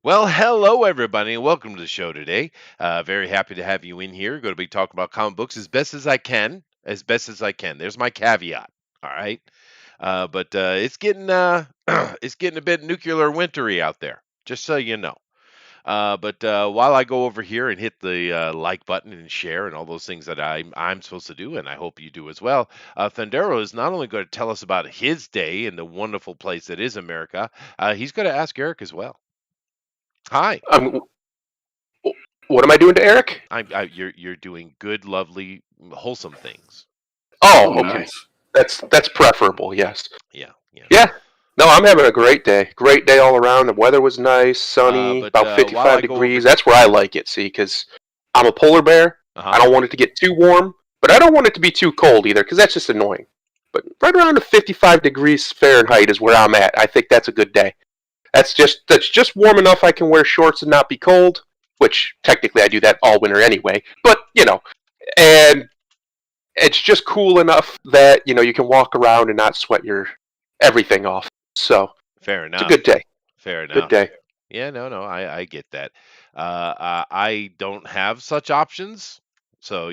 Well, hello everybody, and welcome to the show today. Very happy to have you in here. Going to be talking about comic books as best as I can, as best as I can. There's my caveat. All right, but it's getting it's getting a bit nuclear wintry out there. Just so you know. But while I go over here and hit the like button and share and all those things that I'm supposed to do, and I hope you do as well, Thundero is not only going to tell us about his day in the wonderful place that is America, he's going to ask Eric as well. Hi. Um, what am I doing to Eric? You're doing good, lovely, wholesome things. Oh, Oh, okay. nice. That's preferable. Yes. Yeah, yeah. Yeah. No, I'm having a great day. Great day all around. The weather was nice, sunny, But about while 55 I go over, degrees. That's where I like it. See, because I'm a polar bear. I don't want it to get too warm, but I don't want it to be too cold either, because that's just annoying. But right around the 55 degrees Fahrenheit is where I'm at. I think that's a good day. That's just warm enough I can wear shorts and not be cold, which technically I do that all winter anyway. But and it's just cool enough that you can walk around and not sweat your everything off. So fair it's a enough. good day. Fair enough. Good day. Yeah, no, I get that. I don't have such options, so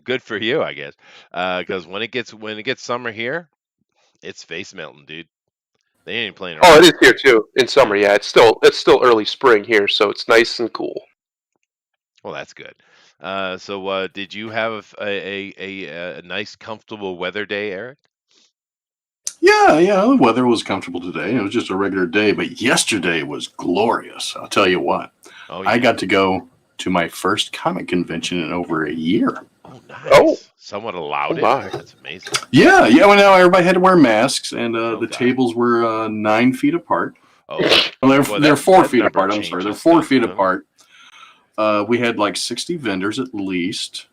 good for you, I guess. Because when it gets summer here, it's face melting, dude. They ain't playing Oh, around. it is here too in Yeah. summer. Yeah, it's still early spring here, so it's nice and cool. Well, that's good. So, did you have a nice, comfortable weather day, Eric? Yeah, the weather was comfortable today. It was just a regular day, but yesterday was glorious. I'll tell you what. Oh, I yeah. got to go to my first comic convention in over a year. Oh, Oh. nice. Someone allowed Oh it. my. That's amazing. Yeah. Well, now everybody had to wear masks, and Oh, the God. tables were 9 feet apart. Oh, Well, well, they're 4 that feet number apart. I'm sorry, they're changes 4 things, feet doesn't it? apart. We had like 60 vendors at least.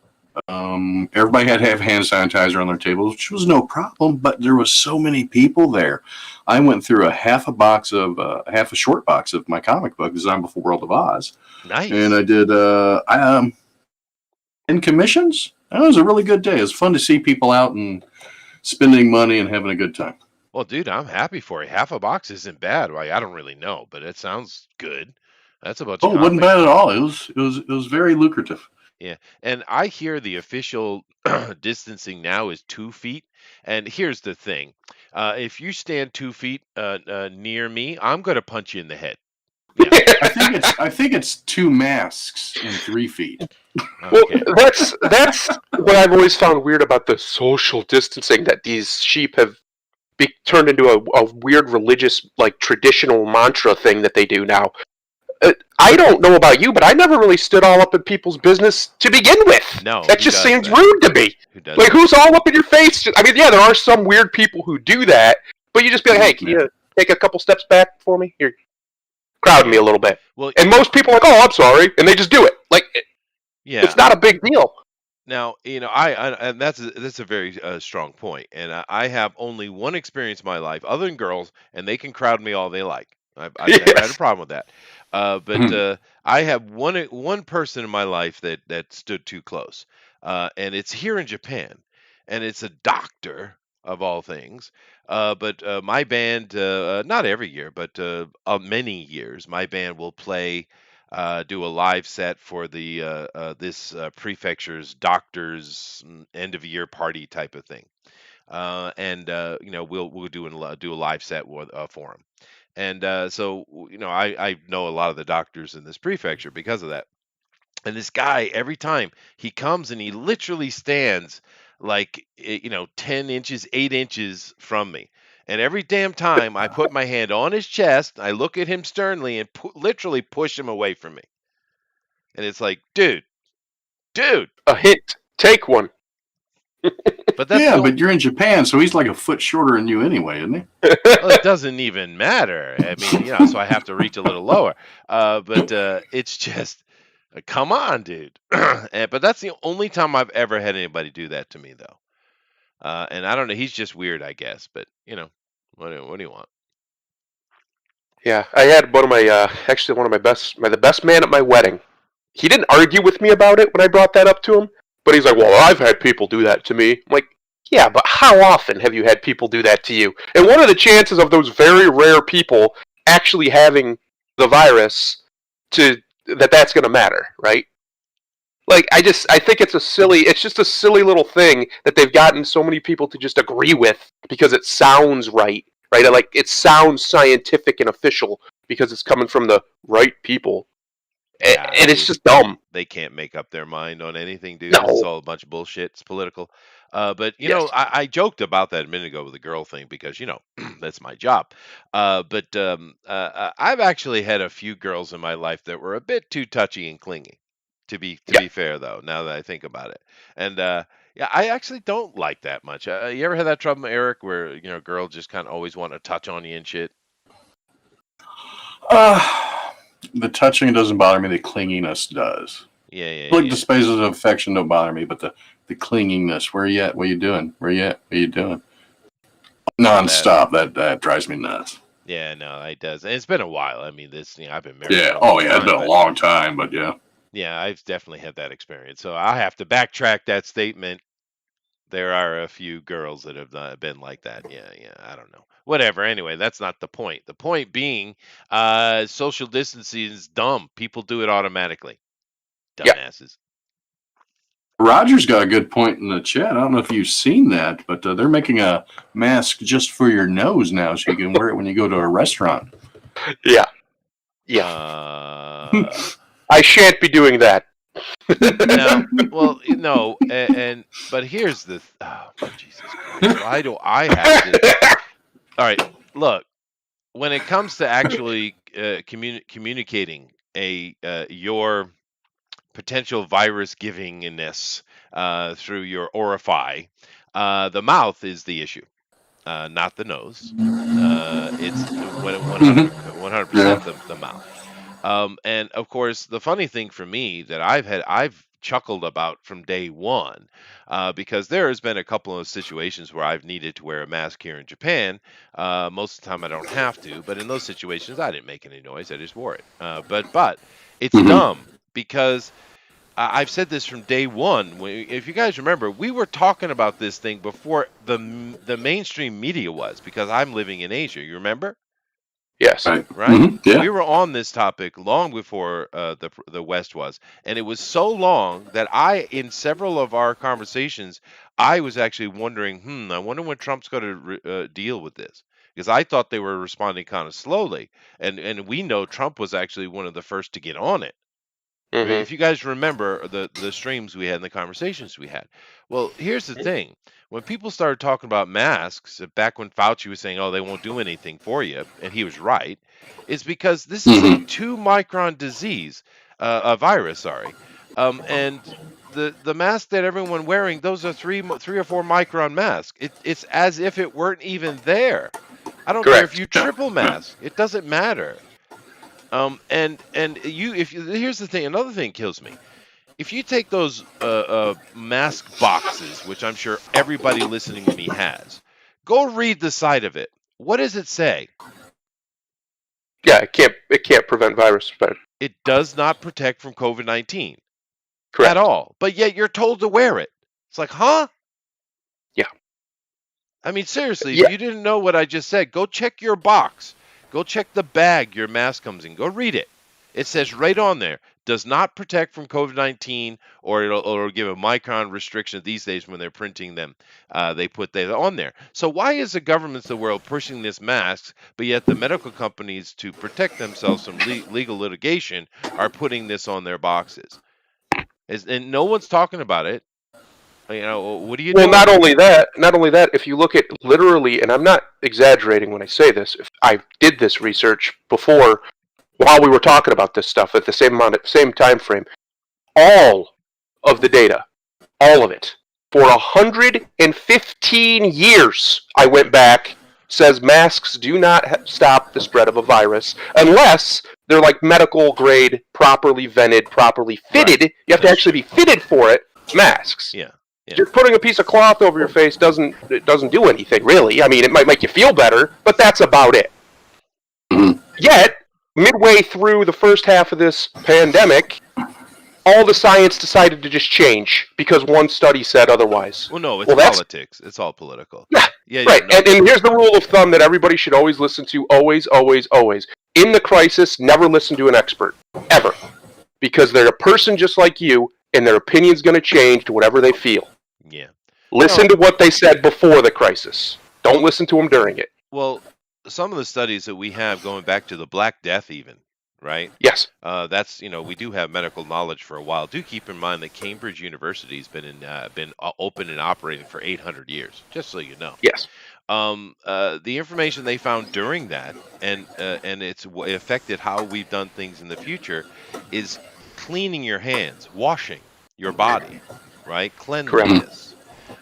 Everybody had to have hand sanitizer on their tables, which was no problem, but there was so many people there. I went through half a short box of my comic book, Design Before World of Oz. Nice. And I did, in commissions. It was a really good day. It was fun to see people out and spending money and having a good time. Well, dude, I'm happy for you. Half a box isn't bad. Well, I don't really know, but it sounds good. That's a bunch of Oh, it wasn't comics. bad at all. It was very lucrative. Yeah, and I hear the official distancing now is 2 feet. And here's the thing: if you stand 2 feet near me, I'm going to punch you in the head. Yeah. I think it's 2 masks and 3 feet. Well, Okay. that's what I've always found weird about the social distancing, that these sheep have turned into a weird religious, like, traditional mantra thing that they do now. I don't know about you, but I never really stood all up in people's business to begin with. No, That who just does seems that? rude to me. Who does Like, that? who's all up in your face? I mean, yeah, there are some weird people who do that, but you just be like, hey, can you take a couple steps back for me? You're crowding me a little bit. Well, And most people are like, oh, I'm sorry, and they just do it. Like, yeah. it's not a big deal. Now, I and that's a very strong point, and I have only one experience in my life, other than girls, and they can crowd me all they like. I've never had a Yes. problem with that. But I have one person in my life that stood too close, and it's here in Japan, and it's a doctor of all things. But my band, not every year, but many years, my band will play do a live set for the this prefecture's doctors end of year party type of thing, and we'll do a live set for them, and so I know a lot of the doctors in this prefecture because of that. And this guy, every time he comes and he literally stands like 10 inches, 8 inches from me. And every damn time I put my hand on his chest, I look at him sternly and literally push him away from me. And it's like, dude. A hint. Take one. But that's Yeah, the but you're in Japan, so he's like a foot shorter than you anyway, isn't he? well, it doesn't even matter. I mean, so I have to reach a little lower. But it's just, come on, dude. But that's the only time I've ever had anybody do that to me, though. And I don't know. He's just weird, I guess. But what do you want? Yeah, I had one of my the best man at my wedding. He didn't argue with me about it when I brought that up to him, but he's like, "Well, I've had people do that to me." I'm like, "Yeah, but how often have you had people do that to you?" And what are the chances of those very rare people actually having the virus that's going to matter, right? Like, I think it's just a silly little thing that they've gotten so many people to just agree with because it sounds right? Like, it sounds scientific and official because it's coming from the right people. Yeah, and it's just dumb. They can't make up their mind on anything, dude. No. It's all a bunch of bullshit. It's political. But, you know, I joked about that a minute ago with the girl thing because, you know, that's my job. But I've actually had a few girls in my life that were a bit too touchy and clingy, to be fair, though, now that I think about it. And, yeah, I actually don't like that much. You ever had that trouble, Eric, where, you know, girls just kind of always want to touch on you and shit? The touching doesn't bother me. The clinginess does. Yeah. Like the spaces of affection don't bother me, but the clinginess. Where you at? What you doing? Where you at? What you doing? Non-stop. That drives me nuts. Yeah, no, it does. And it's been a while. I mean, I've been married. Yeah. Oh, yeah. It's been a long time, but yeah. Yeah, I've definitely had that experience. So I have to backtrack that statement. There are a few girls that have been like that. Yeah. I don't know. Whatever. Anyway, that's not the point. The point being, social distancing is dumb. People do it automatically. Dumbasses. Roger's got a good point in the chat. I don't know if you've seen that, but they're making a mask just for your nose now, so you can wear it when you go to a restaurant. Yeah. I shan't be doing that. No, but here's the Jesus Christ. Why do I have to? All right, look. When it comes to actually communicating your potential virus givingness through your orify, the mouth is the issue, not the nose. It's 100% the mouth. And of course, the funny thing for me that I've chuckled about from day one, because there has been a couple of situations where I've needed to wear a mask here in Japan. Most of the time I don't have to, but in those situations I didn't make any noise. I just wore it. But it's dumb because I've said this from day one. If you guys remember, we were talking about this thing before the mainstream media was, because I'm living in Asia. You remember? Yes. Right. Mm-hmm. Yeah. We were on this topic long before the West was, and it was so long that in several of our conversations, I was actually wondering, I wonder when Trump's going to deal with this, because I thought they were responding kind of slowly, and we know Trump was actually one of the first to get on it. Mm-hmm. If you guys remember the streams we had and the conversations we had. Well, here's the thing. When people started talking about masks, back when Fauci was saying, oh, they won't do anything for you, and he was right, it's because this is a 2-micron disease, a virus, sorry. And the mask that everyone wearing, those are 3 or 4 micron masks. It's as if it weren't even there. I don't care if you triple mask. It doesn't matter. Here's the thing. Another thing kills me. If you take those mask boxes, which I'm sure everybody listening to me has, go read the side of it. What does it say? Yeah, it can't prevent virus spread. It does not protect from COVID-19. Correct. At all. But yet you're told to wear it. It's like, huh? Yeah. I mean, seriously, if you didn't know what I just said, go check your box. Go check the bag your mask comes in. Go read it. It says right on there, does not protect from COVID-19, or it'll give a micron restriction these days when they're printing them. They put that on there. So why is the governments of the world pushing this masks, but yet the medical companies, to protect themselves from legal litigation, are putting this on their boxes? And no one's talking about it. You know, what do you do? Well, not only that, if you look at literally, and I'm not exaggerating when I say this, if I did this research before, while we were talking about this stuff at the same time frame, all of the data, all of it, for 115 years, I went back, says masks do not stop the spread of a virus unless they're like medical grade, properly vented, properly fitted. Right. You have to actually be fitted for it. Masks. Yeah. Just putting a piece of cloth over your face doesn't do anything, really. I mean, it might make you feel better, but that's about it. Yet, midway through the first half of this pandemic, all the science decided to just change because one study said otherwise. Well, no, it's politics. It's all political. Yeah, Yeah, Right, no. and here's the rule of thumb that everybody should always listen to, always, always, always. In the crisis, never listen to an expert, ever. Because they're a person just like you, and their opinion's going to change to whatever they feel. Yeah. Listen to what they said before the crisis. Don't listen to them during it. Well, some of the studies that we have going back to the Black Death even, right? Yes. That's, we do have medical knowledge for a while. Do keep in mind that Cambridge University's been open and operating for 800 years, just so you know. Yes. The information they found during that, and it affected how we've done things in the future, is cleaning your hands, washing your body, right? Cleanliness.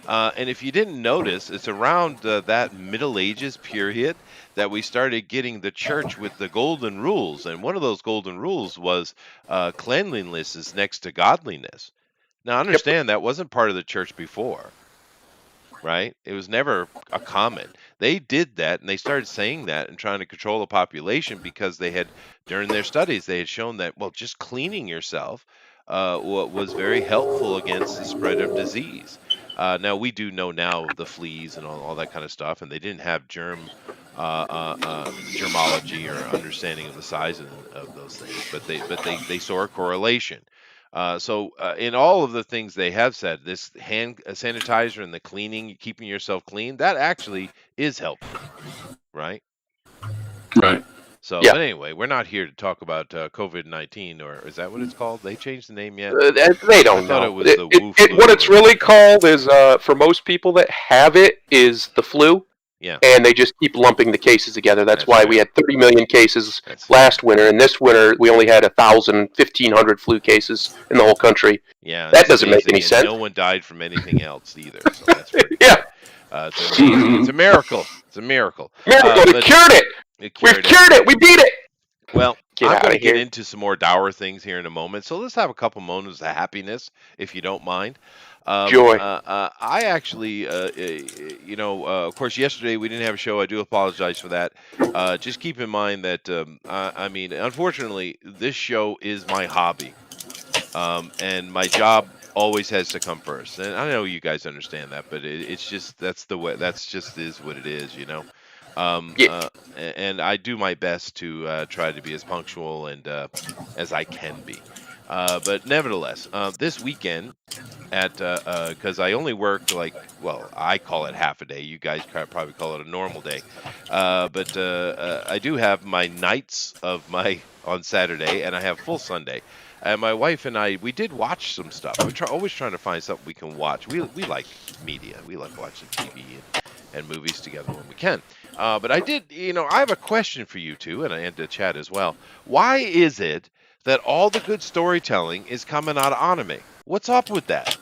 And if you didn't notice, it's around that Middle Ages period that we started getting the church with the golden rules. And one of those golden rules was cleanliness is next to godliness. Now, understand that wasn't part of the church before, right? It was never a comment. They did that, and they started saying that and trying to control the population because they had, during their studies, they had shown that, well, just cleaning yourself was very helpful against the spread of disease. Now, we do know now the fleas and all that kind of stuff, and they didn't have germology or understanding of the size of those things, but they saw a correlation. So in all of the things they have said, this hand sanitizer and the cleaning, keeping yourself clean, that actually is helpful, right? Right. So, but anyway, we're not here to talk about COVID-19, or is that what it's called? They changed the name yet? They don't know. It was the Wu flu. What it's really called is, for most people that have it, is the flu. Yeah. And they just keep lumping the cases together. That's why we had 30 million cases last winter, and this winter we only had 1,500 flu cases in the whole country. Yeah. That doesn't make any sense. No one died from anything else either. So that's pretty yeah. It's a miracle. It's a miracle. Miracle. We cured it. We've cured it. We beat it. Well, I'm going to get into some more dour things here in a moment. So let's have a couple moments of happiness, if you don't mind. Joy. I actually, of course, yesterday we didn't have a show. I do apologize for that. Just keep in mind that, unfortunately, this show is my hobby, and my job always has to come first. And I know you guys understand that, but it's just that's the way. That's just is what it is, and I do my best to try to be as punctual and as I can be. But nevertheless, this weekend because I only work I call it half a day. You guys probably call it a normal day. But I do have my nights on Saturday, and I have full Sunday. And my wife and I, we did watch some stuff. We're always trying to find something we can watch. We like media. We like watching TV and movies together when we can. But I did, I have a question for you two, and to Chad as well. Why is it that all the good storytelling is coming out of anime? What's up with that?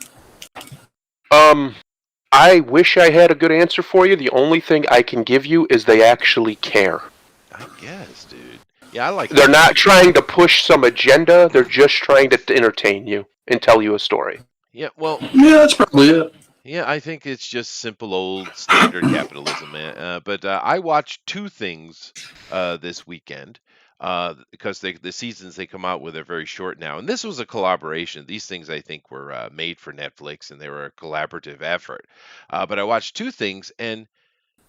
I wish I had a good answer for you. The only thing I can give you is they actually care. I guess, dude. Yeah, I like. They're not trying to push some agenda. They're just trying to entertain you and tell you a story. Yeah, well. Yeah, that's probably it. Yeah, I think it's just simple old standard capitalism, man. But I watched two things this weekend. Because the seasons they come out with are very short now. And this was a collaboration. These things, I think, were made for Netflix, and they were a collaborative effort. But I watched two things, and,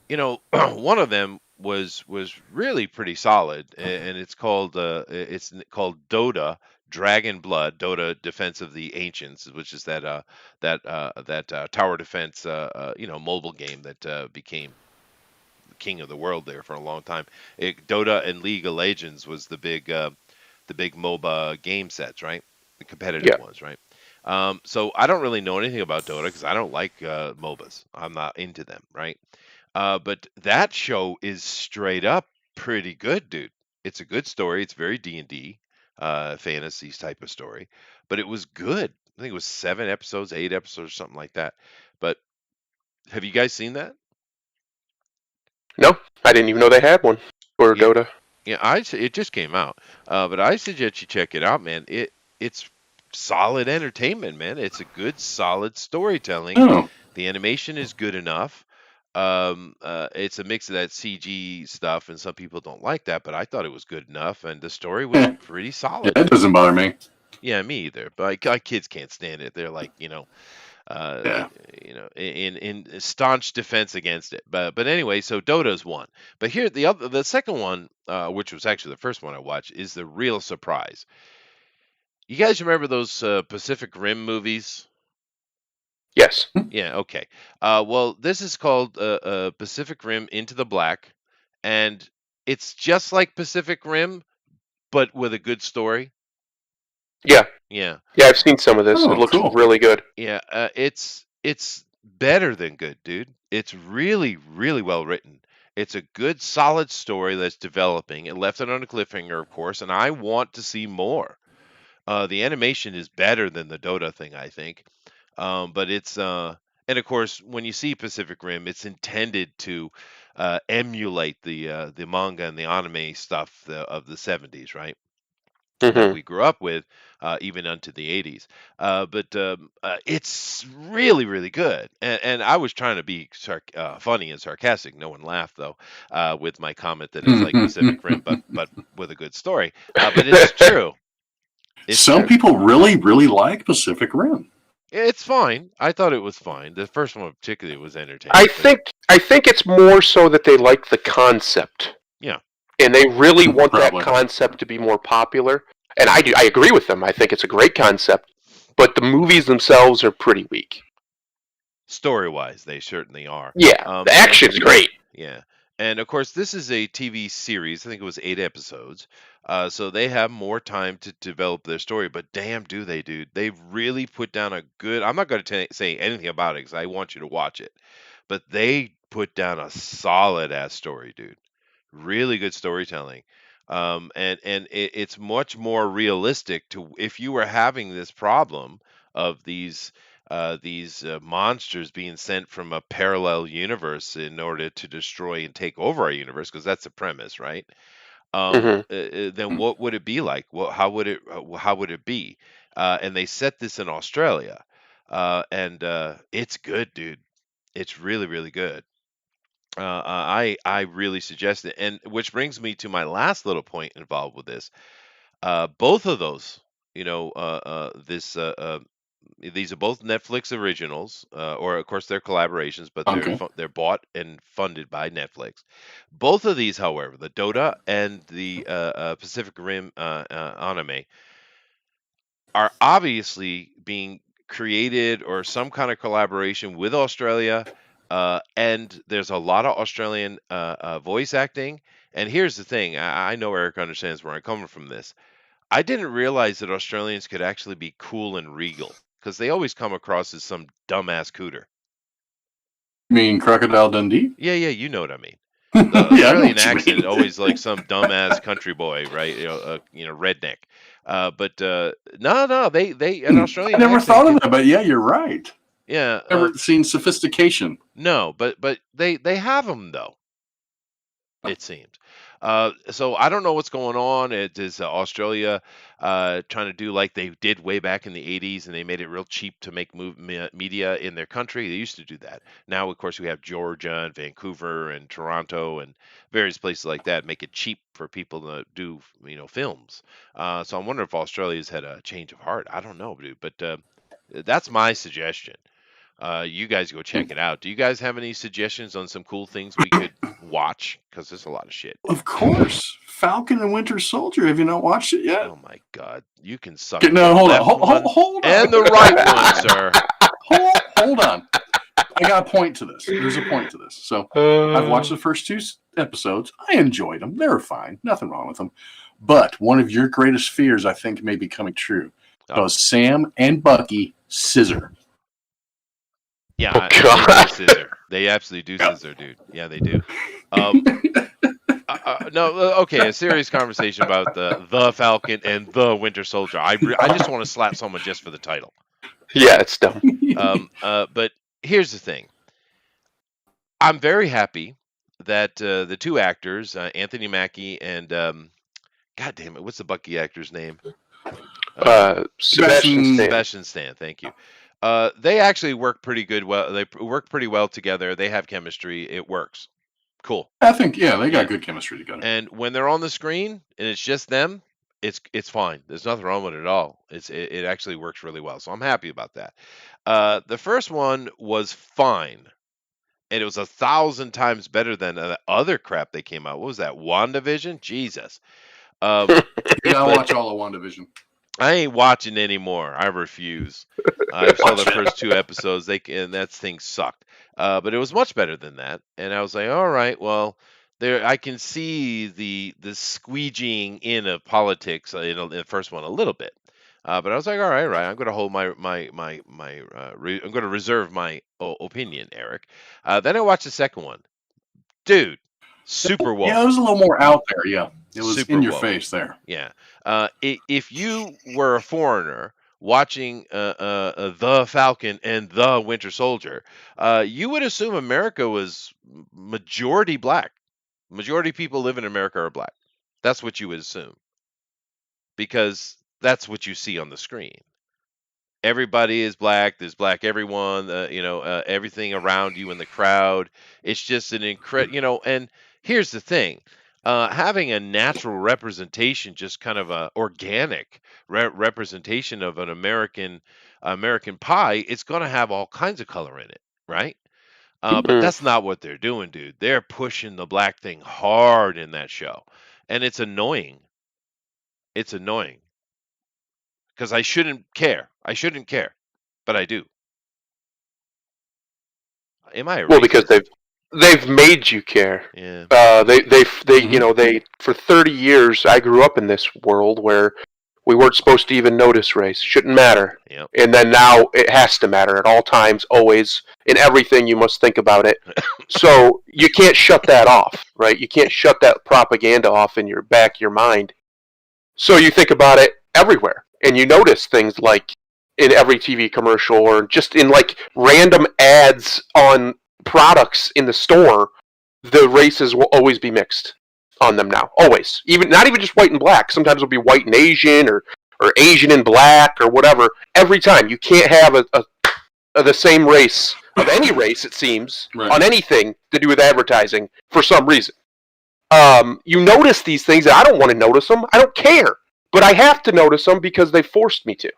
one of them was really pretty solid, and it's called Dota, Dragon Blood, Dota Defense of the Ancients, which is that tower defense, mobile game that became king of the world there for a long time. Dota and League of Legends was the big MOBA game sets, right? The competitive ones, right? So I don't really know anything about Dota because I don't like MOBAs. I'm not into them, right? But that show is straight up pretty good, dude. It's a good story. It's very D&D, fantasy type of story, but it was good. I think it was 7 episodes, 8 episodes, something like that. But have you guys seen that? No, I didn't even know they had one for Dota. Yeah, it just came out, but I suggest you check it out, man. It's solid entertainment, man. It's a good, solid storytelling. Oh. The animation is good enough. It's a mix of that CG stuff, and some people don't like that, but I thought it was good enough, and the story was pretty solid. Yeah, that doesn't bother me. Yeah, me either. But my kids can't stand it. They're like, Yeah. in staunch defense against it. But anyway, so Dota's one. But here the second one, which was actually the first one I watched, is the real surprise. You guys remember those Pacific Rim movies? Yes. Yeah, okay. Well, this is called Pacific Rim Into the Black, and it's just like Pacific Rim, but with a good story. Yeah. Yeah. Yeah, I've seen some of this. Oh, It looks cool. really good. Yeah, it's better than good, dude. It's really, really well written. It's a good, solid story that's developing. It left it on a cliffhanger, of course, and I want to see more. The animation is better than the Dota thing, I think. But and of course, when you see Pacific Rim, it's intended to emulate the manga and the anime stuff of the 70s, right? That Hmm. we grew up with, even unto the 80s. But it's really, really good. And I was trying to be funny and sarcastic. No one laughed though, with my comment that it's like Pacific Rim, but with a good story. But it's true. It's Some true. people really, really like Pacific Rim. It's fine. I thought it was fine. The first one particularly was entertaining. I think it's more so that they like the concept. Yeah. And they really want Probably. that concept to be more popular. And I agree with them. I think it's a great concept, but the movies themselves are pretty weak. Story-wise, they certainly are. Yeah, the action's great. Yeah. And of course, this is a TV series. I think it was 8 episodes. So they have more time to develop their story. But damn, do they, dude. They've really put down a good. I'm not going to say anything about it because I want you to watch it. But they put down a solid ass story, dude. Really good storytelling. And it's much more realistic to if you were having this problem of these monsters being sent from a parallel universe in order to destroy and take over our universe, because that's the premise, right? Hmm. Then what would it be like? How would it be? And they set this in Australia, and it's good, dude. It's really, really good. I really suggest it, and which brings me to my last little point involved with this. Both of those, these are both Netflix originals, or of course they're collaborations, but Okay. they're bought and funded by Netflix. Both of these, however, the Dota and the Pacific Rim anime, are obviously being created or some kind of collaboration with Australia, and there's a lot of Australian voice acting. And here's the thing: I know Eric understands where I'm coming from this. I didn't realize that Australians could actually be cool and regal because they always come across as some dumbass cooter. You mean Crocodile Dundee? Yeah, you know what I mean. Yeah, The I know Australian what you accent mean. always like some dumbass country boy, right? Redneck. But no, they an I Australian never accent thought of can, that, but yeah, you're right. yeah. Never seen sophistication. No, but they have them though. It seems. So I don't know what's going on. It is Australia trying to do like they did way back in the 80s, and they made it real cheap to make media in their country. They used to do that. Now, of course, we have Georgia and Vancouver and Toronto and various places like that make it cheap for people to do films. So I'm wondering if Australia's had a change of heart. I don't know, dude, but that's my suggestion. You guys go check it out. Do you guys have any suggestions on some cool things we could watch? Because there's a lot of shit. Of course. Falcon and Winter Soldier. Have you not watched it yet? Oh my god, you can suck No, the hold on. left one Hold on. and the right one, sir. Hold on. I got a point to this. There's a point to this. So I've watched the first 2 episodes. I enjoyed them. They were fine. Nothing wrong with them. But one of your greatest fears, I think, may be coming true. Because Sam and Bucky scissor. Yeah, Oh, God. they scissor. They absolutely do scissor, dude. Yeah, they do. No, okay. A serious conversation about the Falcon and the Winter Soldier. I just want to slap someone just for the title. Yeah, it's dumb. But here's the thing. I'm very happy that the two actors, Anthony Mackie and God damn it, what's the Bucky actor's name? Sebastian Stan. Thank you. They actually work pretty good. Well, they work pretty well together. They have chemistry. It works. Cool. I think, yeah, they got good chemistry together. And when they're on the screen and it's just them, It's fine. There's nothing wrong with it at all. It actually works really well. So I'm happy about that. The first one was fine, and it was 1,000 times better than the other crap they came out. What was that? WandaVision? Jesus. Yeah, I'll watch all of WandaVision. I ain't watching anymore. I refuse. I saw the first 2 episodes. And that thing sucked. But it was much better than that. And I was like, all right, well, there I can see the squeegeeing in of politics in the first one a little bit. But I was like, all right, I'm going to hold I'm going to reserve my opinion, Eric. Then I watched the second one. Dude, super woke. Yeah, it was a little more out there. Yeah, it was Super in your woke. face there. Yeah. If you were a foreigner watching The Falcon and The Winter Soldier, you would assume America was majority black. Majority people live in America are black. That's what you would assume. Because that's what you see on the screen. Everybody is black. There's black everyone. Everything around you in the crowd. It's just an incredible. And here's the thing: having a natural representation, just kind of a organic representation of an American pie, it's going to have all kinds of color in it, right? But that's not what they're doing, dude. They're pushing the black thing hard in that show, and it's annoying. It's annoying. Because I shouldn't care. But I do. Am I a Well, racist? because they've made you care. Yeah. They for 30 years I grew up in this world where we weren't supposed to even notice race. Shouldn't matter. Yep. And then now it has to matter at all times, always, in everything you must think about it. So you can't shut that off, right? You can't shut that propaganda off in your back of your mind. So you think about it everywhere. And you notice things like in every TV commercial or just in like random ads on products in the store, the races will always be mixed on them now. Always. Not even just white and black. Sometimes it'll be white and Asian or Asian and black or whatever. Every time. You can't have the same race of any race, it seems, right, on anything to do with advertising for some reason. You notice these things and I don't want to notice them. I don't care. But I have to notice them because they forced me to.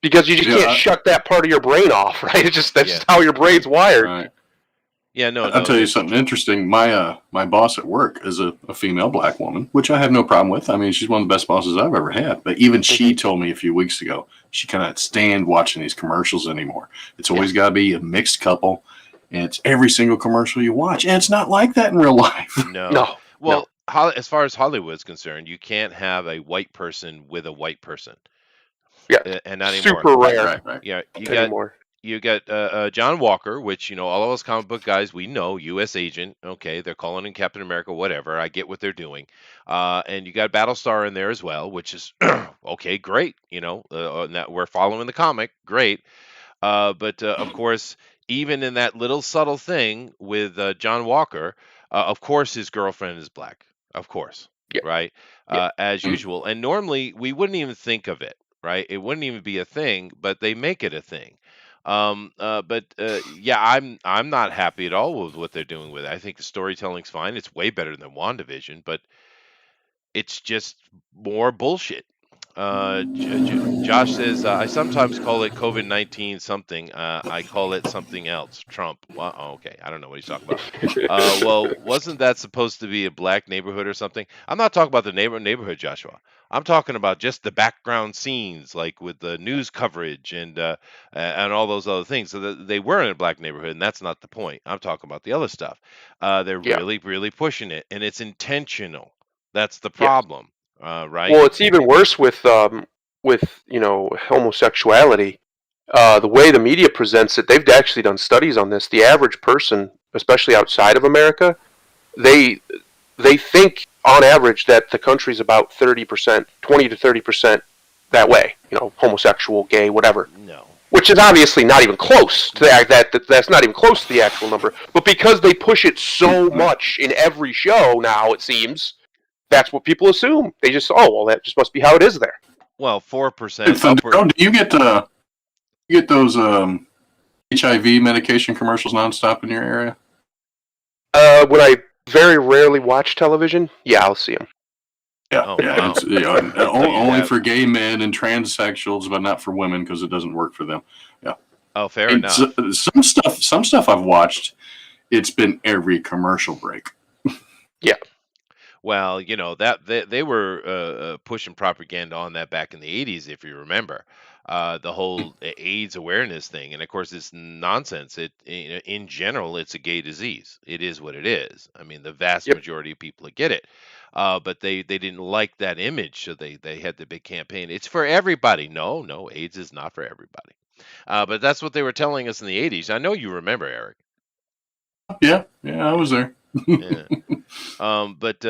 Because you just can't shut that part of your brain off, right? That's just how your brain's wired. Right. Yeah, no. I'll tell you something interesting. My boss at work is a female black woman, which I have no problem with. I mean, she's one of the best bosses I've ever had. But even she told me a few weeks ago she cannot stand watching these commercials anymore. It's always got to be a mixed couple, and it's every single commercial you watch. And it's not like that in real life. No. Well, as far as Hollywood's concerned, you can't have a white person with a white person. Yeah, and not anymore. Super rare. Right. Yeah, you got John Walker, which all of us comic book guys we know, U.S. agent. Okay, they're calling him Captain America, whatever. I get what they're doing. And you got Battlestar in there as well, which is okay, great. We're following the comic, great. But of course, even in that little subtle thing with John Walker, of course his girlfriend is black. Of course, right? As usual. And normally we wouldn't even think of it. Right, it wouldn't even be a thing, but they make it a thing. I'm not happy at all with what they're doing with it. I think the storytelling's fine. It's way better than WandaVision, but it's just more bullshit. Josh says, I sometimes call it COVID-19 something. I call it something else. Trump. Well, okay, I don't know what he's talking about. Well, wasn't that supposed to be a black neighborhood or something? I'm not talking about the neighborhood, Joshua. I'm talking about just the background scenes, like with the news coverage and all those other things. So they were in a black neighborhood, and that's not the point. I'm talking about the other stuff. They're really, really pushing it, and it's intentional. That's the problem, right? Well, it's even worse with homosexuality. The way the media presents it, they've actually done studies on this. The average person, especially outside of America, they think on average that the country's about 30%, 20 to 30% that way. Homosexual, gay, whatever. No. Which is obviously not even close to that's not even close to the actual number. But because they push it so much in every show now, it seems, that's what people assume. They just, that just must be how it is there. Well, 4%. Do you get those HIV medication commercials nonstop in your area? When I very rarely watch television, I'll see them. Yeah, Oh, yeah. wow. It's, So you only have. for gay men and transsexuals, but not for women because it doesn't work for them. Yeah. Oh, fair And enough. some stuff I've watched, it's been every commercial break. Yeah. Well, that they were pushing propaganda on that back in the 80s, if you remember, the whole AIDS awareness thing, and of course it's nonsense. In general, it's a gay disease. It is what it is. I mean, the vast Yep. majority of people get it, but they didn't like that image, so they had the big campaign. It's for everybody. No, no, AIDS is not for everybody. But that's what they were telling us in the 80s. I know you remember, Eric. Yeah, I was there. Yeah. But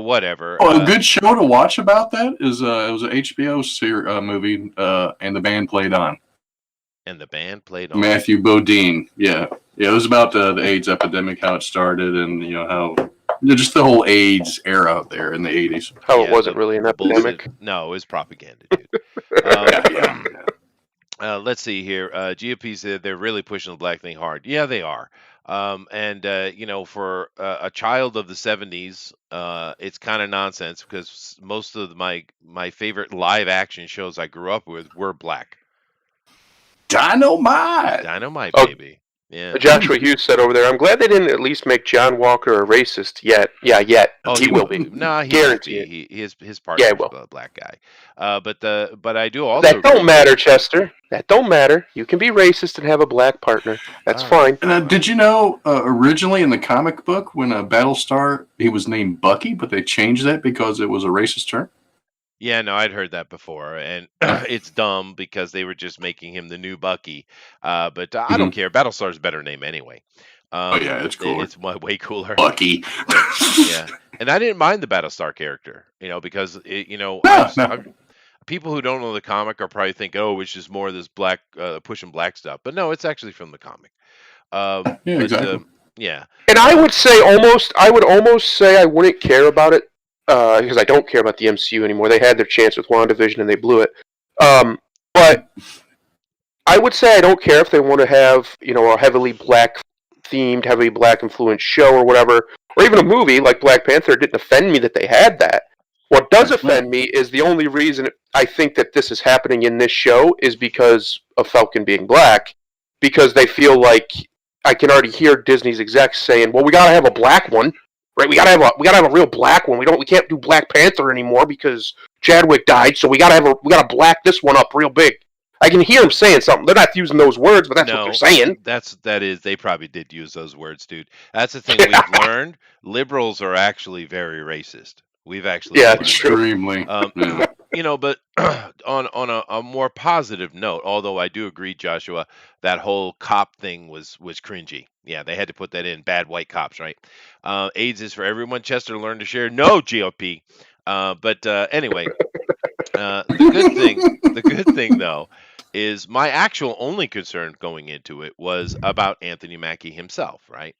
whatever. Oh, a good show to watch about that is it was an HBO movie, and the band played on. And the band played on. Matthew Modine. Yeah, it was about the AIDS epidemic, how it started, and how just the whole AIDS era there in the 80s. How it wasn't really an epidemic. Bullshit. No, it was propaganda, dude. Let's see here. GOP said they're really pushing the black thing hard. Yeah, they are. And for a child of the 70s, it's kind of nonsense because most of my favorite live action shows I grew up with were black. Dynamite, baby. Yeah. Joshua Hughes said over there, I'm glad they didn't at least make John Walker a racist yet. Yeah, yet. Oh, he will be. No, he Guarantee won't be. His partner's a black guy. But I do also. That don't matter, Chester. That don't matter. You can be racist and have a black partner. That's fine. And did you know originally in the comic book when Battlestar he was named Bucky, but they changed that because it was a racist term? Yeah, no, I'd heard that before, and it's dumb because they were just making him the new Bucky. But I don't care. Battlestar's a better name anyway. Yeah, it's cool. It's way cooler. Bucky. Yeah, and I didn't mind the Battlestar character, because people who don't know the comic are probably thinking, oh, it's just more of this black pushing black stuff. But no, it's actually from the comic. Yeah, exactly. Yeah. And I would almost say I wouldn't care about it. Because I don't care about the MCU anymore. They had their chance with WandaVision and they blew it. But I would say I don't care if they want to have, a heavily black themed, heavily black influenced show or whatever, or even a movie like Black Panther. It didn't offend me that they had that. What does offend me is the only reason I think that this is happening in this show is because of Falcon being black, because they feel like I can already hear Disney's execs saying, "Well, we gotta have a black one." Right, we gotta have a real black one. We can't do Black Panther anymore because Chadwick died. So we gotta black this one up real big. I can hear them saying something. They're not using those words, but that's what they're saying. They probably did use those words, dude. That's the thing we've learned. Liberals are actually very racist. We've actually extremely. But on a more positive note, although I do agree, Joshua, that whole cop thing was cringy. Yeah, they had to put that in. Bad white cops, right? AIDS is for everyone. Chester learned to share. No, GOP. But anyway, the good thing though is my actual only concern going into it was about Anthony Mackie himself, right?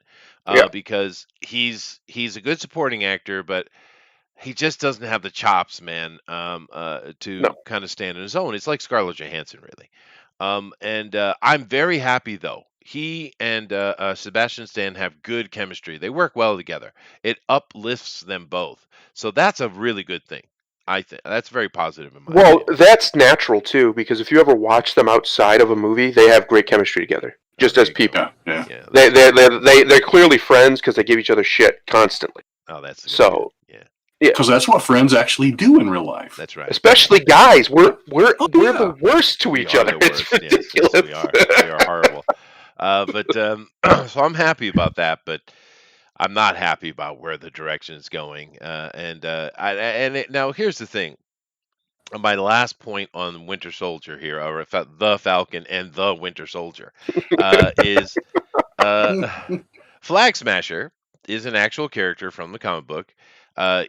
Because he's a good supporting actor, but he just doesn't have the chops, man, to kind of stand on his own. It's like Scarlett Johansson, really. And I'm very happy, though. He and Sebastian Stan have good chemistry. They work well together. It uplifts them both. So that's a really good thing. I think that's very positive in my opinion. That's natural, too, because if you ever watch them outside of a movie, they have great chemistry together, just as people. Yeah. They're clearly friends because they give each other shit constantly. Oh, that's so. Yeah. Because that's what friends actually do in real life. That's right. Especially guys. We're the worst to each other. It's ridiculous. Yes, we are horrible. So I'm happy about that, but I'm not happy about where the direction is going. Now here's the thing. My last point on Winter Soldier here, or the Falcon and the Winter Soldier, is Flag Smasher is an actual character from the comic book.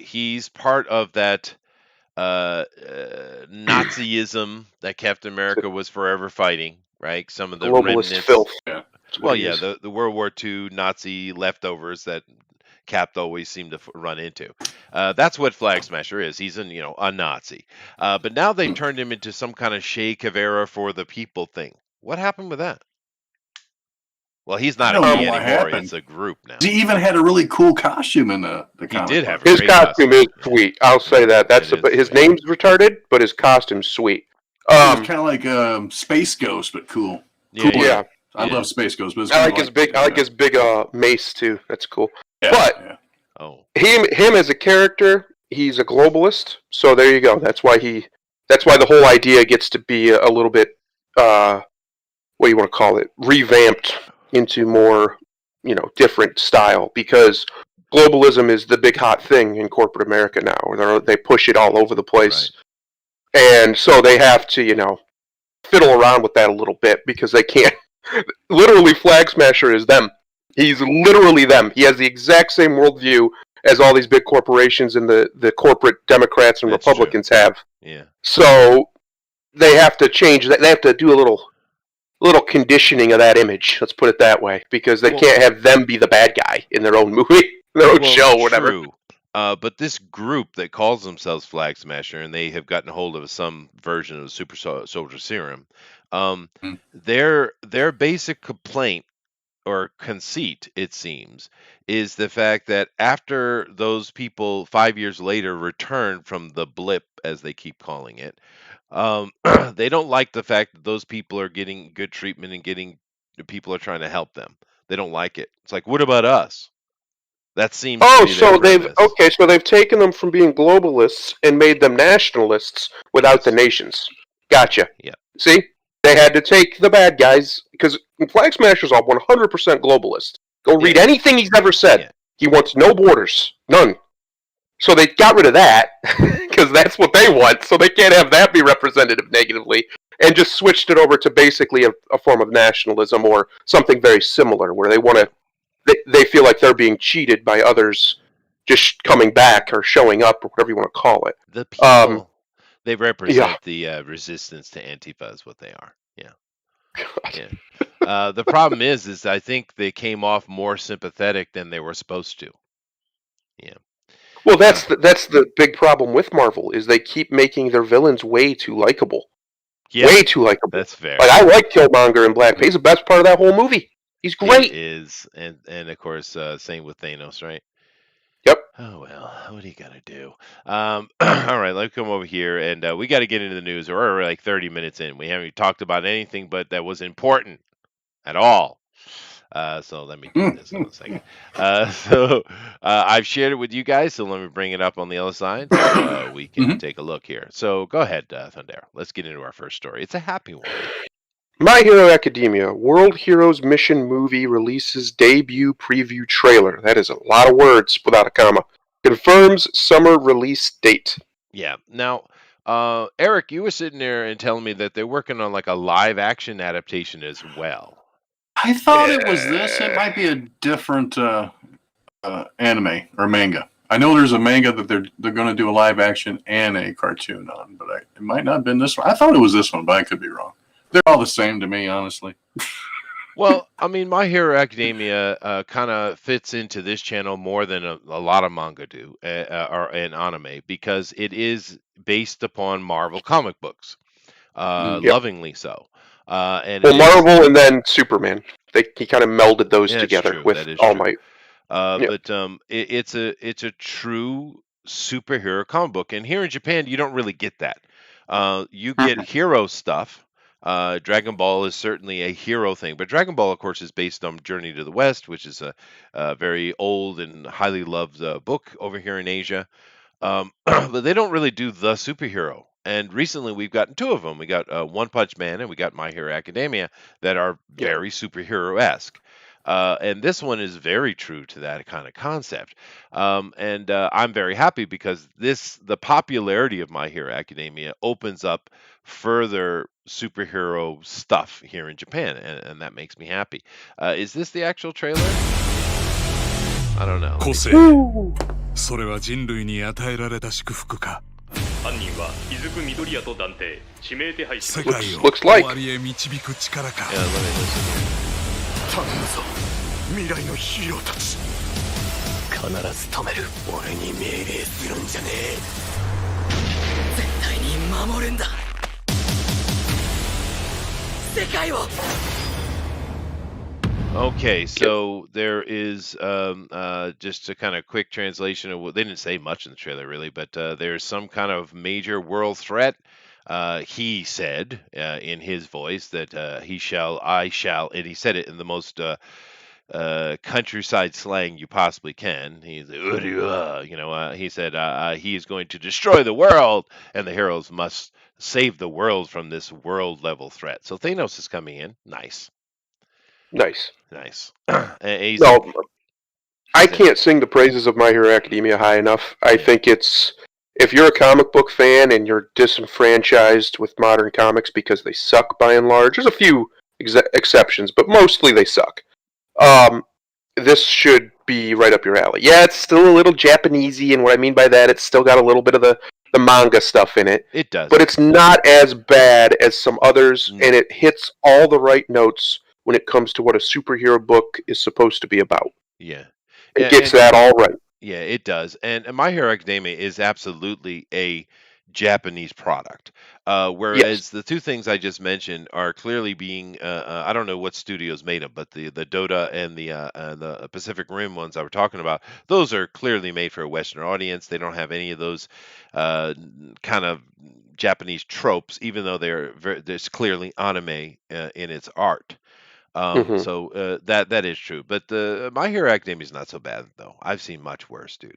He's part of that Nazism that Captain America was forever fighting, right? Some of the globalist remnants. filth. Well, yeah, the World War II Nazi leftovers that Cap always seemed to run into. That's what Flag Smasher is. He's a Nazi. But now they turned him into some kind of Che Guevara for the people thing. What happened with that? Well, he's not I a don't he know what anymore. happened. It's a group now. He even had a really cool costume in the He comic did book. have a His great costume is Yeah. sweet. I'll say that. That's It is his sweet. name's retarded, but his costume's sweet. It was kind of like Space Ghost, but cool. Yeah, Cooler. yeah. I Yeah. love Space Ghost, but it's I kinda like his big. I like his big mace too. That's cool. Yeah, but- yeah. Oh, Him as a character, he's a globalist. So there you go. That's why the whole idea gets to be a little bit, what do you want to call it, revamped into more, different style, because globalism is the big hot thing in corporate America now. They push it all over the place, and so they have to, fiddle around with that a little bit because they can't. Literally, Flag Smasher is them. He's literally them. He has the exact same worldview as all these big corporations and the corporate Democrats and That's Republicans have. yeah. So they have to change that. They have to do a little conditioning of that image. Let's put it that way, because they can't have them be the bad guy in their own movie, their own show, whatever. True. But this group that calls themselves Flag Smasher, and they have gotten hold of some version of the Super Soldier Serum, their basic complaint or conceit, it seems, is the fact that after those people 5 years later return from the blip, as they keep calling it, they don't like the fact that those people are getting good treatment and people are trying to help them. They don't like it. It's like, what about us? That seems. Oh, to be so their they've taken them from being globalists and made them nationalists without the nations. Gotcha. Yeah. See, they had to take the bad guys, because Flag Smasher's all 100% globalist. Go read anything he's ever said. Yeah. He wants no borders, none. So they got rid of that because that's what they want. So they can't have that be representative negatively, and just switched it over to basically a form of nationalism or something very similar, where they want to. They feel like they're being cheated by others just coming back or showing up or whatever you want to call it. The people, they represent the resistance to Antifa is what they are. Yeah. Yeah. The problem is I think they came off more sympathetic than they were supposed to. Yeah. Well, that's the big problem with Marvel, is they keep making their villains way too likable. Yeah, way too likable. That's fair. Like, I like Killmonger and Black Panther. He's the best part of that whole movie. He's great. He is, and of course, same with Thanos, right? Yep. Oh well, what are you gonna do? All right, let's come over here, and we got to get into the news. We're like 30 minutes in. We haven't talked about anything but that was important at all. So let me do this in a second. I've shared it with you guys, so let me bring it up on the other side so we can take a look here. So go ahead, Thundera. Let's get into our first story. It's a happy one. My Hero Academia World Heroes Mission movie releases debut preview trailer. That is a lot of words without a comma. Confirms summer release date. Yeah. Now, Eric, you were sitting there and telling me that they're working on like a live action adaptation as well. I thought it was this. It might be a different anime or manga. I know there's a manga that they're going to do a live action and a cartoon on, but it might not have been this one. I thought it was this one, but I could be wrong. They're all the same to me, honestly. Well, I mean, My Hero Academia kind of fits into this channel more than a lot of manga do, or an anime, because it is based upon Marvel comic books, lovingly so. Marvel and then Superman. He kind of melded those together with All Might. But it's a true superhero comic book, and here in Japan, you don't really get that. You get hero stuff. Dragon Ball is certainly a hero thing, but Dragon Ball, of course, is based on Journey to the West, which is a very old and highly loved book over here in Asia. But they don't really do the superhero. And recently, we've gotten two of them. We got One Punch Man and we got My Hero Academia that are very superhero-esque. And this one is very true to that kind of concept. And I'm very happy because the popularity of My Hero Academia opens up further superhero stuff here in Japan, and that makes me happy. Is this the actual trailer? I don't know. 個性それは人類に与えられた祝福か犯人は出緑谷と断定指名手配世界を Looks 終 like わりへ導く力か Yeah, let me listen. 頼むぞ未来のヒーローたち必ず止める俺に命令するんじゃねえ絶対に守るんだ世界を Okay, so there is just a kind of quick translation of what they didn't say much in the trailer really, but there's some kind of major world threat. He said in his voice that I shall, and he said it in the most countryside slang you possibly can. He's he said he is going to destroy the world, and the heroes must save the world from this world level threat. So Thanos is coming in. Nice. Nice. He's No, I can't sing the praises of My Hero Academia high enough. I think it's, if you're a comic book fan and you're disenfranchised with modern comics because they suck by and large, there's a few exceptions, but mostly they suck. This should be right up your alley. Yeah, it's still a little Japanesey, and what I mean by that, it's still got a little bit of the manga stuff in it. It does. But it's not as bad as some others, and it hits all the right notes when it comes to what a superhero book is supposed to be about. Yeah. It gets that all right. Yeah, it does. And My Hero Academia is absolutely a Japanese product. Whereas the two things I just mentioned are clearly being I don't know what studios made them, but the Dota and the Pacific Rim ones I were talking about, those are clearly made for a Western audience. They don't have any of those kind of Japanese tropes, even though there's clearly anime in its art. So that is true. But My Hero Academia is not so bad though. I've seen much worse, dude.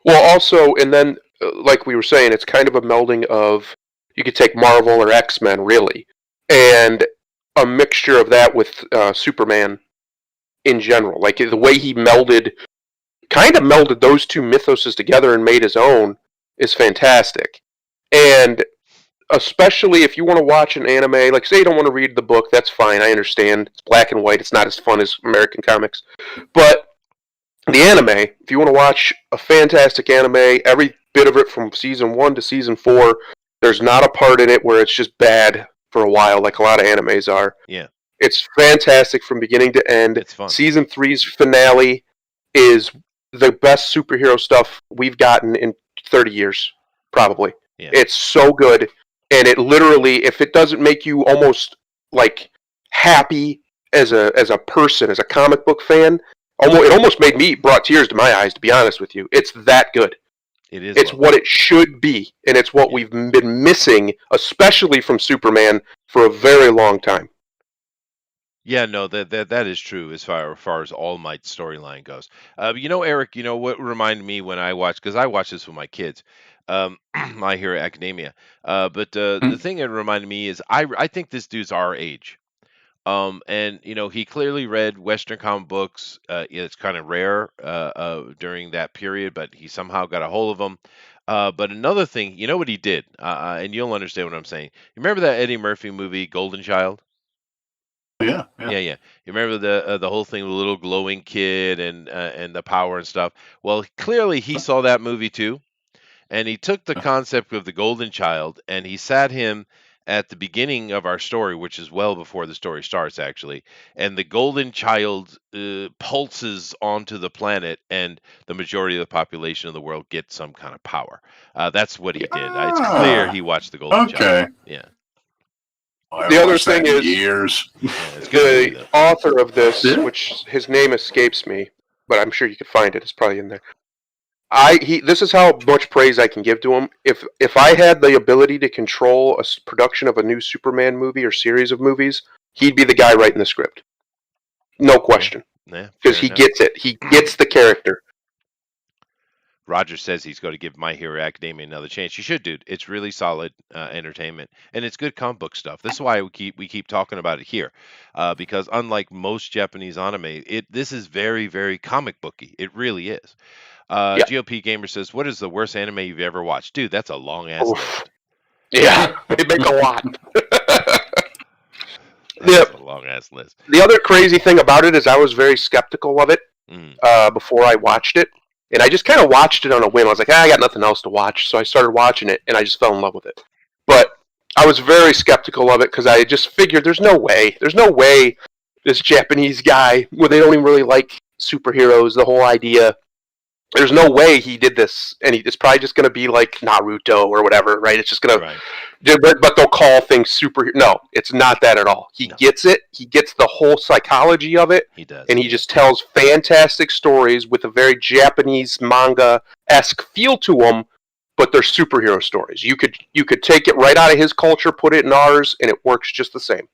Well, also, and then like we were saying, it's kind of a melding of, you could take Marvel or X-Men, really, and a mixture of that with Superman in general. Like the way he kind of melded those two mythoses together and made his own is fantastic. And especially if you want to watch an anime, like say you don't want to read the book, that's fine. I understand. It's black and white. It's not as fun as American comics. But the anime, if you want to watch a fantastic anime, every bit of it from season 1 to season 4, there's not a part in it where it's just bad for a while, like a lot of animes are. Yeah. It's fantastic from beginning to end. It's fun. Season 3's finale is the best superhero stuff we've gotten in 30 years, probably. Yeah. It's so good, and it literally, if it doesn't make you almost like happy as a person, as a comic book fan, it almost made me, brought tears to my eyes, to be honest with you. It's that good. It is. It's what it should be, and it's what we've been missing, especially from Superman, for a very long time. Yeah, no, that is true as far as All Might's storyline goes. Eric, what reminded me when I watched, because I watched this with my kids, My Hero Academia. But the thing that reminded me is I think this dude's our age. And he clearly read Western comic books. It's kind of rare during that period, but he somehow got a hold of them. But another thing, you know what he did, and you'll understand what I'm saying. You remember that Eddie Murphy movie, Golden Child? Yeah. You remember the whole thing, the little glowing kid and the power and stuff. Well, clearly he saw that movie too, and he took the concept of the Golden Child and he sat him at the beginning of our story, which is well before the story starts, actually. And the Golden Child pulses onto the planet, and the majority of the population of the world gets some kind of power. That's what he did. It's clear he watched the Golden Child. Yeah. Well, the other thing is, the author of this, which his name escapes me, but I'm sure you could find it. It's probably in there. This is how much praise I can give to him. If I had the ability to control a production of a new Superman movie or series of movies, he'd be the guy writing the script. No question. Because he gets it. He gets the character. Roger says he's going to give My Hero Academia another chance. You should, dude. It's really solid entertainment, and it's good comic book stuff. This is why we keep talking about it here, because unlike most Japanese anime, this is very, very comic booky. It really is. GOP Gamer says, "What is the worst anime you've ever watched?" Dude, that's a long ass list. Yeah, they make a lot. That's a long ass list. The other crazy thing about it is I was very skeptical of it before I watched it. And I just kind of watched it on a whim. I was like, I got nothing else to watch. So I started watching it, and I just fell in love with it. But I was very skeptical of it because I just figured there's no way this Japanese guy, where they don't even really like superheroes, the whole idea, There's no way he did this, and it's probably just going to be like Naruto or whatever, right? It's just going Right. to, but they'll call things super. No, it's not that at all. He No. gets it. He gets the whole psychology of it, He does. and he just tells fantastic stories with a very Japanese manga-esque feel to them. But they're superhero stories. You could take it right out of his culture, put it in ours, and it works just the same.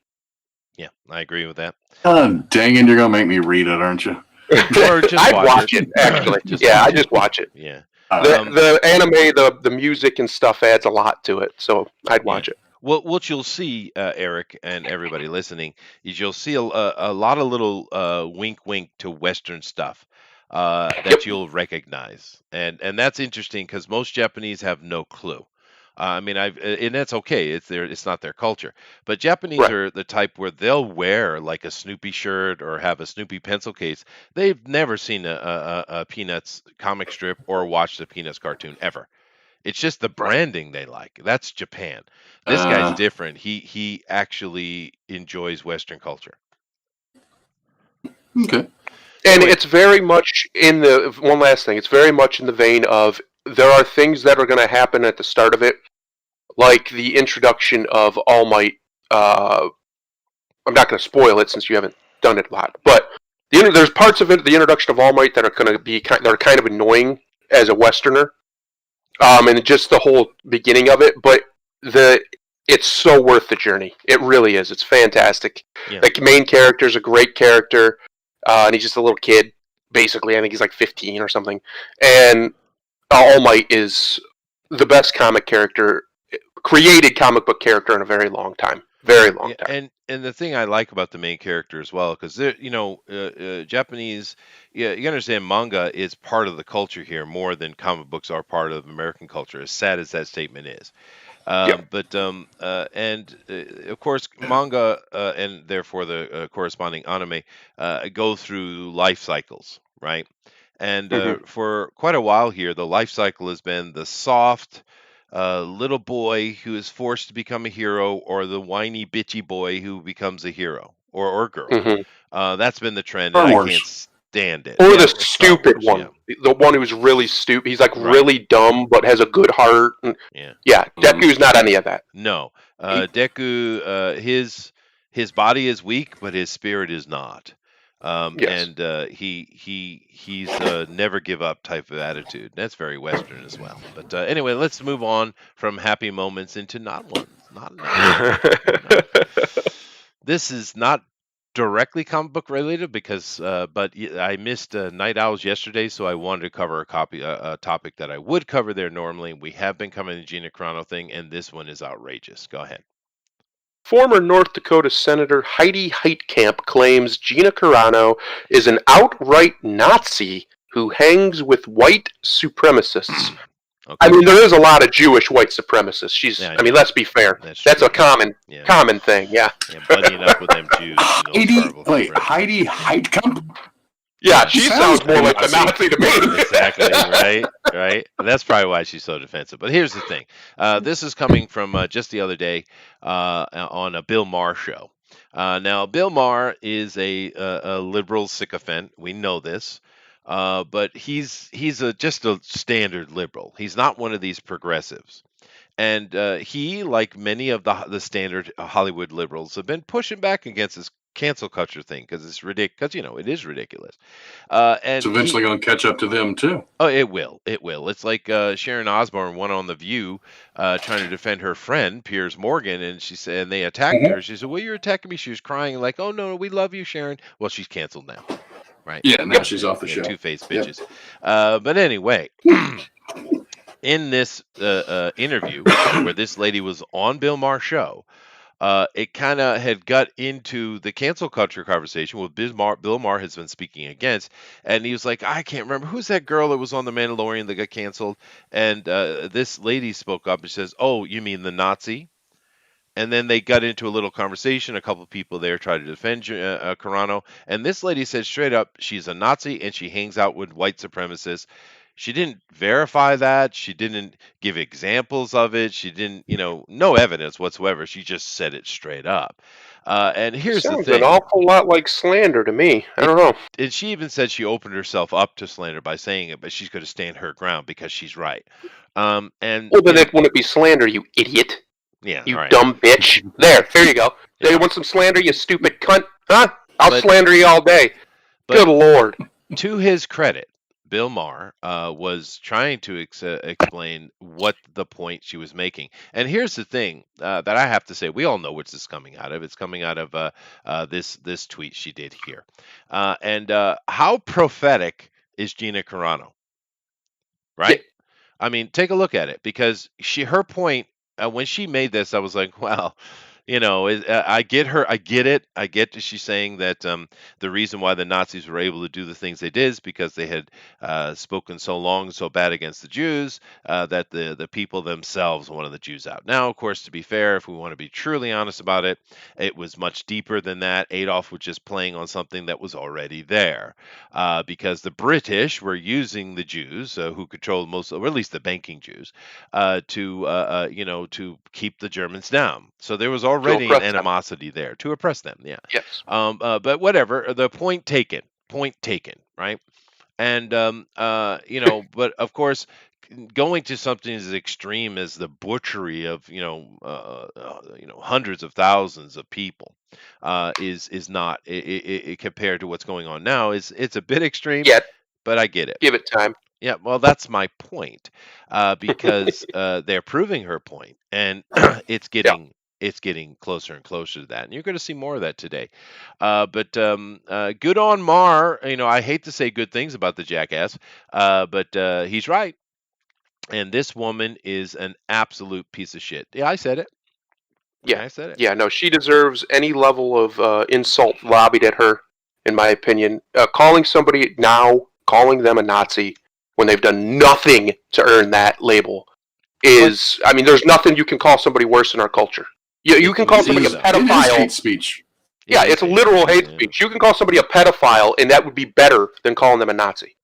Yeah, I agree with that. Dang it, you're gonna make me read it, aren't you? Or just I'd watch watch it. it, actually. Just Yeah, watch I it. just watch it. Yeah. The anime, the music and stuff adds a lot to it, so I'd watch it. Well, what you'll see, Eric, and everybody listening, is you'll see a lot of little wink to Western stuff that you'll recognize, and that's interesting because most Japanese have no clue. I mean, and that's okay. It's not their culture. But Japanese Right. are the type where they'll wear like a Snoopy shirt or have a Snoopy pencil case. They've never seen a Peanuts comic strip or watched a Peanuts cartoon ever. It's just the branding they like. That's Japan. This guy's different. He actually enjoys Western culture. Okay. And Anyway. it's very much in the one last thing. It's very much in the vein of there are things that are going to happen at the start of it, like the introduction of All Might. I'm not going to spoil it since you haven't done it a lot, but there's parts of it, the introduction of All Might, that are going to be that are kind of annoying as a Westerner, and just the whole beginning of it. But it's so worth the journey. It really is. It's fantastic. Yeah. The main character is a great character. And he's just a little kid, basically. I think he's like 15 or something. And All Might is the best created comic book character in a very long time. Very long time. And the thing I like about the main character as well, because Japanese, you understand, manga is part of the culture here more than comic books are part of American culture. As sad as that statement is. But of course, manga and therefore the corresponding anime go through life cycles, right? And for quite a while here, the life cycle has been the soft little boy who is forced to become a hero, or the whiny, bitchy boy who becomes a hero or girl. That's been the trend, and I can't stand it. Or the stupid one. The one who's really stupid. He's like really dumb, but has a good heart. Yeah, Deku's not any of that. No. Deku, his body is weak, but his spirit is not. Yes. And he's a never give up type of attitude. That's very Western as well. But anyway, let's move on from happy moments into not ones. This is not directly comic book related because but I missed Night Owls yesterday, so I wanted to cover a topic that I would cover there normally. We have been covering the Gina Carano thing, and this one is outrageous. Go ahead. Former North Dakota Senator Heidi Heitkamp claims Gina Carano is an outright Nazi who hangs with white supremacists. Okay. I mean, there is a lot of Jewish white supremacists. I mean, let's be fair. That's a common thing, yeah. Buddying up with them Jews. Heidi Heitkamp? Yeah, she sounds more like a Nazi to me. Exactly, right. That's probably why she's so defensive. But here's the thing. This is coming from just the other day on a Bill Maher show. Now, Bill Maher is a liberal sycophant. We know this. But he's just a standard liberal. He's not one of these progressives. And he, like many of the standard Hollywood liberals, have been pushing back against this cancel culture thing because it's ridiculous. Because it is ridiculous. And it's eventually going to catch up to them too. Oh, it will. It's like Sharon Osbourne went on The View, trying to defend her friend Piers Morgan, and she said, and they attacked her. She said, "Well, you're attacking me." She was crying like, "Oh no, we love you, Sharon." Well, she's canceled now. Right. Yeah, now she's off the show. Two-faced bitches. But anyway, in this interview where this lady was on Bill Maher's show, it kind of had got into the cancel culture conversation, with Bill Maher has been speaking against, and he was like, I can't remember, who's that girl that was on The Mandalorian that got canceled? And this lady spoke up and says, "Oh, you mean the Nazi?" And then they got into a little conversation. A couple of people there tried to defend Carano. And this lady said straight up, she's a Nazi and she hangs out with white supremacists. She didn't verify that. She didn't give examples of it. She didn't, no evidence whatsoever. She just said it straight up. And here's the Sounds an thing. awful lot like slander to me. I don't know. And she even said she opened herself up to slander by saying it, but she's going to stand her ground because she's right. And Well, then it wouldn't be slander, you idiot. yeah, You right. dumb bitch. There you go. Yeah. You want some slander, you stupid cunt? Huh? I'll But- slander you all day. but- Good lord. To his credit, Bill Maher was trying to explain what the point she was making. And here's the thing that I have to say: we all know what's this coming out of. It's coming out of this tweet she did here. And how prophetic is Gina Carano? Right? Yeah. I mean, take a look at it, because her point when she made this, I was like, well. I get her. I get it. I get that she's saying that the reason why the Nazis were able to do the things they did is because they had spoken so long, so bad against the Jews that the people themselves wanted the Jews out. Now, of course, to be fair, if we want to be truly honest about it, it was much deeper than that. Adolf was just playing on something that was already there, because the British were using the Jews, who controlled most, or at least the banking Jews, to keep the Germans down. So there was already an oppress them. animosity there to oppress them. Yeah. Yes. But whatever. The point taken. Right. And but of course, going to something as extreme as the butchery of hundreds of thousands of people is not it compared to what's going on now. It's a bit extreme. Yeah. But I get it. Give it time. Yeah, well, that's my point, because they're proving her point, and it's getting closer and closer to that, and you're going to see more of that today. But good on Maher. I hate to say good things about the jackass, but he's right, and this woman is an absolute piece of shit. Yeah, I said it. Yeah. I said it. Yeah, no, she deserves any level of insult lobbyied at her, in my opinion. Calling them a Nazi when they've done nothing to earn that label is, I mean, there's nothing you can call somebody worse in our culture. You can call somebody a It is pedophile. hate speech. Yeah, it's literal hate speech. You can call somebody a pedophile, and that would be better than calling them a Nazi.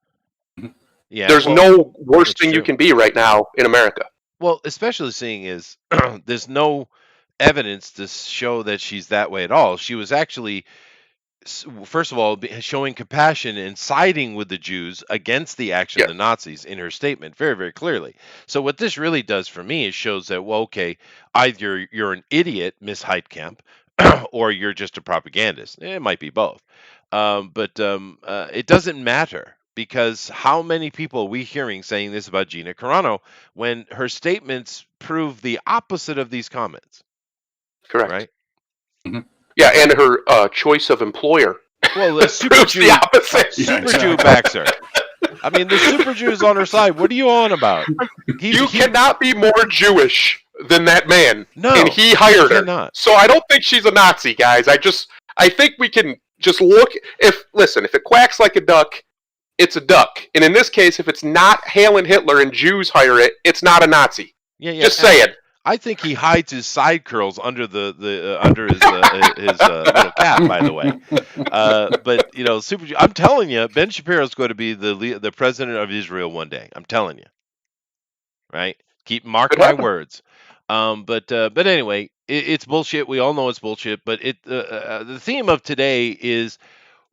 Yeah, There's well, no worse it's thing you true. can be right now in America. Well, especially seeing is there's no evidence to show that she's that way at all. She was actually, first of all, showing compassion and siding with the Jews against the action of the Nazis in her statement very, very clearly. So what this really does for me is shows that, well, okay, either you're an idiot, Miss Heitkamp, or you're just a propagandist. It might be both. But it doesn't matter, because how many people are we hearing saying this about Gina Carano when her statements prove the opposite of these comments? Correct. Right? Yeah, and her choice of employer. Well, the Super proves Jew, the opposite. Super Jew backs her. I mean, the Super Jew is on her side. What are you on about? You cannot be more Jewish than that man. No, and he hired her. cannot. So I don't think she's a Nazi, guys. I think we can just look. If it quacks like a duck, it's a duck. And in this case, if it's not Hail and Hitler and Jews hire it, it's not a Nazi. Yeah. Just say it. I think he hides his side curls under under his little cap, by the way. But Super Jew. I'm telling you, Ben Shapiro is going to be the president of Israel one day. I'm telling you. Right? Mark my words. But anyway, it's bullshit. We all know it's bullshit. But the theme of today is,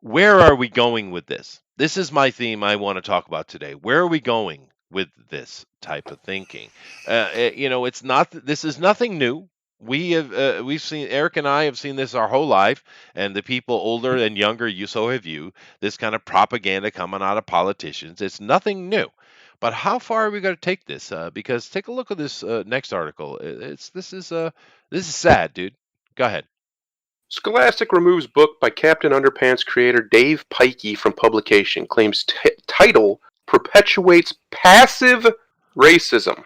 where are we going with this? This is my theme I want to talk about today. Where are we going with this type of thinking? It's not. This is nothing new. We've seen, Eric and I have seen this our whole life, and the people older and younger, so have you. This kind of propaganda coming out of politicians. It's nothing new. But how far are we going to take this? Because take a look at this next article. This is sad, dude. Go ahead. Scholastic removes book by Captain Underpants creator Dave Pikey from publication. Claims title perpetuates passive racism.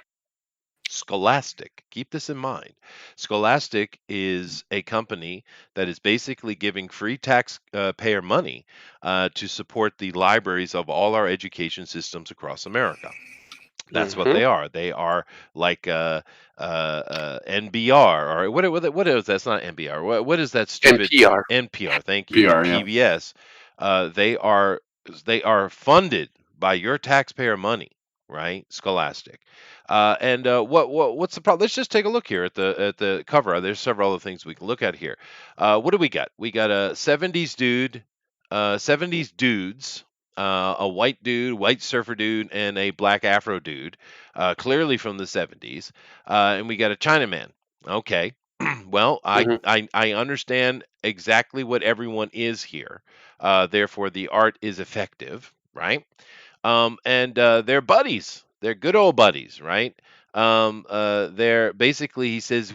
Scholastic. Keep this in mind. Scholastic is a company that is basically giving free taxpayer money to support the libraries of all our education systems across America. That's what they are. They are like NBR, or what is that's not NBR. What is that stupid NPR? NPR. Thank you. PR, yeah. PBS. They are funded by your taxpayer money. right? Scholastic. What's the problem? Let's just take a look here at the cover. There's several other things we can look at here. What do we got? We got a 70s dude, 70s dudes, a white dude, white surfer dude, and a black Afro dude, clearly from the 70s, and we got a Chinaman. Okay. Well, hmm I understand exactly what everyone is here. Therefore, the art is effective, right? And they're buddies. They're good old buddies, right? They're basically, he says,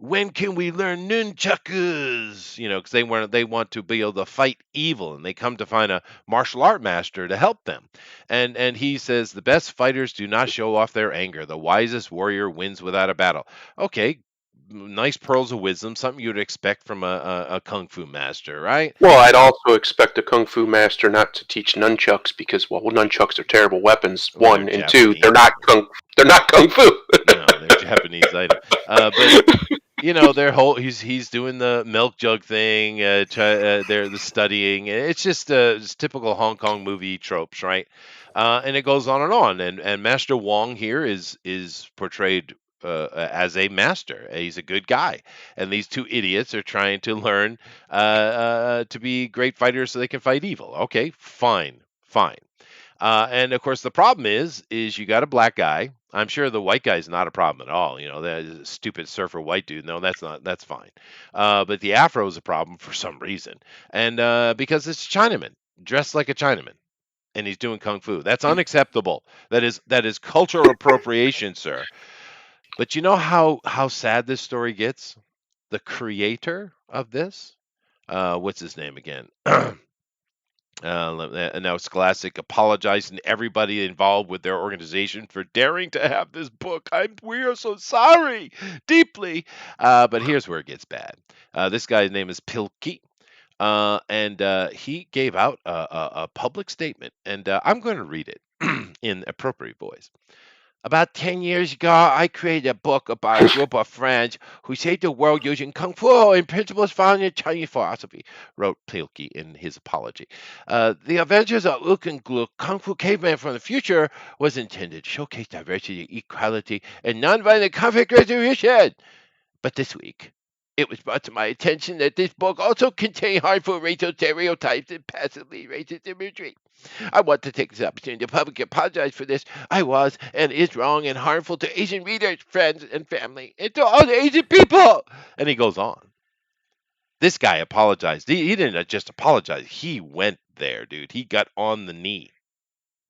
when can we learn nunchakus? You know, because they want to be able to fight evil, and they come to find a martial art master to help them. And he says the best fighters do not show off their anger. The wisest warrior wins without a battle. Okay, nice pearls of wisdom, something you'd expect from a kung fu master, right? Well, I'd also expect a kung fu master not to teach nunchucks because, well, nunchucks are terrible weapons. Well, One they're and two, Japanese. they're not kung fu. No, they're Japanese item. But you know, their whole he's doing the milk jug thing. They're the studying. It's just typical Hong Kong movie tropes, right? And it goes on and on. And Master Wong here is portrayed as a master. He's a good guy, and these two idiots are trying to learn to be great fighters so they can fight evil. Okay, fine, fine. And of course, the problem is you got a black guy. I'm sure the white guy is not a problem at all. You know, that stupid surfer white dude. No, that's not. That's fine. But the afro is a problem for some reason, and because it's a Chinaman dressed like a Chinaman, and he's doing kung fu. That's unacceptable. That is cultural appropriation, sir. But you know how sad this story gets? The creator of this, what's his name again? And now Scholastic apologizing to everybody involved with their organization for daring to have this book. We are so sorry, deeply. But here's where it gets bad. This guy's name is Pilkey, and he gave out a public statement, and I'm going to read it in appropriate voice. About 10 years ago, I created a book about a group of friends who saved the world using Kung Fu and principles found in Chinese philosophy, wrote Pilkey in his apology. The Adventures of Uk and Gluk, Kung Fu Caveman from the Future, was intended to showcase diversity, equality, and nonviolent conflict resolution. But this week, it was brought to my attention that this book also contained harmful racial stereotypes and passively racist imagery. I want to take this opportunity to publicly apologize for this. I was and is wrong and harmful to Asian readers, friends, and family, and to all the Asian people. And he goes on. This guy apologized. He didn't just apologize. He went there, dude. He got on the knee,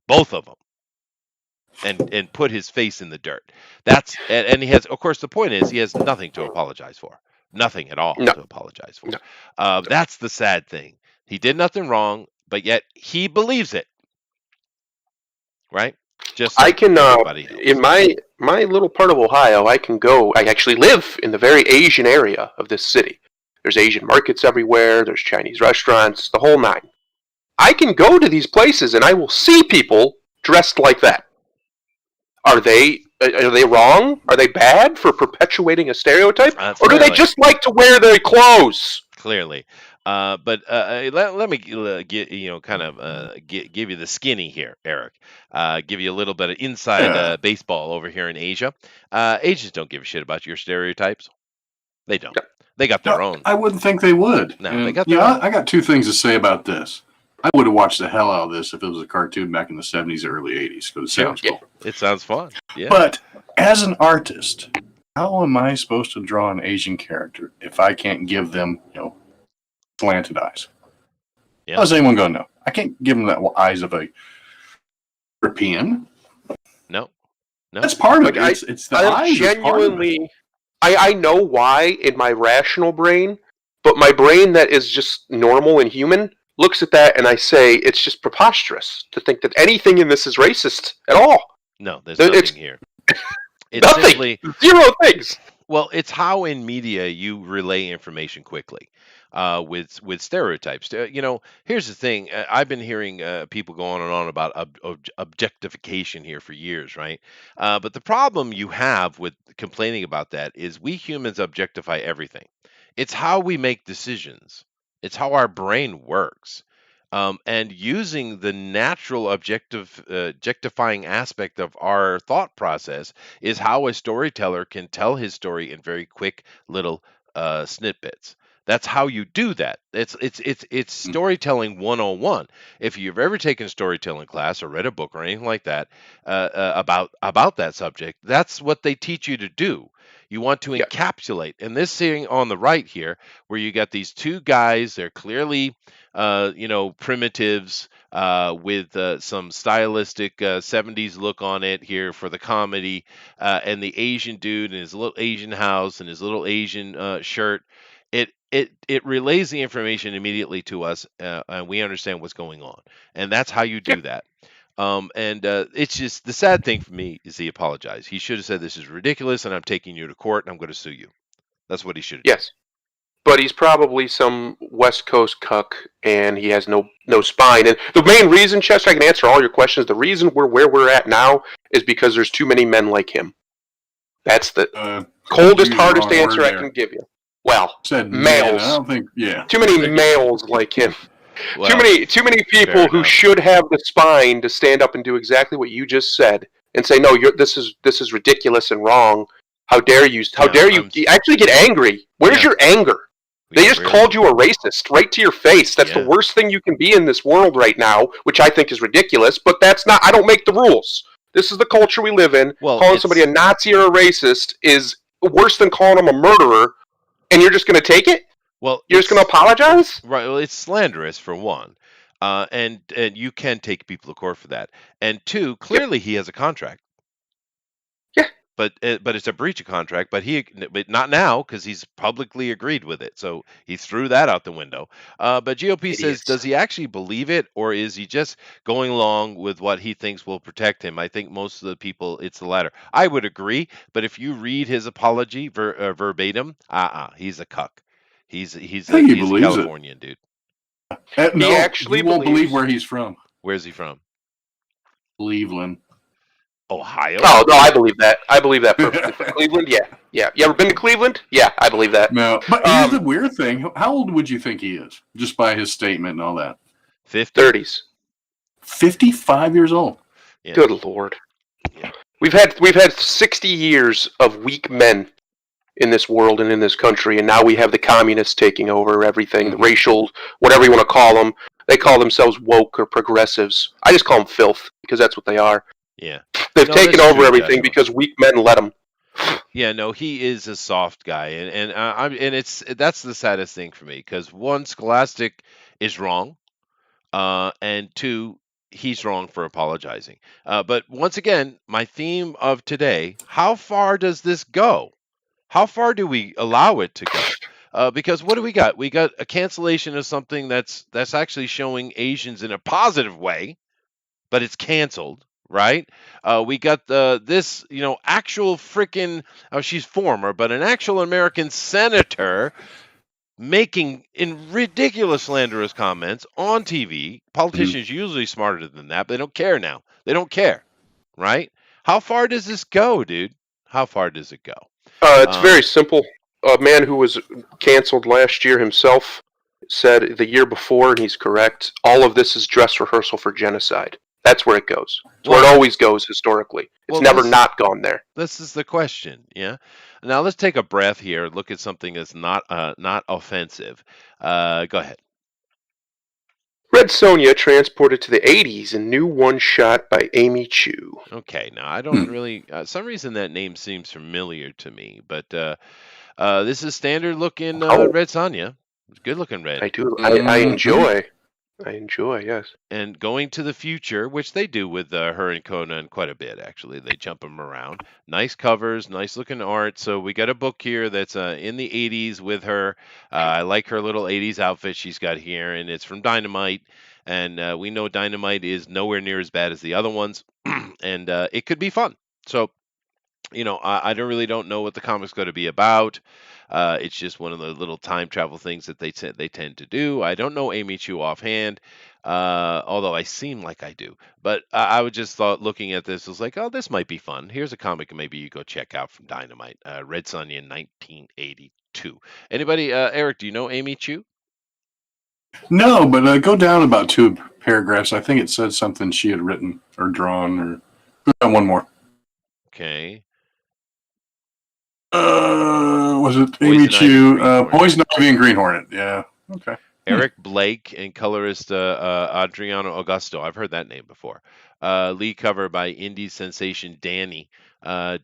both of them, and put his face in the dirt. And he has, of course, the point is he has nothing to apologize for. Nothing at all No, to apologize for. no. That's the sad thing. He did nothing wrong, but yet he believes it, right? Just I like can, everybody in else. my little part of Ohio, I can go. I actually live in the very Asian area of this city. There's Asian markets everywhere. There's Chinese restaurants, the whole nine. I can go to these places and I will see people dressed like that. Are they wrong? Are they bad for perpetuating a stereotype, or do they Clearly, just like to wear their clothes? clearly. But let me kind of give you the skinny here, Eric. Give you a little bit of inside Yeah. baseball over here in Asia. Asians don't give a shit about your stereotypes. They don't. No. They got their No, own. I wouldn't think they would. No, And, they got their own. I got two things to say about this. I would have watched the hell out of this if it was a cartoon back in the 70s, early 80s, because it Sure. sounds cool. It sounds fun. Yeah. But as an artist, how am I supposed to draw an Asian character if I can't give them, slanted eyes? Yeah. How's anyone going to know? I can't give them the eyes of a European. No. That's part of it. Like, It's the I'm eyes. is part of it. genuinely. I know why in my rational brain, but my brain that is just normal and human looks at that and I say it's just preposterous to think that anything in this is racist at all. No, there's It's nothing here. It's nothing. simply Zero things. well, it's how in media you relay information quickly. With stereotypes, here's the thing. I've been hearing people go on and on about objectification here for years, right? But the problem you have with complaining about that is we humans objectify everything. It's how we make decisions. It's how our brain works. and using the natural objectifying aspect of our thought process is how a storyteller can tell his story in very quick little snippets. That's how you do that. It's storytelling 101. If you've ever taken a storytelling class or read a book or anything like that about that subject, that's what they teach you to do. You want to Yeah. encapsulate. And this thing on the right here, where you got these two guys, they're clearly primitives with some stylistic 70s look on it here for the comedy, and the Asian dude and his little Asian house and his little Asian shirt. It relays the information immediately to us, and we understand what's going on, and that's how you do that. And it's just the sad thing for me is he apologized. He should have said, "This is ridiculous, and I'm taking you to court, and I'm going to sue you." That's what he should have done. Yes. But he's probably some West Coast cuck, and he has no spine. And the main reason, Chester, I can answer all your questions. The reason we're where we're at now is because there's too many men like him. That's the coldest, hardest answer I can give you. Well, Said males. I don't think. Yeah. Too many males like him. Well, too many people who enough. should have the spine to stand up and do exactly what you just said and say, "No, this is ridiculous and wrong. How dare you? How dare you actually get angry? Where's your anger? They just called you a racist right to your face. That's the worst thing you can be in this world right now, which I think is ridiculous, but that's not, I don't make the rules. This is the culture we live in. Well, calling somebody a Nazi or a racist is worse than calling them a murderer, and you're just going to take it? Well, you're just going to apologize? Right. Well, it's slanderous for one. And you can take people to court for that. And two, clearly he has a contract. Yeah. But it's a breach of contract. But not now because he's publicly agreed with it. So he threw that out the window. But GOP says, does he actually believe it, or is he just going along with what he thinks will protect him? I think most of the people, it's the latter. I would agree. But if you read his apology verbatim, he's a cuck. He's a Californian dude. No, you won't believe where he's from. Where's he from? Cleveland. Ohio? Oh, no, I believe that. I believe that perfectly. Cleveland, yeah. You ever been to Cleveland? Yeah, I believe that. No, but here's the weird thing. How old would you think he is, just by his statement and all that? 50? 30s. 55 years old. Yeah. Good Lord. Yeah. We've had 60 years of weak men in this world and in this country, and now we have the communists taking over everything, the racial, whatever you want to call them. They call themselves woke or progressives. I just call them filth, because that's what they are. Yeah. They've taken over everything because weak men let them. Yeah, no, he is a soft guy, and that's the saddest thing for me, because one, Scholastic is wrong, and two, he's wrong for apologizing. But once again, my theme of today: how far does this go? How far do we allow it to go? Because what do we got? We got a cancellation of something that's actually showing Asians in a positive way, but it's canceled, right? We got this actual freaking she's former, but an actual American senator making ridiculous slanderous comments on TV. Politicians usually smarter than that, but they don't care now. They don't care, right? How far does this go, dude? How far does it go? It's very simple. A man who was canceled last year himself said the year before, and he's correct, all of this is dress rehearsal for genocide. That's where it goes. It's where it always goes historically. It's never not gone there. This is the question, yeah? Now let's take a breath here and look at something that's not offensive. Go ahead. Red Sonja transported to the 80s and new one shot by Amy Chu. Okay, now I don't really... some reason that name seems familiar to me, but this is standard looking Red Sonja. Good looking red. I do. I enjoy. I enjoy, yes. And going to the future, which they do with her and Conan quite a bit, actually. They jump them around. Nice covers, nice looking art. So we got a book here that's in the 80s with her. I like her little 80s outfit she's got here, and it's from Dynamite. And we know Dynamite is nowhere near as bad as the other ones, and it could be fun. So, I don't know what the comic's going to be about. It's just one of the little time travel things that they tend to do. I don't know Amy Chu offhand, although I seem like I do. But I would just thought, looking at this, was like, oh, this might be fun. Here's a comic maybe you go check out from Dynamite, Red Sonja in 1982. Anybody, Eric, do you know Amy Chu? No, but go down about 2 paragraphs. I think it said something she had written or drawn, or go down one more. Okay. Was it Poison Amy Ivy, Chu? Green Hornet. Poison Ivy and Green Hornet. Yeah. Okay. Eric Blake and colorist Adriano Augusto. I've heard that name before. Lead cover by indie sensation Danny.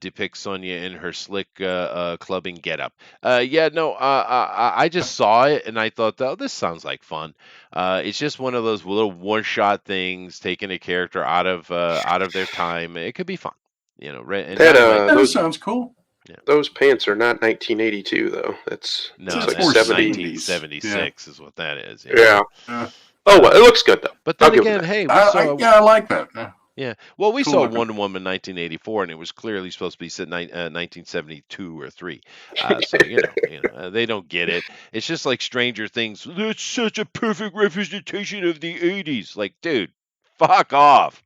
Depicts Sonya in her slick clubbing getup. I just saw it and I thought, oh, this sounds like fun. It's just one of those little one-shot things, taking a character out of their time. It could be fun, And That sounds cool. Yeah. Those pants are not 1982 though. That's like more 1976 is what that is. Yeah. Oh, well, it looks good though. But then again, hey, I like that. Yeah. Well, we Cool saw looking. Wonder Woman 1984, and it was clearly supposed to be set 1972 or 3. So they don't get it. It's just like Stranger Things. That's such a perfect representation of the 80s. Like, dude, fuck off.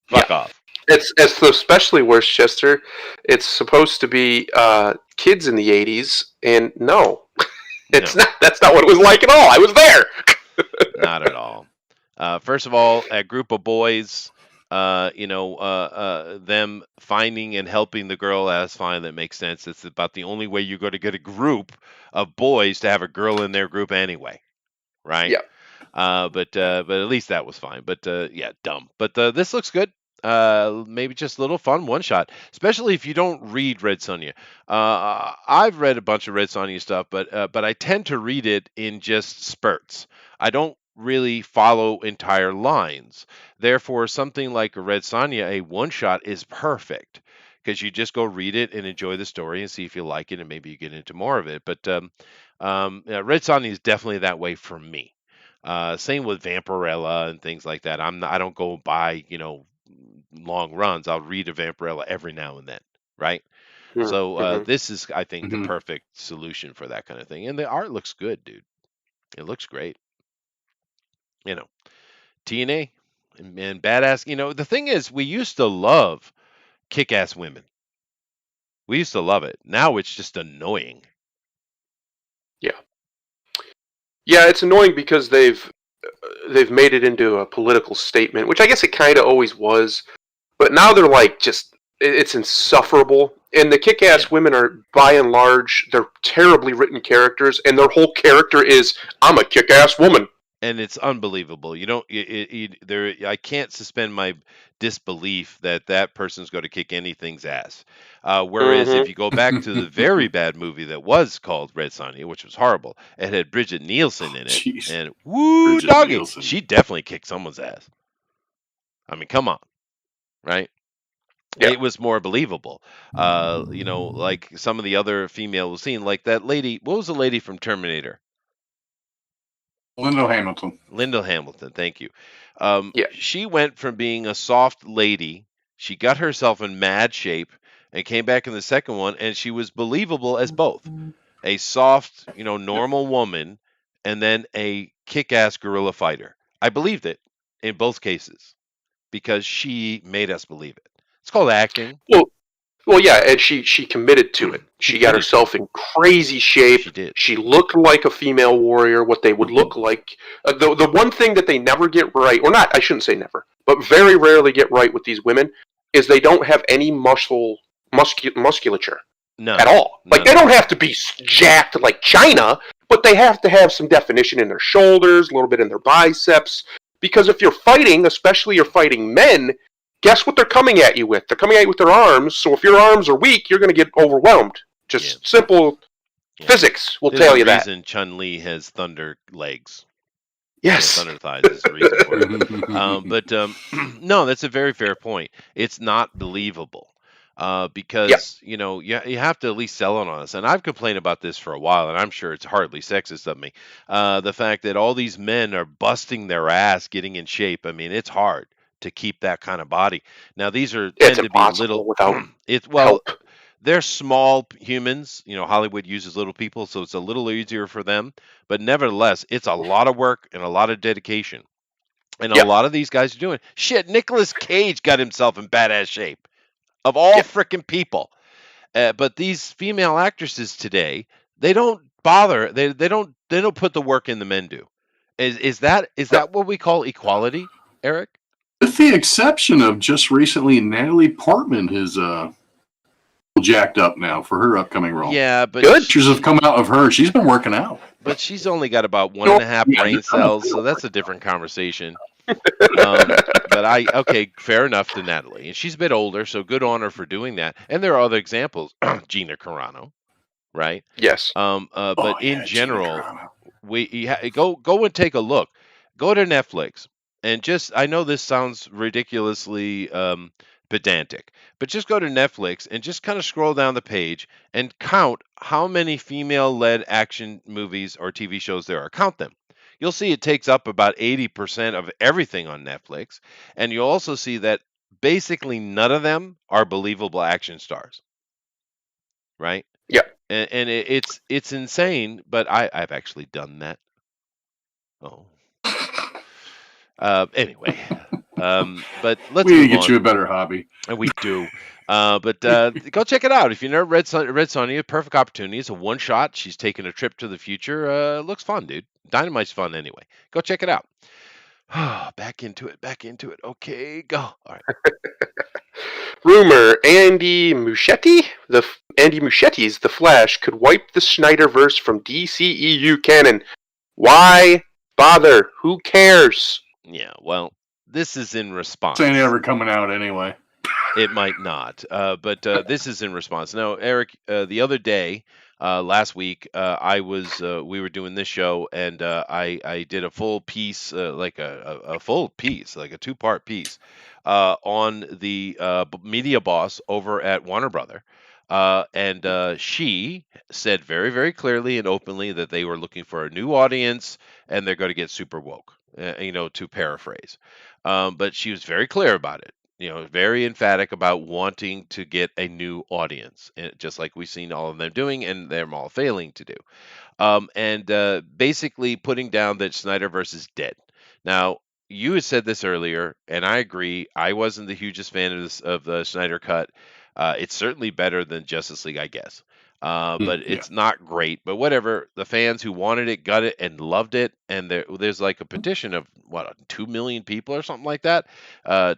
Fuck off. It's especially Worcester. It's supposed to be kids in the 80s, and no, it's not. That's not what it was like at all. I was there. Not at all. First of all, a group of boys, them finding and helping the girl, that's fine. That makes sense. It's about the only way you're going to get a group of boys to have a girl in their group anyway, right? Yeah. But at least that was fine. But dumb. But this looks good. Maybe just a little fun one shot, especially if you don't read Red Sonja. I've read a bunch of Red Sonja stuff, but I tend to read it in just spurts. I don't really follow entire lines. Therefore, something like a Red Sonja, a one shot, is perfect because you just go read it and enjoy the story and see if you like it, and maybe you get into more of it. But Red Sonja is definitely that way for me. Same with Vampirella and things like that. I don't go by long runs. I'll read a Vampirella every now and then, right? So this is, I think, the perfect solution for that kind of thing. And the art looks good, dude. It looks great. TNA and badass. The thing is, we used to love kick-ass women. We used to love it. Now it's just annoying. Yeah, it's annoying because they've made it into a political statement, which I guess it kind of always was. But now they're like it's insufferable. And the kick-ass women are, by and large, they're terribly written characters, and their whole character is, I'm a kick-ass woman. And it's unbelievable. I can't suspend my disbelief that person's going to kick anything's ass. Whereas if you go back to the very bad movie that was called Red Sonja, which was horrible, it had Bridget Nielsen in it, Jeez. and woo, Bridget doggy, Nielsen. she definitely kicked someone's ass. I mean, come on, right? Yeah. It was more believable. Like some of the other female we've seen, like that lady. What was the lady from Terminator? Linda Hamilton. Linda Hamilton, thank you. Yeah. She went from being a soft lady, she got herself in mad shape, and came back in the second one, and she was believable as both. A soft, normal woman, and then a kick-ass guerrilla fighter. I believed it in both cases because she made us believe it. It's called acting. Well, yeah, and she committed to it. She got herself in crazy shape. She did. She looked like a female warrior, what they would look like. The one thing that they never get right, or not, I shouldn't say never, but very rarely get right with these women, is they don't have any musculature at all. Like, they don't have to be jacked like China, but they have to have some definition in their shoulders, a little bit in their biceps. Because if you're fighting, especially you're fighting men, guess what they're coming at you with? They're coming at you with their arms, so if your arms are weak, you're going to get overwhelmed. Just simple physics will tell you that. There's a reason Chun-Li has thunder legs. Yes. Thunder thighs is the reason for it. No, that's a very fair point. It's not believable. Because, you have to at least sell it on us. And I've complained about this for a while, and I'm sure it's hardly sexist of me. The fact that all these men are busting their ass getting in shape. I mean, it's hard to keep that kind of body. Now these tend to be little without help. They're small humans, Hollywood uses little people, so it's a little easier for them, but nevertheless it's a lot of work and a lot of dedication. And a lot of these guys are doing shit. Nicolas Cage got himself in badass shape of all freaking people. But these female actresses today, they don't bother. They don't put the work in the men do. Is that what we call equality, Eric? With the exception of just recently, Natalie Portman is jacked up now for her upcoming role. Yeah, but pictures have come out of her. She's been working out. But she's only got about 1.5 brain cells, so that's a different conversation. But okay, fair enough to Natalie. And she's a bit older, so good on her for doing that. And there are other examples. Gina Carano, right? Yes. But in general, go and take a look. Go to Netflix and I know this sounds ridiculously pedantic, but just go to Netflix and just kind of scroll down the page and count how many female-led action movies or TV shows there are. Count them. You'll see it takes up about 80% of everything on Netflix, and you'll also see that basically none of them are believable action stars. Right? Yeah. And it's insane, but I've actually done that. Oh. Anyway, but let's we need to move get on. you a better hobby. And we do. But go check it out. If you never read Sonja, perfect opportunity. It's a one shot. She's taking a trip to the future. Looks fun, dude. Dynamite's fun anyway. Go check it out. Back into it. Okay, go. All right. Rumor: Andy Muschietti, Muschiett's The Flash could wipe the Snyderverse from DCEU canon. Why bother? Who cares? Yeah, well, this is in response. This ain't ever coming out anyway. It might not, but this is in response. Now, Eric, the other day, last week, we were doing this show, and I did a full piece, like a full piece, like a 2-part piece, on the media boss over at Warner Brother. And she said very, very clearly and openly that they were looking for a new audience, and they're going to get super woke, to paraphrase. But she was very clear about it. Very emphatic about wanting to get a new audience, just like we've seen all of them doing, and they're all failing to do. And basically putting down that Snyderverse is dead. Now, you had said this earlier, and I agree. I wasn't the hugest fan of the Snyder Cut. It's certainly better than Justice League, I guess. But it's not great. But whatever. The fans who wanted it got it and loved it. And there's like a petition of 2 million people or something like that,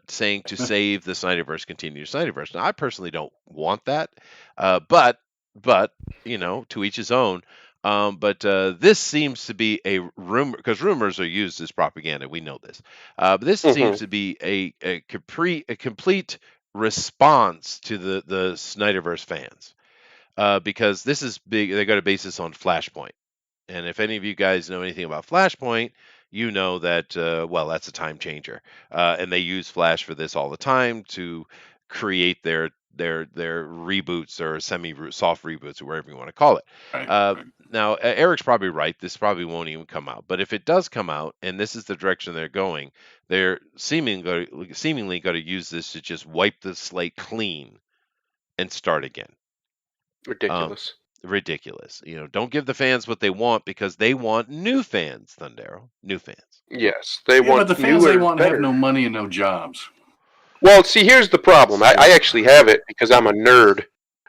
saying to save the Snyderverse, continue Snyderverse. Now, I personally don't want that. But to each his own. But this seems to be a rumor, because rumors are used as propaganda. We know this. But this seems to be a complete response to the Snyderverse fans. Because this is big. They got to base this on Flashpoint. And if any of you guys know anything about Flashpoint, you know that, that's a time changer. And they use Flash for this all the time to create their reboots or soft reboots or whatever you want to call it. Right. Now, Eric's probably right. This probably won't even come out. But if it does come out, and this is the direction they're going, they're seemingly going to use this to just wipe the slate clean and start again. Ridiculous. Don't give the fans what they want, because they want new fans, Thundero. New fans. Yes, they want. But the fans they want better. have no money and no jobs. Well, see, here's the problem. I actually have it because I'm a nerd.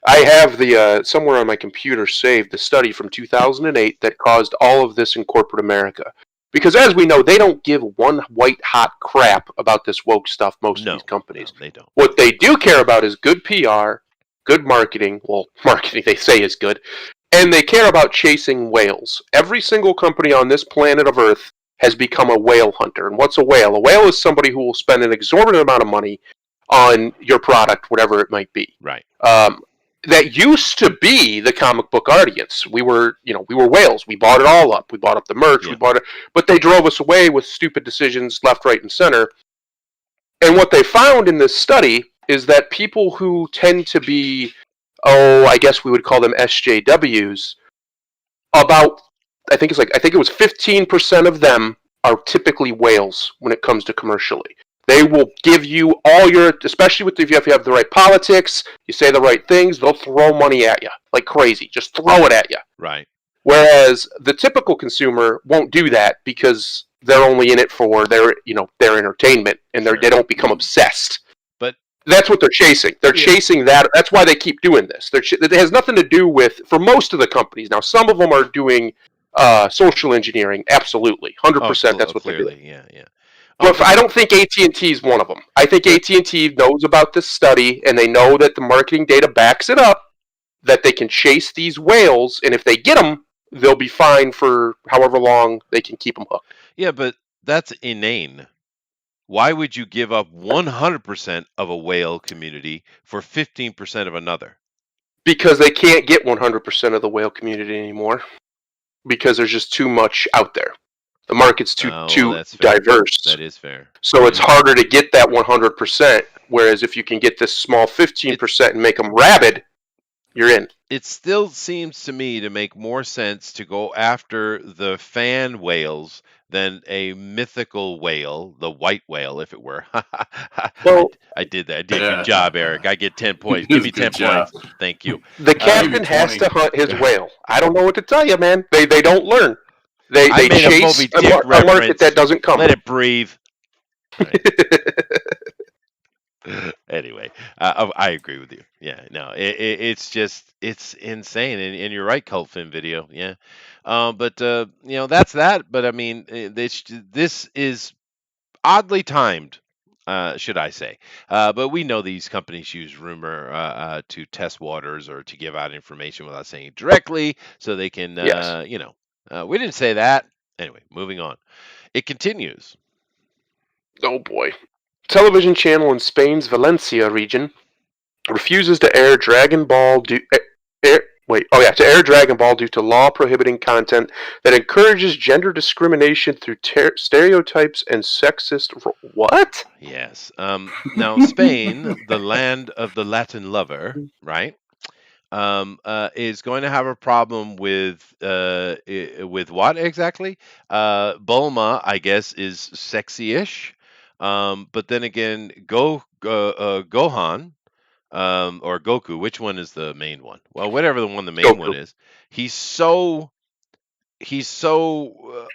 I have the somewhere on my computer saved the study from 2008 that caused all of this in corporate America. Because as we know, they don't give one white-hot crap about this woke stuff, most of these companies. No, they don't. What they do care about is good PR, good marketing. Well, marketing they say is good. And they care about chasing whales. Every single company on this planet of Earth has become a whale hunter. And what's a whale? A whale is somebody who will spend an exorbitant amount of money on your product, whatever it might be. Right. That used to be the comic book audience. We were whales. We bought it all up. We bought up the merch. Yeah. We bought it, but they drove us away with stupid decisions left, right, and center. And what they found in this study is that people who tend to be, I guess we would call them SJWs, I think it was 15% of them are typically whales when it comes to commercially. They will give you all especially if you have the right politics, you say the right things, they'll throw money at you like crazy. Just throw it at you. Right. Whereas the typical consumer won't do that because they're only in it for their entertainment, and they don't become obsessed. But that's what they're chasing. They're chasing that. That's why they keep doing this. It has nothing to do with, for most of the companies. Now, some of them are doing social engineering. Absolutely, 100%. That's what clearly, they're doing. yeah. But I don't think AT&T is one of them. I think AT&T knows about this study, and they know that the marketing data backs it up, that they can chase these whales, and if they get them, they'll be fine for however long they can keep them hooked. Yeah, but that's inane. Why would you give up 100% of a whale community for 15% of another? Because they can't get 100% of the whale community anymore. Because there's just too much out there. The market's too diverse. That is fair. So it's harder to get that 100%, whereas if you can get this small 15% and make them rabid, you're in. It still seems to me to make more sense to go after the fan whales than a mythical whale, the white whale, if it were. Well, I did that. I did a good job, Eric. I get 10 points. Give me 10 points. Thank you. The captain has to hunt his whale. I don't know what to tell you, man. They don't learn. They chase a market that doesn't come. Let it breathe. Right. Anyway, I agree with you. Yeah, no, it's just, it's insane, and you're right, Cult Film Video. Yeah, but that's that. But I mean, this is oddly timed, should I say? But we know these companies use rumor to test waters or to give out information without saying it directly, so they can, yes. We didn't say that. Anyway, moving on. It continues. Oh boy. Television channel in Spain's Valencia region refuses to air Dragon Ball to air Dragon Ball due to law prohibiting content that encourages gender discrimination through stereotypes and sexist what? Yes. Now Spain, the land of the Latin lover, right? Is going to have a problem with what exactly? Bulma, I guess, is sexy-ish. But then again, Gohan, or Goku, which one is the main one? Well, whatever the main one is, he's so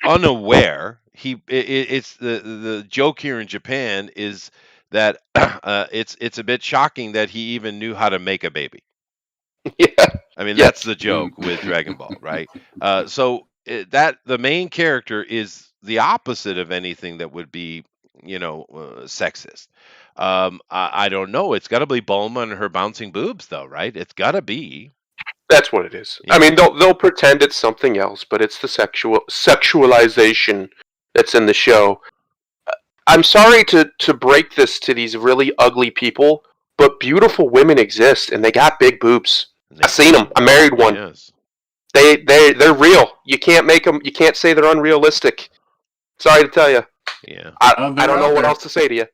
unaware. It's the joke here in Japan is that it's a bit shocking that he even knew how to make a baby. Yeah. I mean, that's the joke with Dragon Ball, right? So that the main character is the opposite of anything that would be, sexist. I don't know. It's got to be Bulma and her bouncing boobs, though, right? It's got to be. That's what it is. Yeah. I mean, they'll pretend it's something else, but it's the sexualization that's in the show. I'm sorry to break this to these really ugly people, but beautiful women exist, and they got big boobs. I've seen them. I married one. Yes. They're real. You can't make them. You can't say they're unrealistic. Sorry to tell you. Yeah. I don't know what else to say to you.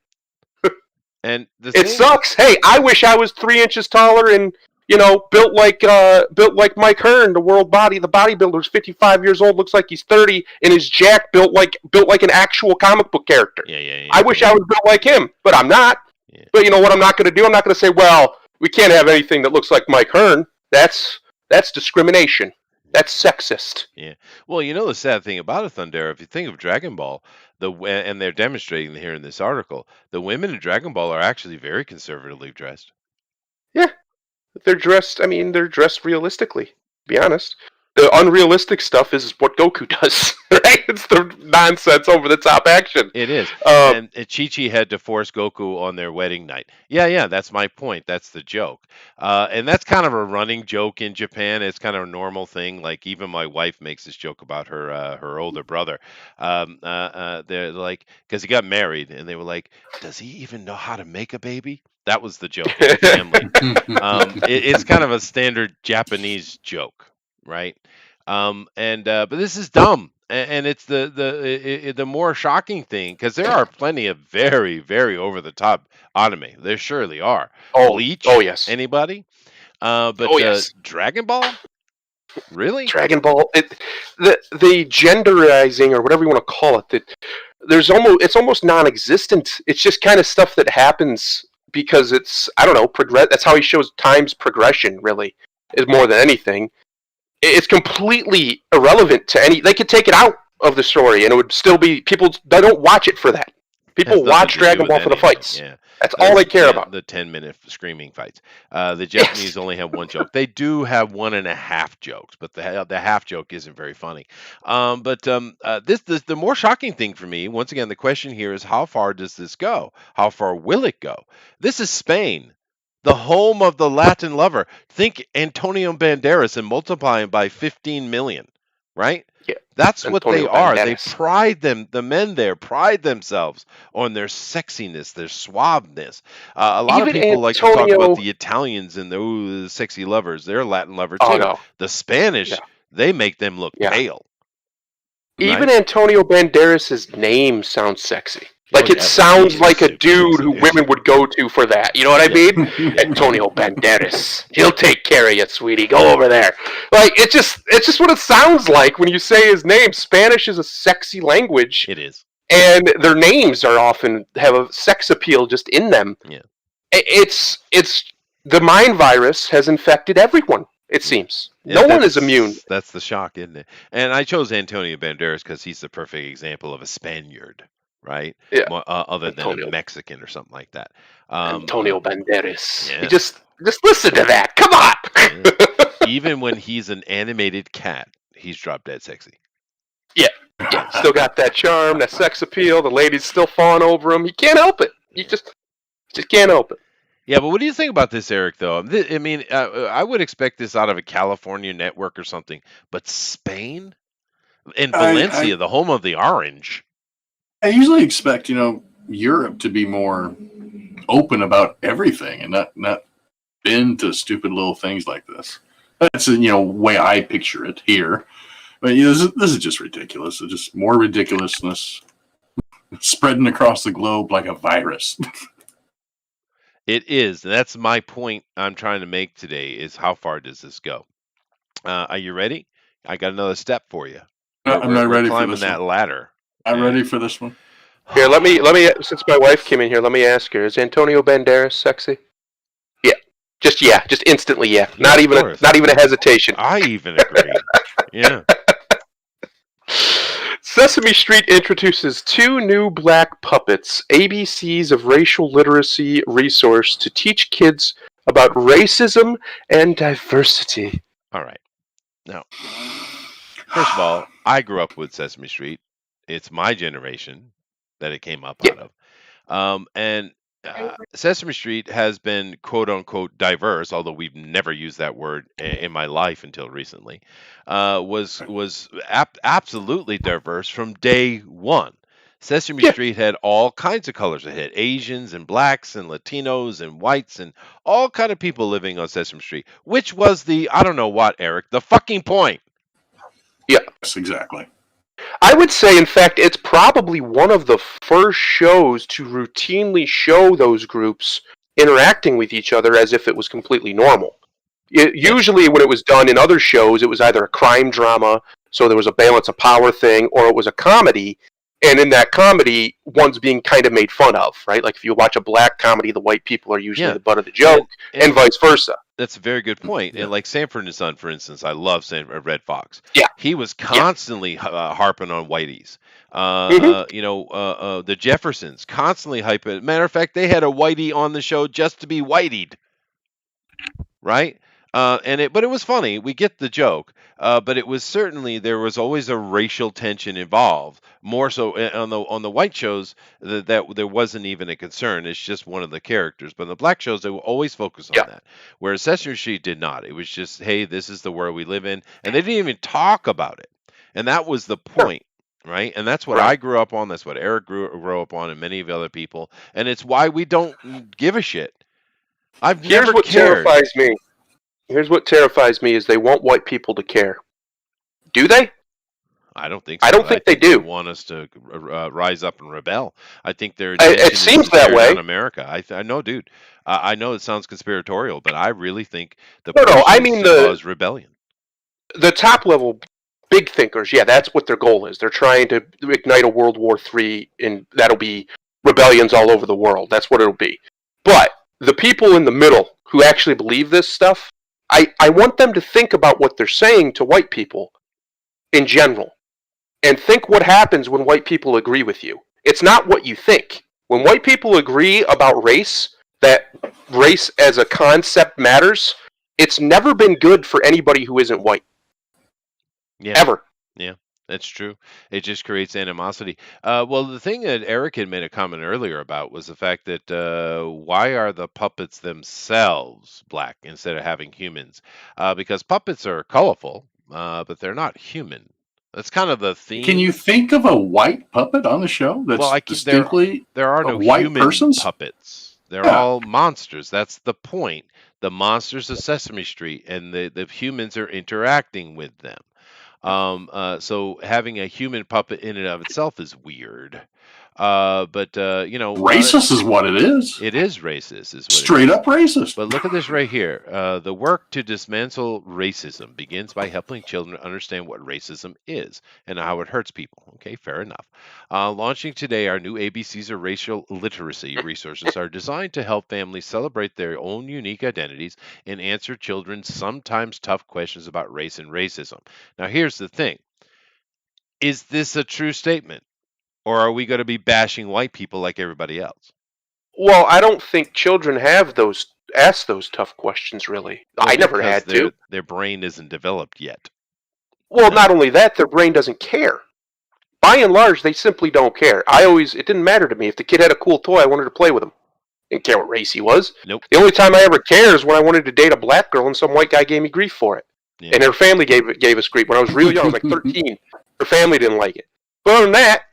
And it sucks. Hey, I wish I was 3 inches taller and built like Mike Hearn, the bodybuilder's 55 years old, looks like he's 30, and his jack built like an actual comic book character. Yeah. I wish I was built like him, but I'm not. Yeah. But you know what I'm not going to do? I'm not going to say, well, we can't have anything that looks like Mike Hearn. That's discrimination. That's sexist. Yeah. Well, the sad thing about it, Thundera, if you think of Dragon Ball, and they're demonstrating here in this article, the women in Dragon Ball are actually very conservatively dressed. Yeah. They're dressed realistically, to be honest. The unrealistic stuff is what Goku does, right? It's the nonsense, over-the-top action. It is. And Chi-Chi had to force Goku on their wedding night. Yeah, that's my point. That's the joke. And that's kind of a running joke in Japan. It's kind of a normal thing. Like, even my wife makes this joke about her older brother. They're like, because he got married, and they were like, does he even know how to make a baby? That was the joke in the family. It's kind of a standard Japanese joke. Right, but this is dumb, and it's the more shocking thing, because there are plenty of very, very over the top anime. There surely are. Bleach. Oh yes. Anybody? Yes. Dragon Ball. Really? Dragon Ball. The genderizing, or whatever you want to call it, it's almost non-existent. It's just kind of stuff that happens because it's, I don't know, that's how he shows time's progression. Really, is more than anything. It's completely irrelevant to any. They could take it out of the story, and it would still be people. They don't watch it for that. People watch Dragon Ball for the fights. Yeah. That's all they care about. The 10-minute screaming fights. The Japanese only have one joke. They do have 1.5 jokes, but the half joke isn't very funny. The more shocking thing for me, once again, the question here is how far does this go? How far will it go? This is Spain, the home of the Latin lover. Think Antonio Banderas and multiply him by 15 million, right? Yeah. That's Antonio what they are. Banderas. The men there pride themselves on their sexiness, their suaveness. A lot of people like to talk about the Italians and the sexy lovers. They're Latin lovers too. Oh, no. The Spanish, they make them look pale. Even right? Antonio Banderas' name sounds sexy. Like it sounds like a dude who women would go to for that. You know what I mean? Antonio Banderas. He'll take care of you, sweetie. Go over there. Like it's just what it sounds like when you say his name. Spanish is a sexy language. It is. And their names are often have a sex appeal just in them. Yeah. It's the mind virus has infected everyone. It seems no one is immune. That's the shock, isn't it? And I chose Antonio Banderas because he's the perfect example of a Spaniard, right? Yeah. Other than a Mexican or something like that. Antonio Banderas. Yeah. Just listen to that. Come on. Yeah. Even when he's an animated cat, he's drop dead sexy. Yeah. Still got that charm, that sex appeal. The ladies still fawn over him. He can't help it. You just can't help it. Yeah, but what do you think about this, Eric, though? I mean, I would expect this out of a California network or something, but Spain? And Valencia, the home of the orange. I usually expect, Europe to be more open about everything and not bend to stupid little things like this. That's the way I picture it here. But this is just ridiculous. It's just more ridiculousness spreading across the globe like a virus. It is. That's my point I'm trying to make today is how far does this go? Are you ready? I got another step for you. I'm not ready for climbing this that one. ladder. I'm ready for this one. Here, let me. Since my wife came in here, let me ask her: is Antonio Banderas sexy? Yeah, just instantly, yeah. Not even a hesitation. I even agree. Yeah. Sesame Street introduces 2 new black puppets, ABCs of racial literacy resource to teach kids about racism and diversity. All right. Now, first of all, I grew up with Sesame Street. It's my generation that it came up out of. Sesame Street has been quote unquote diverse, although we've never used that word in my life until recently. Was absolutely diverse from day one. Sesame Street had all kinds of colors. It had Asians and blacks and Latinos and whites and all kind of people living on Sesame Street, which was I don't know what, Eric, the fucking point. Yeah, yes, exactly. I would say, in fact, it's probably one of the first shows to routinely show those groups interacting with each other as if it was completely normal. Usually when it was done in other shows, it was either a crime drama, so there was a balance of power thing, or it was a comedy, and in that comedy, one's being kind of made fun of, right? Like if you watch a black comedy, the white people are usually the butt of the joke, and vice versa. That's a very good point. And like Sanford and Son, for instance, I love Red Fox. Yeah, he was constantly harping on whiteys. The Jeffersons constantly hyping. Matter of fact, they had a whitey on the show just to be whiteyed, right? But it was funny. We get the joke, but it was certainly there was always a racial tension involved. More so on the white shows that there wasn't even a concern. It's just one of the characters. But in the black shows, they will always focus on that. Whereas Sesame Street did not. It was just, hey, this is the world we live in, and they didn't even talk about it. And that was the point, right? And that's what I grew up on. That's what Eric grew up on, and many of the other people. And it's why we don't give a shit. Here's what terrifies me. Here's what terrifies me is they want white people to care. Do they? I don't think so. I don't think they do. They want us to rise up and rebel. I think they're. It seems that way. In America, I know, dude. I know it sounds conspiratorial, but I really think I mean cause rebellion. The top level big thinkers, that's what their goal is. They're trying to ignite a World War III, and that'll be rebellions all over the world. That's what it'll be. But the people in the middle who actually believe this stuff, I want them to think about what they're saying to white people in general. And think what happens when white people agree with you. It's not what you think. When white people agree about race, that race as a concept matters, it's never been good for anybody who isn't white. Yeah. Ever. Yeah, that's true. It just creates animosity. Well, the thing that Eric had made a comment earlier about was the fact that why are the puppets themselves black instead of having humans? Because puppets are colorful, but they're not human. That's kind of the theme. Can you think of a white puppet on the show that's Well, distinctly there are no white human persons? puppets. They're Yeah. all monsters. That's the point. The monsters of Sesame Street, and the humans are interacting with them. So having a human puppet in and of itself is weird. But you know, Racist is what it is. it is racist, is what Straight up racist. But look at this right here. The work to dismantle racism begins by helping children understand what racism is and how it hurts people. Okay, fair enough. Launching today, our new ABCs of racial literacy resources are designed to help families celebrate their own unique identities and answer children's sometimes tough questions about race and racism. Now, here's the thing. Is this a true statement? Or are we going to be bashing white people like everybody else? Well, I don't think children have ask those tough questions, really. Well, I never because had to. Their brain isn't developed yet. Well, not only that, their brain doesn't care. By and large, they simply don't care. It didn't matter to me. If the kid had a cool toy, I wanted to play with him. Didn't care what race he was. Nope. The only time I ever cared is when I wanted to date a black girl and some white guy gave me grief for it. Yeah. And her family gave us grief. When I was real young, I was like 13. Her family didn't like it. But other than that,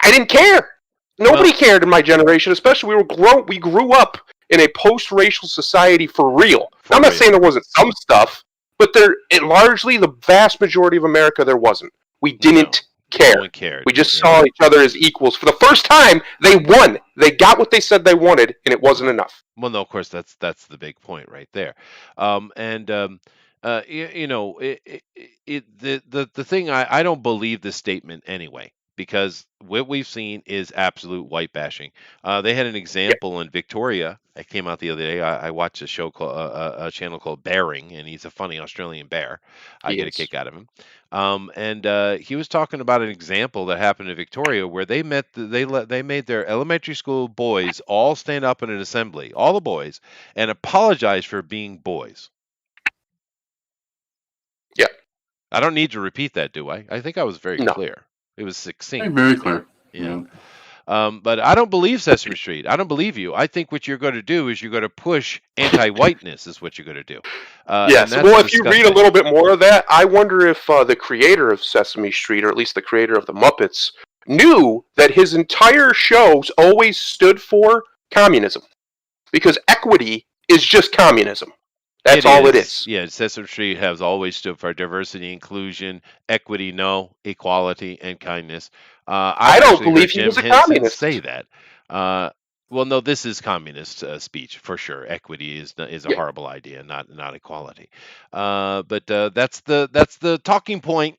I didn't care. Nobody cared in my generation, especially we grew up in a post-racial society for real. I'm not saying there wasn't some stuff, but largely the vast majority of America there wasn't. We didn't care. No one cared. We just saw each other as equals. For the first time, they won. They got what they said they wanted, and it wasn't enough. Well, no, of course that's the big point right there. The thing I don't believe this statement anyway, because what we've seen is absolute white bashing. They had an example in Victoria. It came out the other day. I watched a show called a channel called Bearing, and he's a funny Australian bear. I get a kick out of him. He was talking about an example that happened in Victoria where they made their elementary school boys all stand up in an assembly, all the boys, and apologize for being boys. Yeah. I don't need to repeat that, do I? I think I was very clear. It was succinct. Very clear. Yeah. But I don't believe Sesame Street. I don't believe you. I think what you're going to do is you're going to push anti-whiteness is what you're going to do. Yes. Well, if you read a little bit more of that, I wonder if the creator of Sesame Street, or at least the creator of the Muppets, knew that his entire shows always stood for communism. Because equity is just communism. That's all it is. Yeah, Sesame Street has always stood for diversity, inclusion, equity, equality, and kindness. I don't believe he was a communist. Say that. Well, no, this is communist speech for sure. Equity is a horrible idea, not equality. But that's the talking point.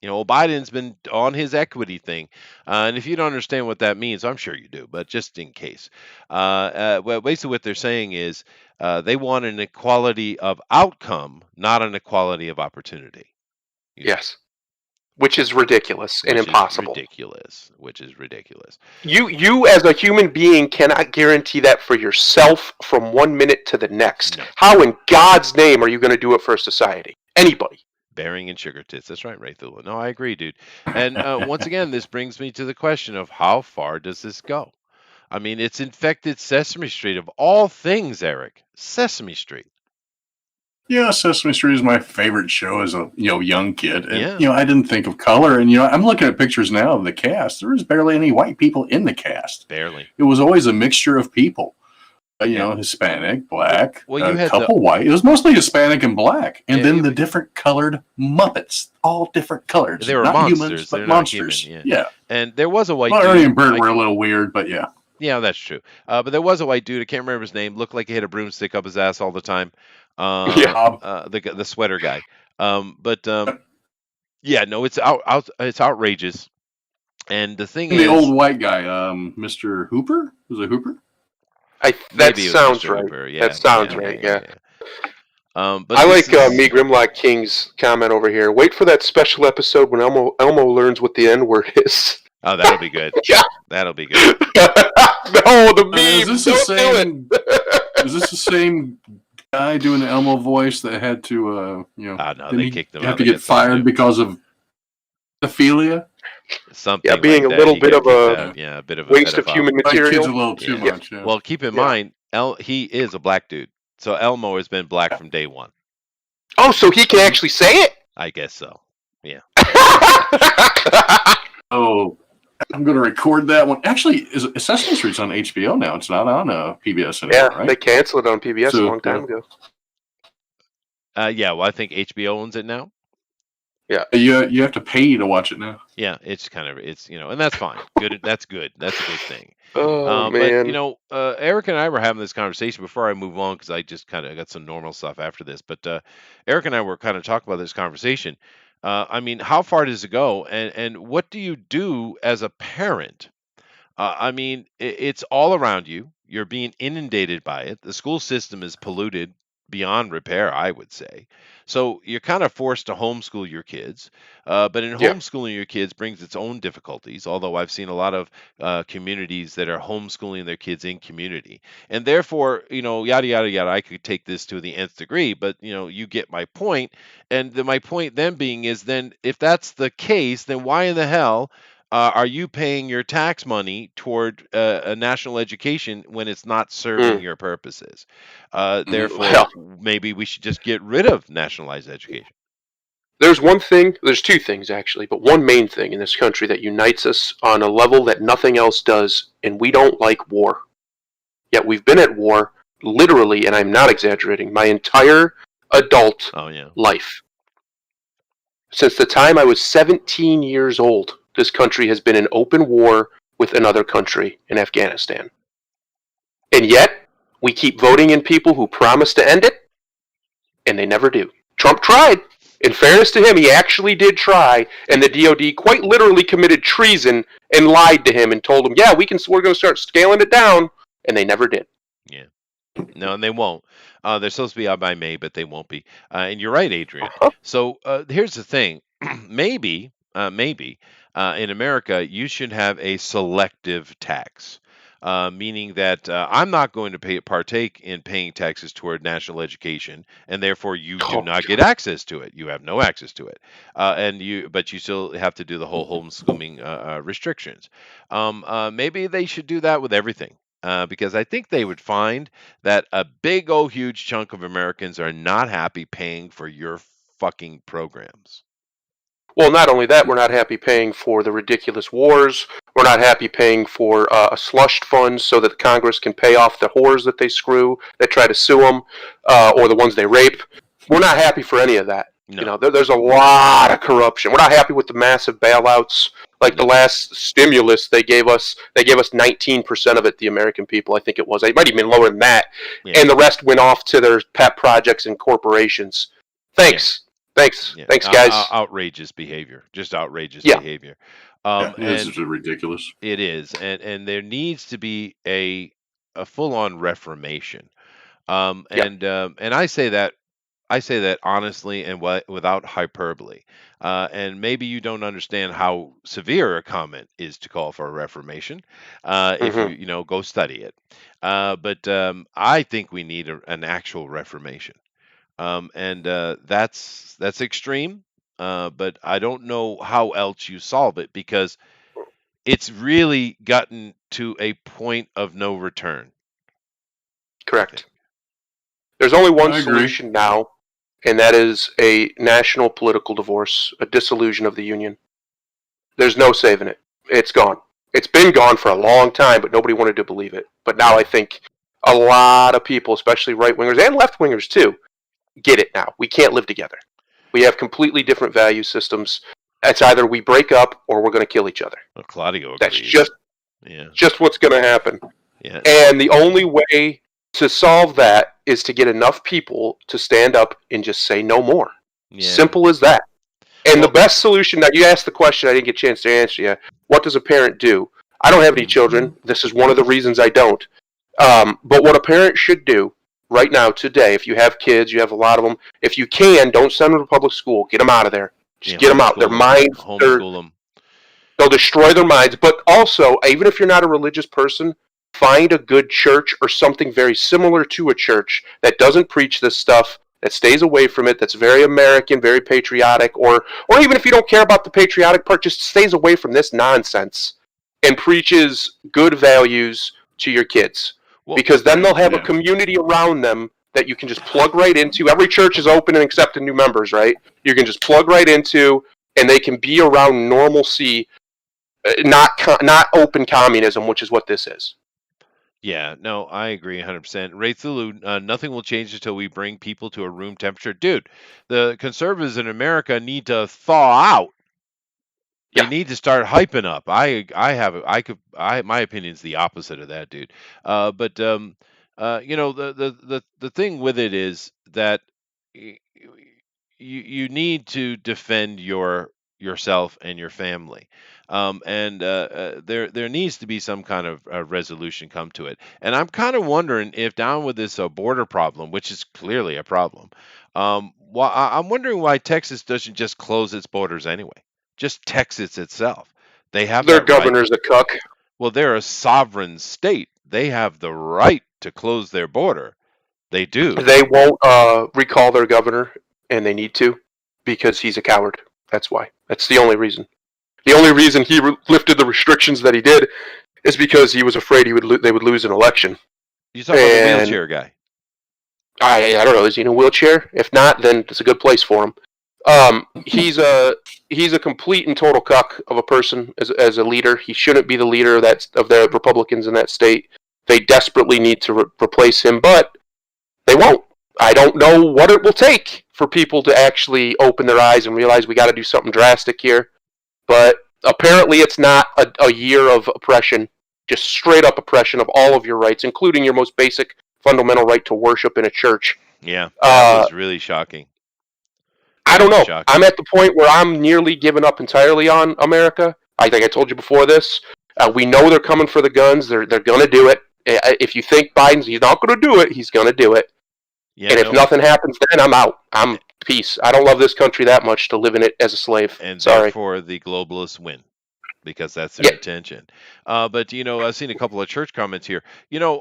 You know, Biden's been on his equity thing, and if you don't understand what that means, I'm sure you do, but just in case, well, basically what they're saying is they want an equality of outcome, not an equality of opportunity. Yes, which is ridiculous and impossible. Which is ridiculous. You as a human being cannot guarantee that for yourself from 1 minute to the next. No. How in God's name are you going to do it for society? Anybody? Bearing and sugar tits. That's right, Raythula. No, I agree, dude. And once again, this brings me to the question of how far does this go? I mean, it's infected Sesame Street of all things, Eric. Sesame Street. Yeah, Sesame Street is my favorite show as a young kid. And Yeah. I didn't think of color. And I'm looking at pictures now of the cast. There was barely any white people in the cast. Barely. It was always a mixture of people. Hispanic, black, Well, you a had couple white. It was mostly Hispanic and black. And Yeah, then the different colored Muppets, all different colors. They were not monsters. humans, They're but not monsters. human, Yeah. And there was a white Well, dude. Ernie and Bert were a little weird, but yeah. Yeah, that's true. But there was a white dude. I can't remember his name. Looked like he had a broomstick up his ass all the time. The sweater guy. It's outrageous. And the thing is, The old white guy, Mr. Hooper? Was it Hooper? That maybe it was sounds Mr. right. Hooper, yeah, That sounds yeah, right, yeah, yeah. But I this like is- me Grimlock King's comment over here. Wait for that special episode when Elmo learns what the N-word is. Oh, that'll be good. Yeah. That'll be good. No, the meme. Is this the same guy doing the Elmo voice that had to, no, they kicked him out. Have to get fired because of pedophilia? Something. Yeah, being like a little bit of a bit of a waste of pedophile. human Like kids material. a little too much. Yeah. Well, keep in mind, he is a black dude, so Elmo has been black from day one. Oh, so he can actually say it? I guess so. Yeah. Oh, I'm going to record that one. Actually, Sesame Street's on HBO now. It's not on PBS anymore, Yeah, right? they canceled it on PBS a long time ago. Yeah, well, I think HBO owns it now. Yeah, you have to pay to watch it now. Yeah, it's and that's fine. Good, that's good. That's a good thing. Oh man! But Eric and I were having this conversation before I move on because I just kind of got some normal stuff after this. But Eric and I were kind of talking about this conversation. I mean, how far does it go, and what do you do as a parent? I mean, it's all around you. You're being inundated by it. The school system is polluted beyond repair, I would say. So you're kind of forced to homeschool your kids. But in homeschooling your kids brings its own difficulties, although I've seen a lot of communities that are homeschooling their kids in community. And therefore, yada, yada, yada, I could take this to the nth degree, but, you get my point. And my point then being is then if that's the case, then why in the hell are you paying your tax money toward a national education when it's not serving your purposes? Therefore, maybe we should just get rid of nationalized education. There's two things actually, but one main thing in this country that unites us on a level that nothing else does, and we don't like war. Yet we've been at war, literally, and I'm not exaggerating, my entire adult life. Since the time I was 17 years old, this country has been in open war with another country in Afghanistan. And yet, we keep voting in people who promise to end it, and they never do. Trump tried. In fairness to him, he actually did try, and the DOD quite literally committed treason and lied to him and told him, we're going to start scaling it down, and they never did. Yeah. No, and they won't. They're supposed to be out by May, but they won't be. And you're right, Adrian. So here's the thing. Maybe in America, you should have a selective tax, meaning that I'm not going to partake in paying taxes toward national education, and therefore you do not get access to it. You have no access to it, but you still have to do the whole homeschooling restrictions. Maybe they should do that with everything. Because I think they would find that a big huge chunk of Americans are not happy paying for your fucking programs. Well, not only that, we're not happy paying for the ridiculous wars. We're not happy paying for a slush fund so that Congress can pay off the whores that they screw, that try to sue them, or the ones they rape. We're not happy for any of that. No. There's a lot of corruption. We're not happy with the massive bailouts. Like the last stimulus they gave us 19% of it, the American people, I think it was. It might even be lower than that. Yeah. And the rest went off to their pet projects and corporations. Thanks. Thanks, guys. Outrageous behavior. Just outrageous behavior. This is ridiculous. It is. And there needs to be a full-on reformation. And I say that honestly and without hyperbole. And maybe you don't understand how severe a comment is to call for a reformation. If you go study it. But I think we need an actual reformation. And that's extreme. But I don't know how else you solve it because it's really gotten to a point of no return. Correct. There's only one solution now. And that is a national political divorce, a dissolution of the union. There's no saving it. It's gone. It's been gone for a long time, but nobody wanted to believe it. But now I think a lot of people, especially right-wingers and left-wingers too, get it now. We can't live together. We have completely different value systems. It's either we break up or we're going to kill each other. Well, Claudio That's agrees. just what's going to happen. Yeah. And the only way to solve that is to get enough people to stand up and just say no more. Yeah. Simple as that. And the best solution, now you asked the question, I didn't get a chance to answer you. What does a parent do? I don't have any children. This is one of the reasons I don't. But what a parent should do right now, today, if you have kids, you have a lot of them, if you can, don't send them to public school. Get them out of there. Just get them out. Their minds. Homeschool them. They'll destroy their minds. But also, even if you're not a religious person, find a good church or something very similar to a church that doesn't preach this stuff, that stays away from it, that's very American, very patriotic, or even if you don't care about the patriotic part, just stays away from this nonsense and preaches good values to your kids. Well, Because then they'll have a Yeah. community around them that you can just plug right into. Every church is open and accepting new members, right? You can just plug right into, and they can be around normalcy, not open communism, which is what this is. yeah, no, I agree 100%. Ray Thulu, nothing will change until we bring people to a room temperature. Dude, the conservatives in America need to thaw out. They Yeah. need to start hyping up. My opinion's the opposite of that, dude. But the thing with it is that y- you need to defend yourself and your family, and there needs to be some kind of resolution come to it. And I'm kind of wondering if down with this border problem, which is clearly a problem, I'm wondering why Texas doesn't just close its borders anyway. Just Texas itself. They have Their that right. governor's a cuck. Well, they're a sovereign state. They have the right to close their border. They do. They won't recall their governor, and they need to, because he's a coward. That's why. That's the only reason. The only reason he lifted the restrictions that he did is because he was afraid they would lose an election. You talking about the And- wheelchair guy? I don't know. Is he in a wheelchair? If not, then it's a good place for him. He's a complete and total cuck of a person as a leader. He shouldn't be the leader of the Republicans in that state. They desperately need to replace him, but they won't. I don't know what it will take for people to actually open their eyes and realize we got to do something drastic here. But apparently, it's not a year of oppression, just straight up oppression of all of your rights, including your most basic fundamental right to worship in a church. Yeah, that was really shocking. I don't know. Shocking. I'm at the point where I'm nearly given up entirely on America. I think I told you before this. We know they're coming for the guns. They're going to do it. If you think he's not going to do it, he's going to do it. Yeah, And if nothing happens, then I'm out. I'm peace. I don't love this country that much to live in it as a slave. and Sorry. therefore the globalists win because that's their intention. But I've seen a couple of church comments here.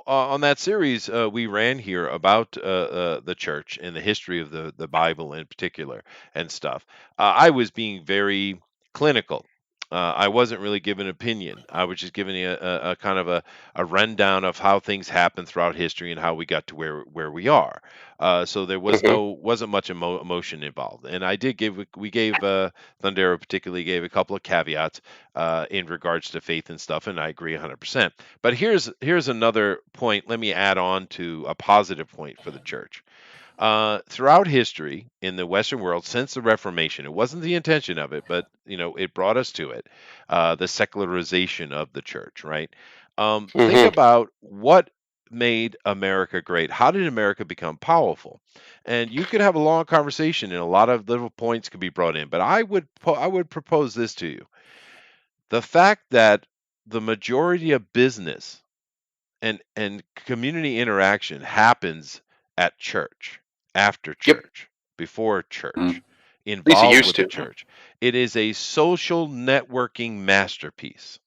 On that series we ran here about the church and the history of the Bible in particular and stuff. I was being very clinical. I wasn't really giving an opinion. I was just giving you a kind of a rundown of how things happen throughout history and how we got to where we are. So there was wasn't much emotion involved. And we gave Thundero particularly gave a couple of caveats in regards to faith and stuff, and I agree 100%. But here's another point. Let me add on to a positive point for the church. Throughout history in the Western world since the Reformation, it wasn't the intention of it, but it brought us to it, the secularization of the church, right? Think about what made America great. How did America become powerful? And you could have a long conversation, and a lot of little points could be brought in. But I would propose this to you: the fact that the majority of business and community interaction happens at church, after church, before church, involved with the church. It is a social networking masterpiece.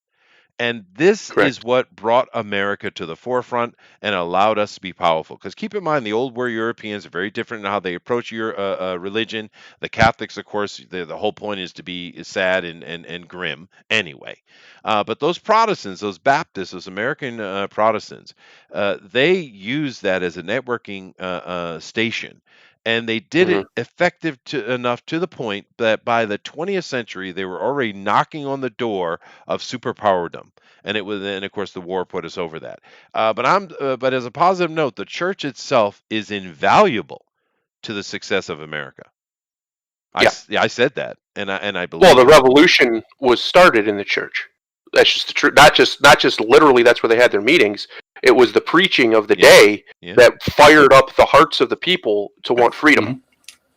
And this is what brought America to the forefront and allowed us to be powerful. Because keep in mind, the old world Europeans are very different in how they approach your religion. The Catholics, of course, the whole point is to be sad and grim anyway. But those Protestants, those Baptists, those American Protestants, they use that as a networking station. And they did it effective enough to the point that by the 20th century, they were already knocking on the door of superpowerdom. And of course, the war put us over that. But as a positive note, the church itself is invaluable to the success of America. I said that, and I believe. Well, the revolution was started in the church. That's just the truth. Not just literally. That's where they had their meetings. It was the preaching of the day that fired up the hearts of the people to want freedom.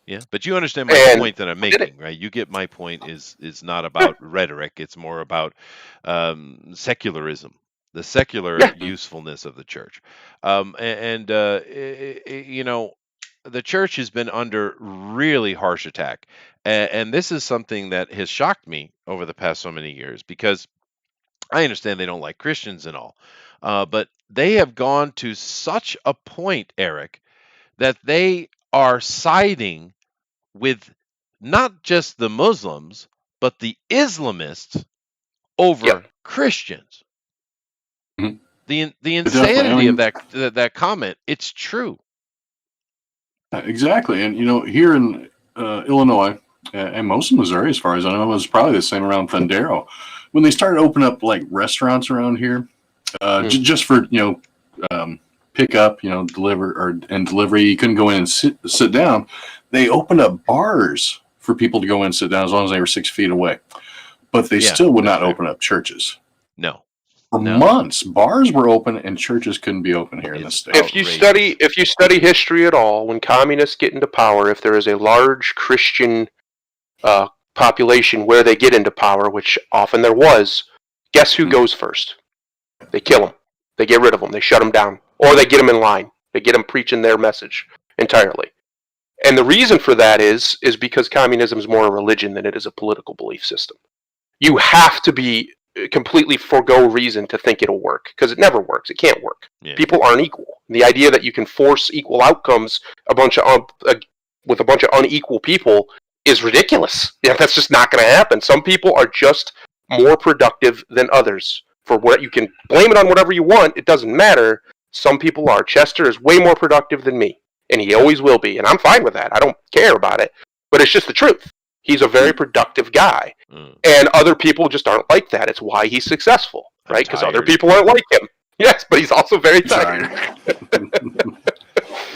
Yeah, but you understand my point that I'm making, right? You get my point. Is not about rhetoric. It's more about secularism, the secular usefulness of the church. the church has been under really harsh attack, and this is something that has shocked me over the past so many years because I understand they don't like Christians and all, but they have gone to such a point, Eric, that they are siding with not just the Muslims but the Islamists over Christians. Mhm. The insanity of that comment. It's true. Exactly. And, here in Illinois and most of Missouri, as far as I know, it was probably the same around Fundero. When they started opening up like restaurants around here, just for, pick up, deliver and delivery, you couldn't go in and sit down. They opened up bars for people to go in and sit down as long as they were 6 feet away. But they still would not open up churches. No. For months, bars were open and churches couldn't be open here in the state. If you study history at all, when communists get into power, if there is a large Christian population where they get into power, which often there was, guess who goes first? They kill them. They get rid of them. They shut them down. Or they get them in line. They get them preaching their message entirely. And the reason for that is because communism is more a religion than it is a political belief system. You have to be completely forego reason to think it'll work, because it never works. It can't work. Yeah. People aren't equal. The idea that you can force equal outcomes with a bunch of unequal people is ridiculous. Yeah, that's just not going to happen. Some people are just more productive than others. For what you can blame it on whatever you want, it doesn't matter. Some people are. Chester is way more productive than me, and he always will be, and I'm fine with that. I don't care about it, but it's just the truth. He's a very productive guy, and other people just aren't like that. It's why he's successful, right? Because other people aren't like him. Yes, but he's also very tired.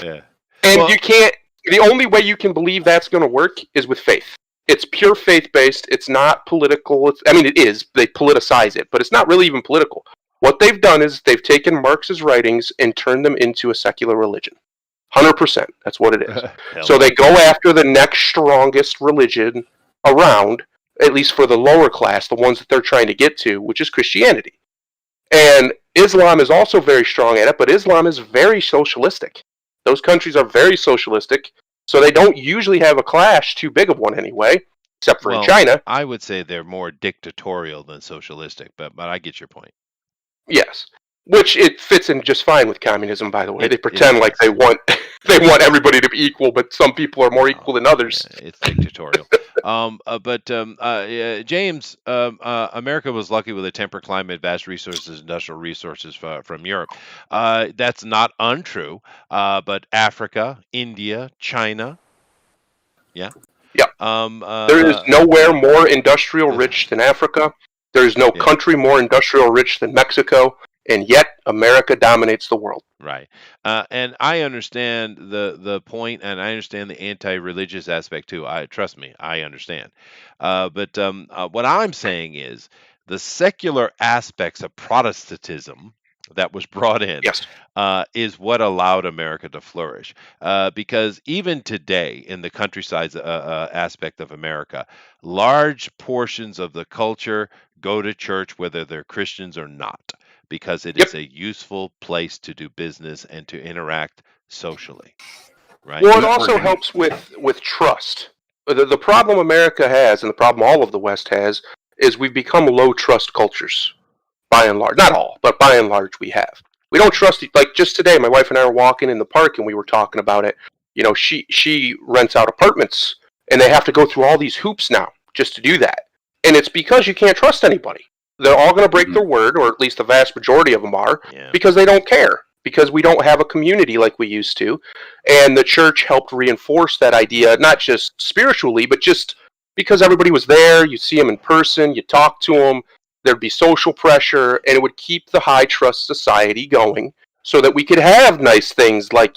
Yeah. And you can't. The only way you can believe that's going to work is with faith. It's pure faith-based. It's not political. It is. They politicize it, but it's not really even political. What they've done is they've taken Marx's writings and turned them into a secular religion. 100%. That's what it is. So they go after the next strongest religion around, at least for the lower class, the ones that they're trying to get to, which is Christianity. And Islam is also very strong at it, but Islam is very socialistic. Those countries are very socialistic, so they don't usually have a clash too big of one anyway, except for in China. I would say they're more dictatorial than socialistic, but I get your point. Yes. Which it fits in just fine with communism, by the way. They pretend like they want everybody to be equal, but some people are more equal than others. Yeah, it's dictatorial. James, America was lucky with a temperate climate, vast resources, industrial resources from Europe. That's not untrue. But Africa, India, China, yeah. There is nowhere more industrial rich than Africa. There is no country more industrial rich than Mexico. And yet, America dominates the world. Right. And I understand the point, and I understand the anti-religious aspect too. Trust me, I understand. But what I'm saying is the secular aspects of Protestantism that was brought in is what allowed America to flourish. Because even today, in the countryside aspect of America, large portions of the culture go to church whether they're Christians or not, because it is a useful place to do business and to interact socially, right? Well, it also helps with trust. The problem America has, and the problem all of the West has, is we've become low trust cultures, by and large. Not all, but by and large we have. We don't trust, like just today, my wife and I were walking in the park and we were talking about it. She rents out apartments, and they have to go through all these hoops now just to do that. And it's because you can't trust anybody. They're all going to break their word, or at least the vast majority of them are, because they don't care, because we don't have a community like we used to. And the church helped reinforce that idea, not just spiritually, but just because everybody was there, you see them in person, you talk to them, there'd be social pressure, and it would keep the high trust society going so that we could have nice things like,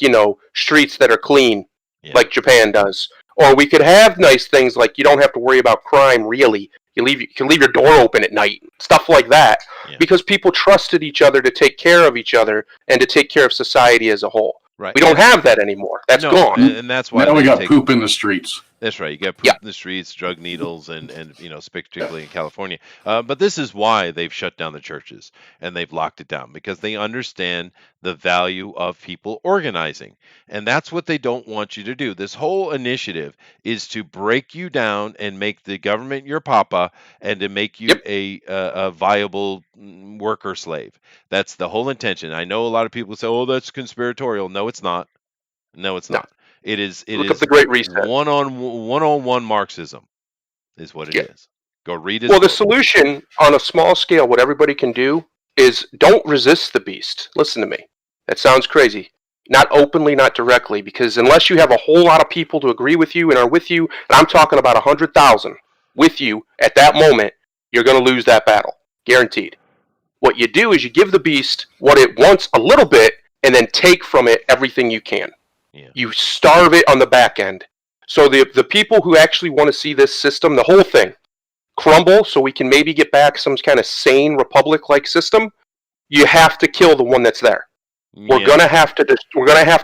streets that are clean, like Japan does. Or we could have nice things like you don't have to worry about crime, really. You can leave your door open at night, stuff like that, because people trusted each other to take care of each other and to take care of society as a whole. Right. We don't have that anymore. That's No, gone. and that's why Now we they got take. poop in the streets. That's right. You got poop Yeah. in the streets, drug needles, and particularly in California. But this is why they've shut down the churches and they've locked it down, because they understand the value of people organizing, and that's what they don't want you to do. This whole initiative is to break you down and make the government your papa, and to make you Yep. a viable worker slave. That's the whole intention. I know a lot of people say, "Oh, that's conspiratorial." No, it's not. No, it's No. not. It is. It Look up is the Great Reset. one-on-one Marxism is what it Yeah. is. Go read his Well, the book. solution on a small scale, what everybody can do, is don't resist the beast. Listen to me. That sounds crazy. Not openly, not directly, because unless you have a whole lot of people to agree with you and are with you, and I'm talking about 100,000 with you at that moment, you're going to lose that battle. Guaranteed. What you do is you give the beast what it wants a little bit, and then take from it everything you can. Yeah. You starve it on the back end. So the people who actually want to see this system, the whole thing, crumble so we can maybe get back some kind of sane republic-like system, you have to kill the one that's there. We're Yeah. gonna have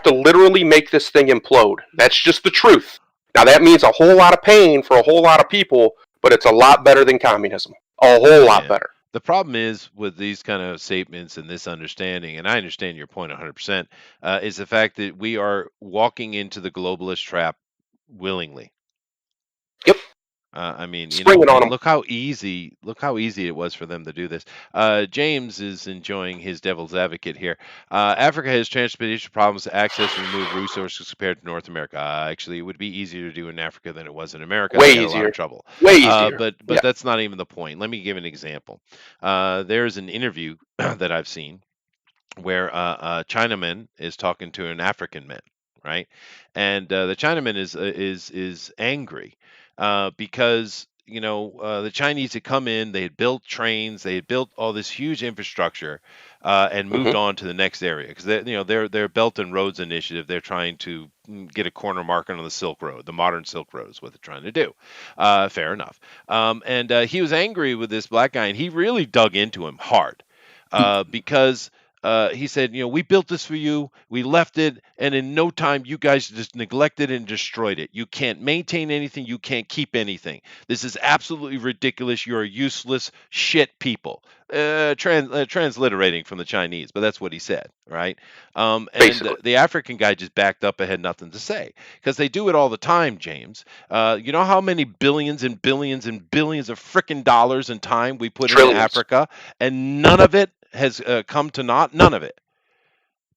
to literally make this thing implode. That's just the truth. Now that means a whole lot of pain for a whole lot of people, but it's a lot better than communism. A whole lot Yeah. better. The problem is with these kind of statements and this understanding, and I understand your point 100%, is the fact that we are walking into the globalist trap willingly. Yep. I mean, Spring it on 'em. look how easy it was for them to do this. James is enjoying his devil's advocate here. Africa has transportation problems to access and remove resources compared to North America. Actually, it would be easier to do in Africa than it was in America. Way They had a lot easier. of trouble. Way easier. But Yeah. that's not even the point. Let me give an example. There's an interview that I've seen where a Chinaman is talking to an African man, right? And the Chinaman is angry because the Chinese had come in, they had built trains, they had built all this huge infrastructure, and moved on to the next area, because their Belt and Roads Initiative, they're trying to get a corner market on the Silk Road. The modern Silk Road is what they're trying to do. Fair enough. And he was angry with this black guy, and he really dug into him hard because he said, we built this for you. We left it, and in no time, you guys just neglected and destroyed it. You can't maintain anything. You can't keep anything. This is absolutely ridiculous. You're a useless shit people. Transliterating from the Chinese, but that's what he said, right? And the African guy just backed up and had nothing to say, because they do it all the time, James. You know how many billions and billions and billions of frickin' dollars and time we put into Africa, and none of it has come to naught. None of it,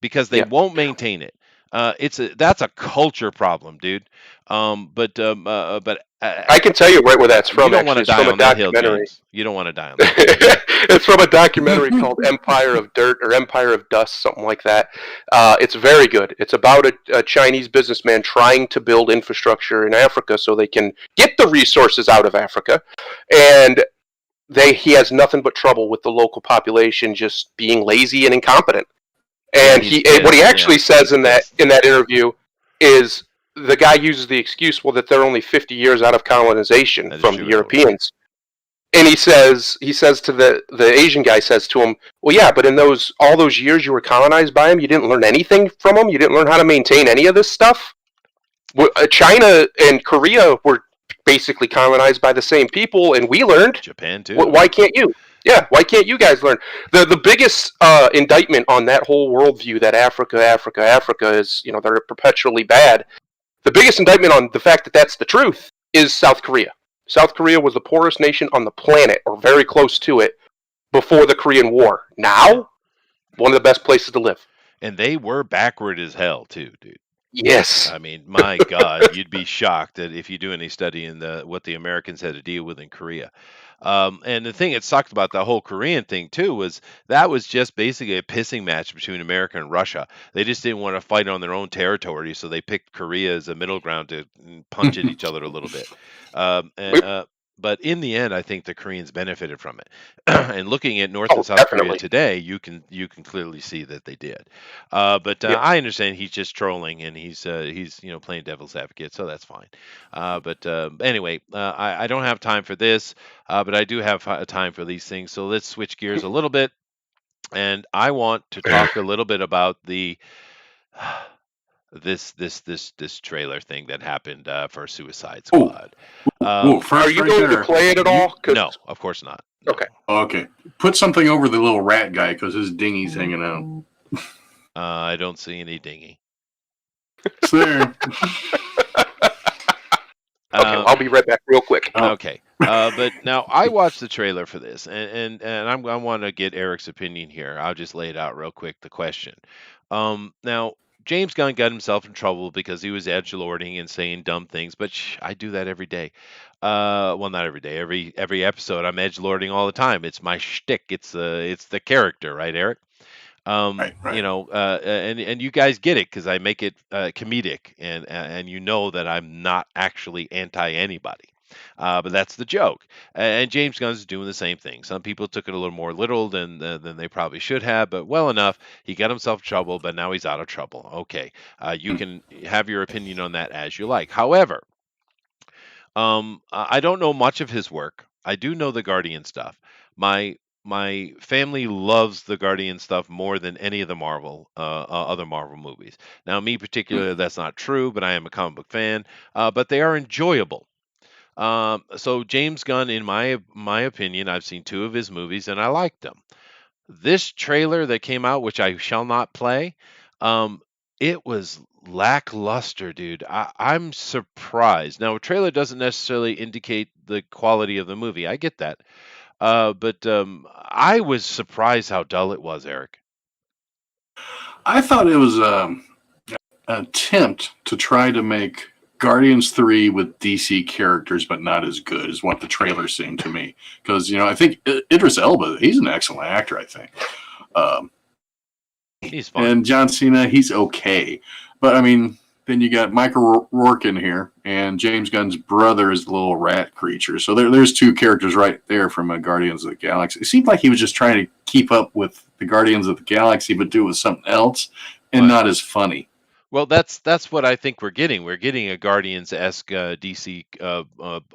because they won't maintain it. That's a culture problem, dude. But I can tell you right where that's from. You don't want to die on that hill, James. You don't want to die on that hill. It's from a documentary called Empire of Dirt or Empire of Dust, something like that. It's very good. It's about a Chinese businessman trying to build infrastructure in Africa so they can get the resources out of Africa, and he has nothing but trouble with the local population just being lazy and incompetent. And what he actually says in that interview is, the guy uses the excuse, that they're only 50 years out of colonization from the Europeans. And he says to the Asian guy says to him, well, yeah, but in all those years you were colonized by them, you didn't learn anything from them? You didn't learn how to maintain any of this stuff? China and Korea were basically colonized by the same people, and we learned. Japan too. Why can't you? Yeah, why can't you guys learn? The biggest indictment on that whole worldview that Africa is, they're perpetually bad. The biggest indictment on the fact that that's the truth is South Korea. South Korea was the poorest nation on the planet, or very close to it, before the Korean War. Now, one of the best places to live. And they were backward as hell too, dude. Yes. I mean, my God, you'd be shocked that if you do any study in what the Americans had to deal with in Korea. And the thing that sucked about the whole Korean thing too was that was just basically a pissing match between America and Russia. They just didn't want to fight on their own territory, so they picked Korea as a middle ground to punch at each other a little bit. But in the end, I think the Koreans benefited from it. And looking at North and South Korea today, you can clearly see that they did. I understand he's just trolling, and he's playing devil's advocate, so that's fine. Anyway, I don't have time for this, but I do have time for these things. So let's switch gears a little bit, and I want to talk a little bit about the this trailer thing that happened for Suicide Ooh. Squad. First Are you right going there. to play it at all? 'Cause- No, of course not. No. Okay. Okay. Put something over the little rat guy because his dinghy's hanging out. I don't see any dinghy. It's there. Okay, I'll be right back real quick. Okay. But now I watched the trailer for this, and I want to get Eric's opinion here. I'll just lay it out real quick. The question. Now James Gunn got himself in trouble because he was edgelording and saying dumb things, but I do that every day. Well, not every day. Every episode, I'm edgelording all the time. It's my shtick. It's the character, right, Eric? Right. You know, and you guys get it because I make it comedic, and you know that I'm not actually anti anybody. But that's the joke. And James Gunn's doing the same thing. Some people took it a little more literal than they probably should have, but well enough. He got himself in trouble, but now he's out of trouble. Okay, you can have your opinion on that as you like. However, I don't know much of his work. I do know the Guardian stuff. My family loves the Guardian stuff more than any of the other Marvel movies. Now, me particularly, that's not true, but I am a comic book fan. But they are enjoyable. So James Gunn, in my opinion, I've seen 2 of his movies and I liked them. This trailer that came out, which I shall not play, it was lackluster, dude. I'm surprised. Now, a trailer doesn't necessarily indicate the quality of the movie. I get that. But I was surprised how dull it was, Eric. I thought it was an attempt to try to make Guardians 3 with DC characters, but not as good as what the trailer seemed to me. Because, I think Idris Elba, he's an excellent actor, I think. He's fine. And John Cena, he's okay. But, I mean, then you got Michael Rourke in here, and James Gunn's brother is the little rat creature. So there's 2 characters right there from Guardians of the Galaxy. It seemed like he was just trying to keep up with the Guardians of the Galaxy, but do it with something else, and not as funny. Well, that's what I think we're getting. We're getting a Guardians-esque DC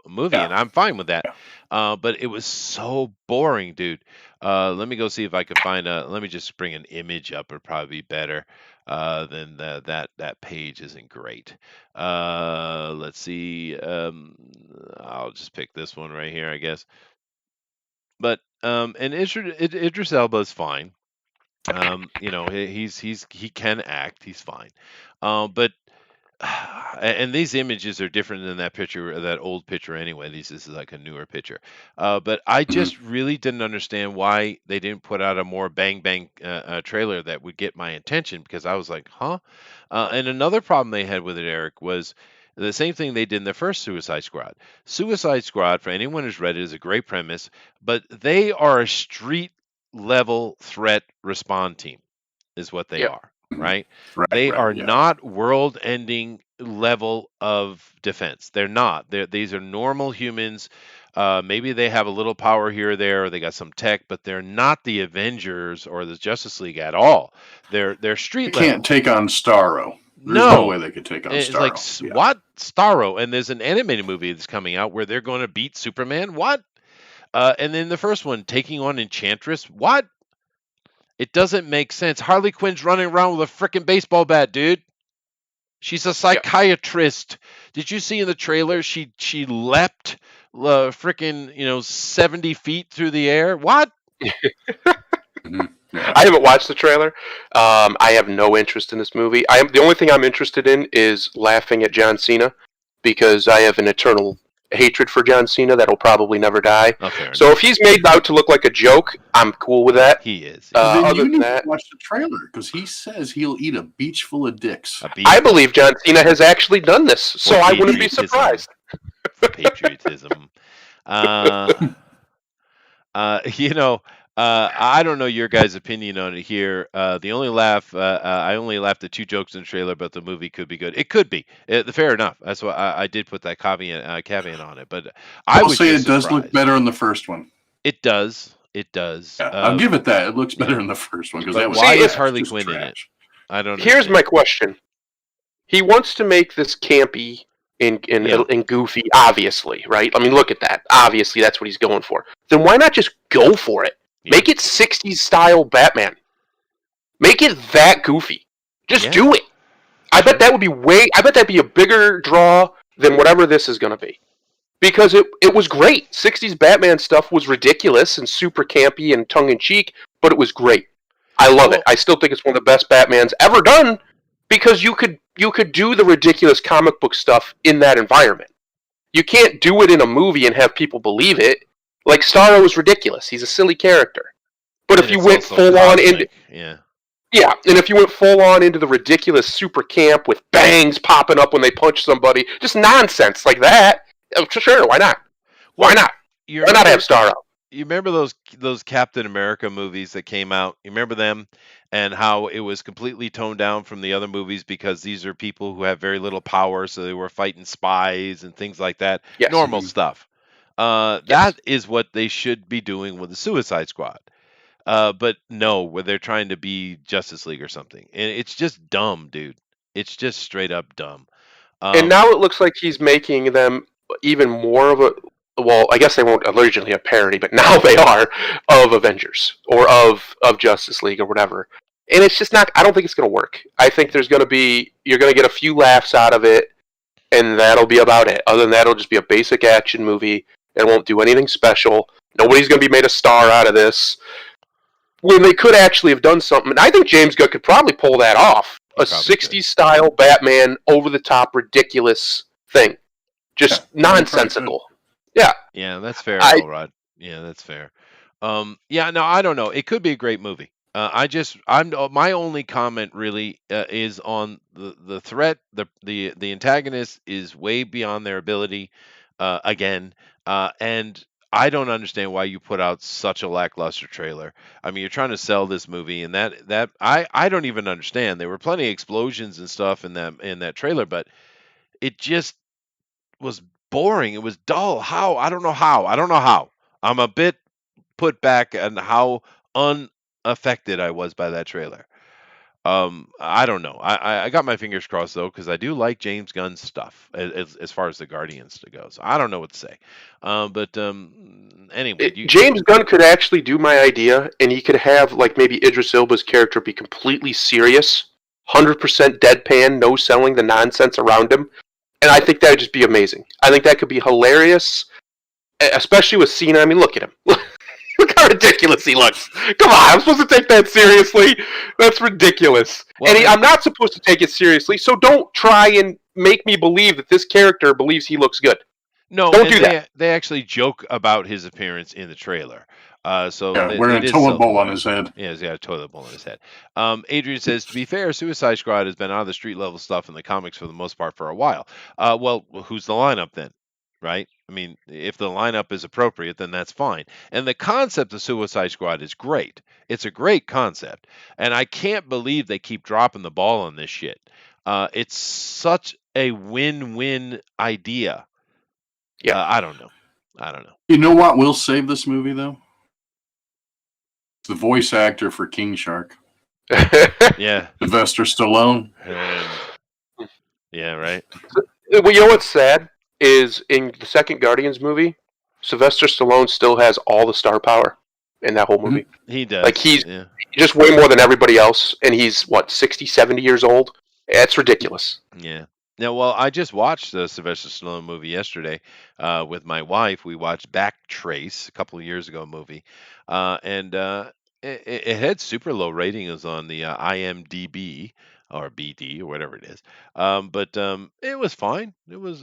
movie, and I'm fine with that. But it was so boring, dude. Let me go see if I can find let me just bring an image up. It'd probably be better than that page isn't great. Let's see. I'll just pick this one right here, I guess. But and Idris Elba is fine. He can act. He's fine. But and these images are different than that picture, that old picture anyway. This is like a newer picture. But I just really didn't understand why they didn't put out a more bang trailer that would get my attention, because I was like, huh? And another problem they had with it, Eric, was the same thing they did in the first Suicide Squad. Suicide Squad, for anyone who's read it, is a great premise, but they are a street level threat respawn team, is what they are, right? They are not world ending level of defense. They're not. These are normal humans. Maybe they have a little power here or there, or they got some tech, but they're not the Avengers or the Justice League at all. They're street level. They can't take on Starro. There's no way they could take on Starro. It's like, what? Starro? And there's an animated movie that's coming out where they're going to beat Superman? What? And then the first one, taking on Enchantress. What? It doesn't make sense. Harley Quinn's running around with a freaking baseball bat, dude. She's a psychiatrist. Did you see in the trailer she leapt freaking 70 feet through the air? What? I haven't watched the trailer. I have no interest in this movie. The only thing I'm interested in is laughing at John Cena, because I have an eternal hatred for John Cena that'll probably never die. So if he's made out to look like a joke, I'm cool with that. He is. Then you need to watch the trailer, because he says he'll eat a beach full of dicks. I believe John Cena has actually done this, so I wouldn't be surprised. Patriotism. I don't know your guys' opinion on it here. I only laughed at 2 jokes in the trailer, but the movie could be good. It could be. Fair enough. That's why I did put that caveat on it. But I would say it does look better in the first one. It does. It does. Yeah, I'll give it that. It looks better in the first one. Why is Harley Quinn in it? I don't know. Here's my question. He wants to make this campy and goofy, obviously, right? I mean, look at that. Obviously, that's what he's going for. Then why not just go for it? Yeah. Make it 60s style Batman. Make it that goofy. Just do it. I bet that would be I bet that'd be a bigger draw than whatever this is going to be. Because it was great. 60s Batman stuff was ridiculous and super campy and tongue-in-cheek, but it was great. I love it. I still think it's one of the best Batmans ever done because you could do the ridiculous comic book stuff in that environment. You can't do it in a movie and have people believe it. Like, Starro is ridiculous. He's a silly character. But if you went full-on into... Yeah, and if you went full-on into the ridiculous super camp with bangs popping up when they punch somebody, just nonsense like that... Sure, why not? Why not? Why not have Starro? You remember those Captain America movies that came out? You remember them and how it was completely toned down from the other movies because these are people who have very little power, so they were fighting spies and things like that. Yes. Normal stuff. That is what they should be doing with the Suicide Squad. But no, where they're trying to be Justice League or something. And it's just dumb, dude. It's just straight up dumb. And now it looks like he's making them even more of a, well, I guess they weren't originally a parody, but now they are, of Avengers or of Justice League or whatever. And it's just not, I don't think it's going to work. I think you're going to get a few laughs out of it, and that'll be about it. Other than that, it'll just be a basic action movie. It won't do anything special. Nobody's going to be made a star out of this. When they could actually have done something, and I think James Gunn could probably pull that off. A 60s style Batman, over-the-top, ridiculous thing. Just nonsensical. Yeah. Yeah, that's fair, Rod. Yeah, that's fair. Yeah, no, I don't know. It could be a great movie. My only comment really is on the threat. The antagonist is way beyond their ability. Again, and I don't understand why you put out such a lackluster trailer. I mean, you're trying to sell this movie, and that I don't even understand. There were plenty of explosions and stuff in that trailer, but it just was boring. It was dull. How? I don't know how. I'm a bit put back on how unaffected I was by that trailer. I don't know. I got my fingers crossed though, because I do like James Gunn's stuff as far as the Guardians goes. I don't know what to say. But anyway, James Gunn could actually do my idea, and he could have like maybe Idris Elba's character be completely serious, 100% deadpan, no selling the nonsense around him. And I think that would just be amazing. I think that could be hilarious, especially with Cena. I mean, look at him. Look how ridiculous he looks. Come on, I'm supposed to take that seriously? That's ridiculous. Well, and I'm not supposed to take it seriously, so don't try and make me believe that this character believes he looks good. No, don't do that. They actually joke about his appearance in the trailer. Wearing a toilet bowl on his head. Yeah, he's got a toilet bowl on his head. Adrian says, to be fair, Suicide Squad has been out of the street level stuff in the comics for the most part for a while. Well, who's the lineup then? Right? I mean, if the lineup is appropriate, then that's fine. And the concept of Suicide Squad is great. It's a great concept. And I can't believe they keep dropping the ball on this shit. It's such a win-win idea. Yeah. I don't know. You know what will save this movie, though? The voice actor for King Shark. Yeah. Sylvester Stallone. Yeah, right. Well, you know what's sad? Is in the second Guardians movie, Sylvester Stallone still has all the star power in that whole movie. He does. Like, he's just way more than everybody else, and he's, 60, 70 years old? That's ridiculous. Yeah. Now, well, I just watched the Sylvester Stallone movie yesterday with my wife. We watched Backtrace, a couple of years ago movie, and it had super low ratings on the IMDb or BD or whatever it is, but it was fine. It was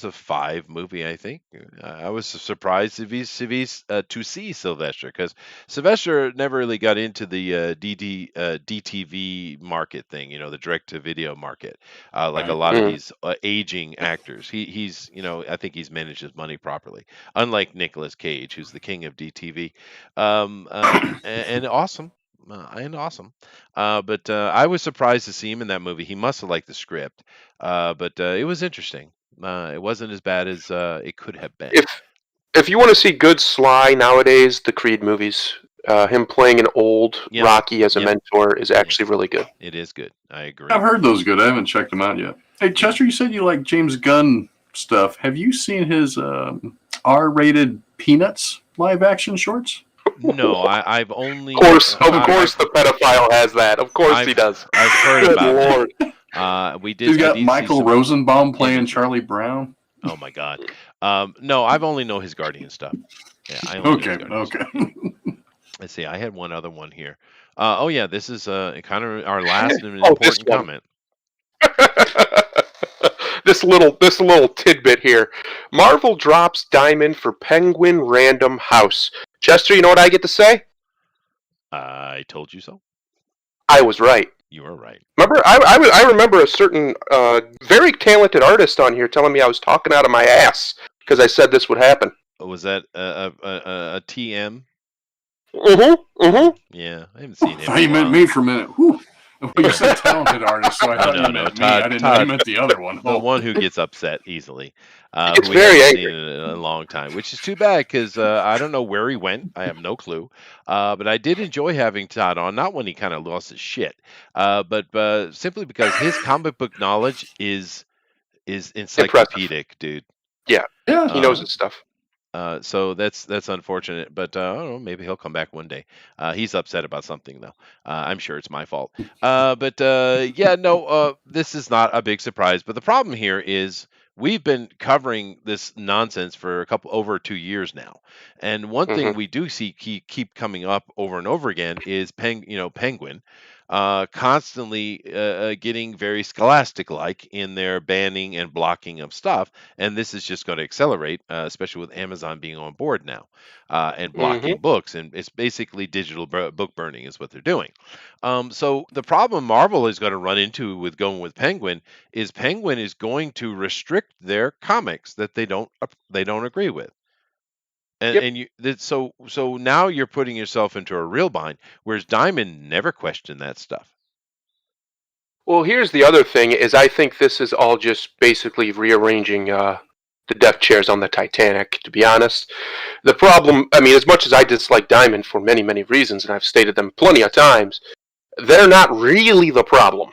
a 5 movie, I think. I was surprised to see Sylvester, because Sylvester never really got into the DTV market thing, the direct to video market, like a lot of these aging actors. He's I think he's managed his money properly, unlike Nicolas Cage, who's the king of DTV, and awesome. But I was surprised to see him in that movie. He must have liked the script, but it was interesting. It wasn't as bad as it could have been. If you want to see good Sly nowadays, the Creed movies, him playing an old Rocky as a mentor is actually really good. It is good. I agree. I've heard those good. I haven't checked them out yet. Hey, Chester, you said you like James Gunn stuff. Have you seen his R-rated Peanuts live-action shorts? No, I've only. Of course, the pedophile has that. Of course he does. I've heard about it. We did. He's got Michael Rosenbaum playing Charlie Brown. Oh my God. No, I've only know his Guardian stuff. Yeah, I only know his Guardian stuff. Let's see. I had one other one here. Oh yeah, this is kind of our last important comment. This little tidbit here. Marvel drops Diamond for Penguin Random House. Chester, you know what I get to say? I told you so. I was right. You were right. Remember, I remember a certain very talented artist on here telling me I was talking out of my ass because I said this would happen. Was that a TM? Mm-hmm. Yeah, I haven't seen him. Oh, you meant me for a minute. Whew. You said talented artist, so I thought you meant me. I didn't know you meant the other one. The one who gets upset easily. It's very angry. Seen in a long time, which is too bad because I don't know where he went. I have no clue. But I did enjoy having Todd on, not when he kind of lost his shit, but simply because his comic book knowledge is encyclopedic, dude. Yeah, he knows his stuff. So that's unfortunate, but I don't know. Maybe he'll come back one day. He's upset about something though. I'm sure it's my fault. This is not a big surprise. But the problem here is we've been covering this nonsense for over 2 years now, and one thing we do see keep coming up over and over again is Penguin. Constantly getting very Scholastic-like in their banning and blocking of stuff, and this is just going to accelerate, especially with Amazon being on board now and blocking books, and it's basically digital book burning is what they're doing. So the problem Marvel is going to run into with going with Penguin is going to restrict their comics that they don't agree with. So now you're putting yourself into a real bind, whereas Diamond never questioned that stuff. Well, here's the other thing: is I think this is all just basically rearranging the deck chairs on the Titanic. To be honest, the problem, I mean, as much as I dislike Diamond for many, many reasons, and I've stated them plenty of times, they're not really the problem.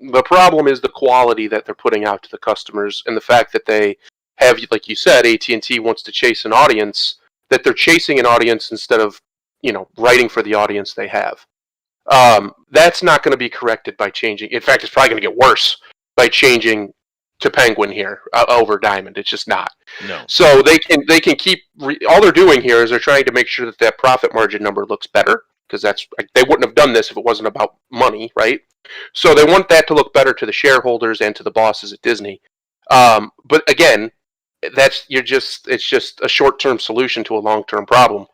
The problem is the quality that they're putting out to the customers, and the fact that they have, like you said, AT&T wants to chase an audience, that they're chasing an audience instead of, writing for the audience they have. That's not going to be corrected by changing. In fact, it's probably going to get worse by changing to Penguin here over Diamond. It's just not. No. So they can keep all they're doing here is they're trying to make sure that profit margin number looks better, because they wouldn't have done this if it wasn't about money, right? So they want that to look better to the shareholders and to the bosses at Disney. But again, it's just a short-term solution to a long-term problem,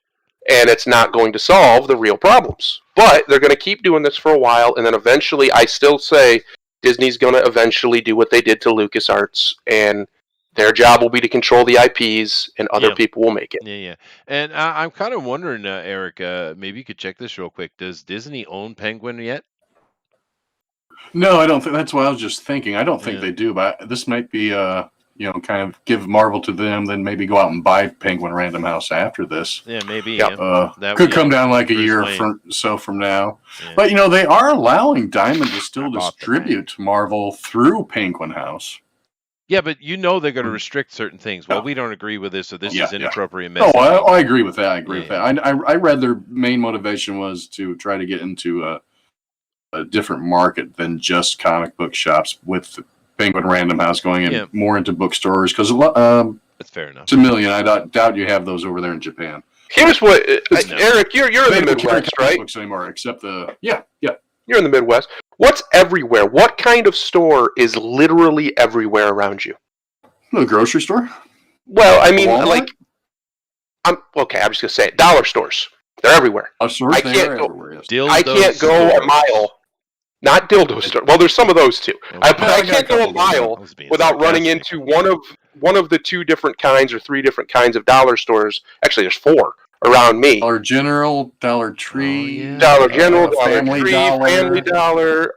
and it's not going to solve the real problems. But they're going to keep doing this for a while, and then eventually, I still say Disney's going to eventually do what they did to LucasArts, and their job will be to control the IPs, and other people will make it. Yeah. And I'm kind of wondering, Eric, maybe you could check this real quick. Does Disney own Penguin yet? No, I don't think. That's what I was just thinking. I don't think they do, but this might be kind of give Marvel to them, then maybe go out and buy Penguin Random House after this. Yeah, maybe. That could come down like a year from now. Yeah. But, they are allowing Diamond to still distribute Marvel through Penguin House. Yeah, but they're going to restrict certain things. Well, we don't agree with this, so this is inappropriate messaging. Oh, I agree with that. I agree with that. I read their main motivation was to try to get into a different market than just comic book shops, with Penguin Random House going in more into bookstores, because that's fair enough. It's a million. I doubt you have those over there in Japan. Here's what, Eric, you're in the Midwest, right? Books anymore, except you're in the Midwest. What's everywhere? What kind of store is literally everywhere around you? The grocery store. Well, I mean, Walmart? I'm just gonna say it. Dollar stores. They're everywhere. I can't go a mile. Not dildo store. Well, there's some of those too. I can't go a mile without running into one of the two different kinds or three different kinds of dollar stores. Actually, there's four around me. Dollar General, Dollar Tree, Dollar General, Family Dollar.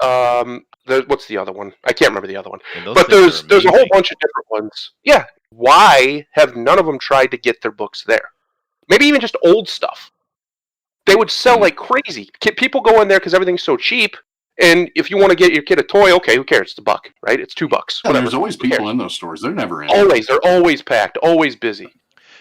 What's the other one? I can't remember the other one. But there's a whole bunch of different ones. Yeah. Why have none of them tried to get their books there? Maybe even just old stuff. They would sell like crazy. People go in there because everything's so cheap. And if you want to get your kid a toy, okay, who cares? It's $1, right? It's $2. Yeah, there's always people in those stores. They're never in. They're always packed, always busy.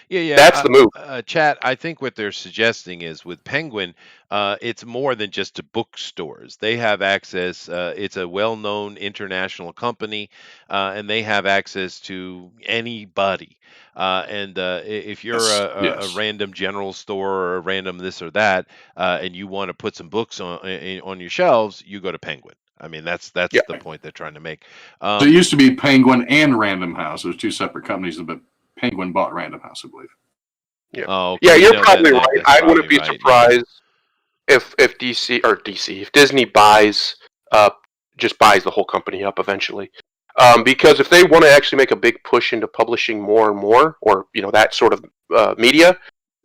Yeah. That's the move. Chat, I think what they're suggesting is with Penguin, it's more than just to bookstores. They have access. It's a well-known international company, and they have access to anybody. And if you're Yes. a Yes. random general store or a random this or that, and you want to put some books on your shelves, you go to Penguin. I mean, that's Yeah. the point they're trying to make. So it used to be Penguin and Random House. It was two separate companies, but Penguin bought Random House, I believe. Yeah. Oh, okay. Yeah, You you're know, probably right. that's I wouldn't probably be right, yeah. surprised if if Disney buys just buys the whole company up eventually. Because if they want to actually make a big push into publishing more and more, or that sort of media,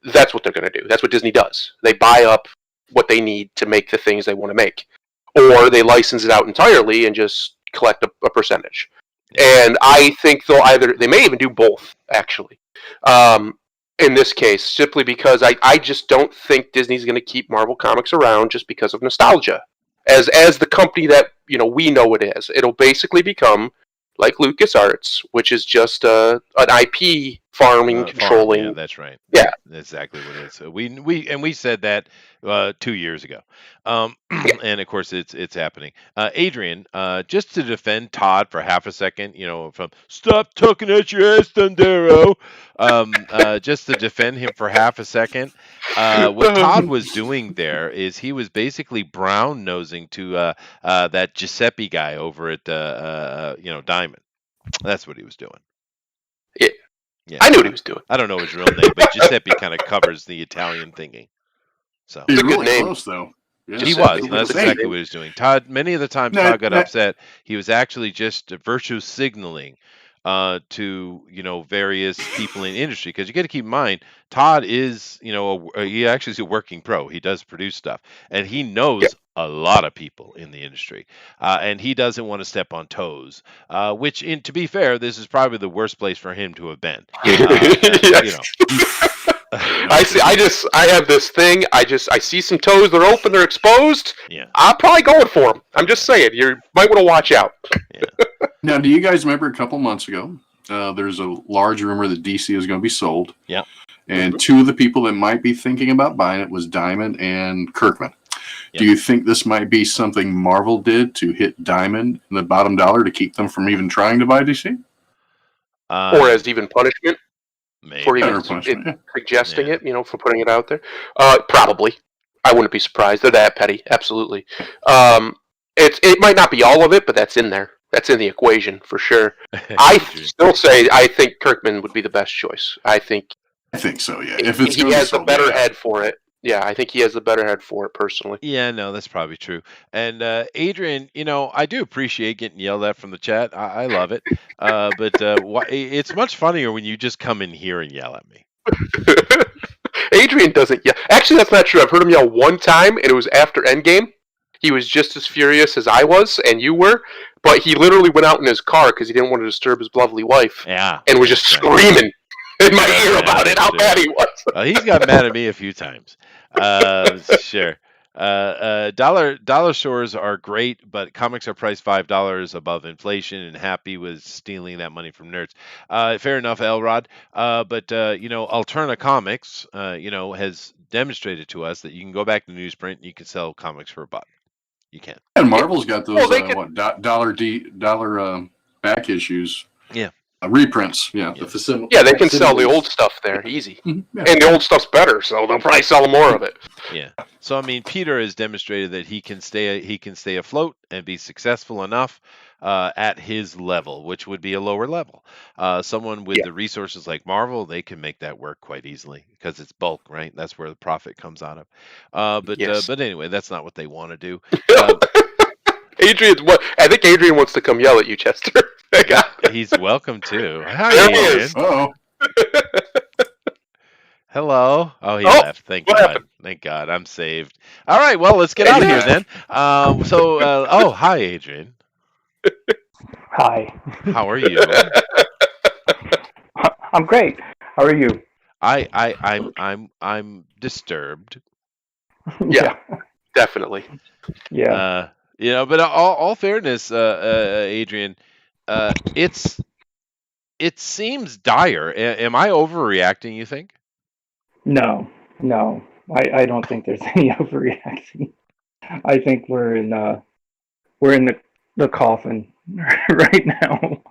that's what they're going to do. That's what Disney does. They buy up what they need to make the things they want to make, or they license it out entirely and just collect a percentage. Yeah. And I think they may even do both, actually. In this case, simply because I just don't think Disney's going to keep Marvel Comics around just because of nostalgia. As the company that we know it is, it'll basically become like LucasArts, which is just an IP farming, controlling. Yeah, that's right. Yeah, that's exactly what it is. So we said that 2 years ago, and of course it's happening. Adrian, just to defend Todd for half a second, from "Stop tucking at your ass, Thundero," just to defend him for half a second. What Todd was doing there is he was basically brown nosing to that Giuseppe guy over at Diamond. That's what he was doing. Yeah, I knew what he was doing. I don't know his real name, but Giuseppe kind of covers the Italian thingy. So He's a good really name. close, though. Yeah. he was. That's exactly what he was doing. Todd, many of the times Todd got upset. He was actually just virtue signaling to various people in the industry, because you got to keep in mind Todd is he actually is a working pro. He does produce stuff, and he knows a lot of people in the industry, and he doesn't want to step on toes. Which, to be fair, this is probably the worst place for him to have been. I have this thing. I see some toes. They're open. They're exposed. Yeah. I'm probably going for them. I'm just saying. You might want to watch out. Yeah. Now, do you guys remember a couple months ago, there's a large rumor that DC is going to be sold. Yeah. And two of the people that might be thinking about buying it was Diamond and Kirkman. Yep. Do you think this might be something Marvel did to hit Diamond in the bottom dollar to keep them from even trying to buy DC? Or as even punishment? Maybe. For even suggesting it, for putting it out there? Probably. I wouldn't be surprised. They're that petty. Absolutely. It might not be all of it, but that's in there. That's in the equation for sure. I still say I think Kirkman would be the best choice. I think so, yeah. If he has the better head for it. Yeah, I think he has the better head for it personally. Yeah, no, that's probably true. And Adrian, I do appreciate getting yelled at from the chat. I love it. But it's much funnier when you just come in here and yell at me. Adrian doesn't yell. Actually, that's not true. I've heard him yell one time, and it was after Endgame. He was just as furious as I was and you were, but he literally went out in his car because he didn't want to disturb his lovely wife. Yeah. And was just screaming in my ear about it, how bad he was. He's got mad at me a few times. Sure. Dollar stores are great, but comics are priced $5 above inflation, and happy with stealing that money from nerds. Fair enough, Elrod. But Alterna Comics, has demonstrated to us that you can go back to newsprint and you can sell comics for $1. You can. And Marvel's got those dollar back issues. Yeah. Reprints. Yeah. The yeah, they can sell the old stuff there easy. Mm-hmm. Yeah. And the old stuff's better, so they'll probably sell more of it. Yeah. So I mean, Peter has demonstrated that he can stay afloat and be successful enough at his level, which would be a lower level. Someone with the resources like Marvel, they can make that work quite easily because it's bulk, right? That's where the profit comes out of. But anyway, that's not what they want to do. I think Adrian wants to come yell at you, Chester. He's welcome to. Hi, Adrian. Oh. Hello. Oh, he left. Thank God. Happened? Thank God. I'm saved. All right. Well, let's get out of here then. Hi, Adrian. Hi. How are you? I'm great. How are you? I'm disturbed. Yeah, definitely. Yeah. But all fairness, Adrian, it's it seems dire. Am I overreacting, you think? No. I don't think there's any overreacting. I think we're in the coffin right now.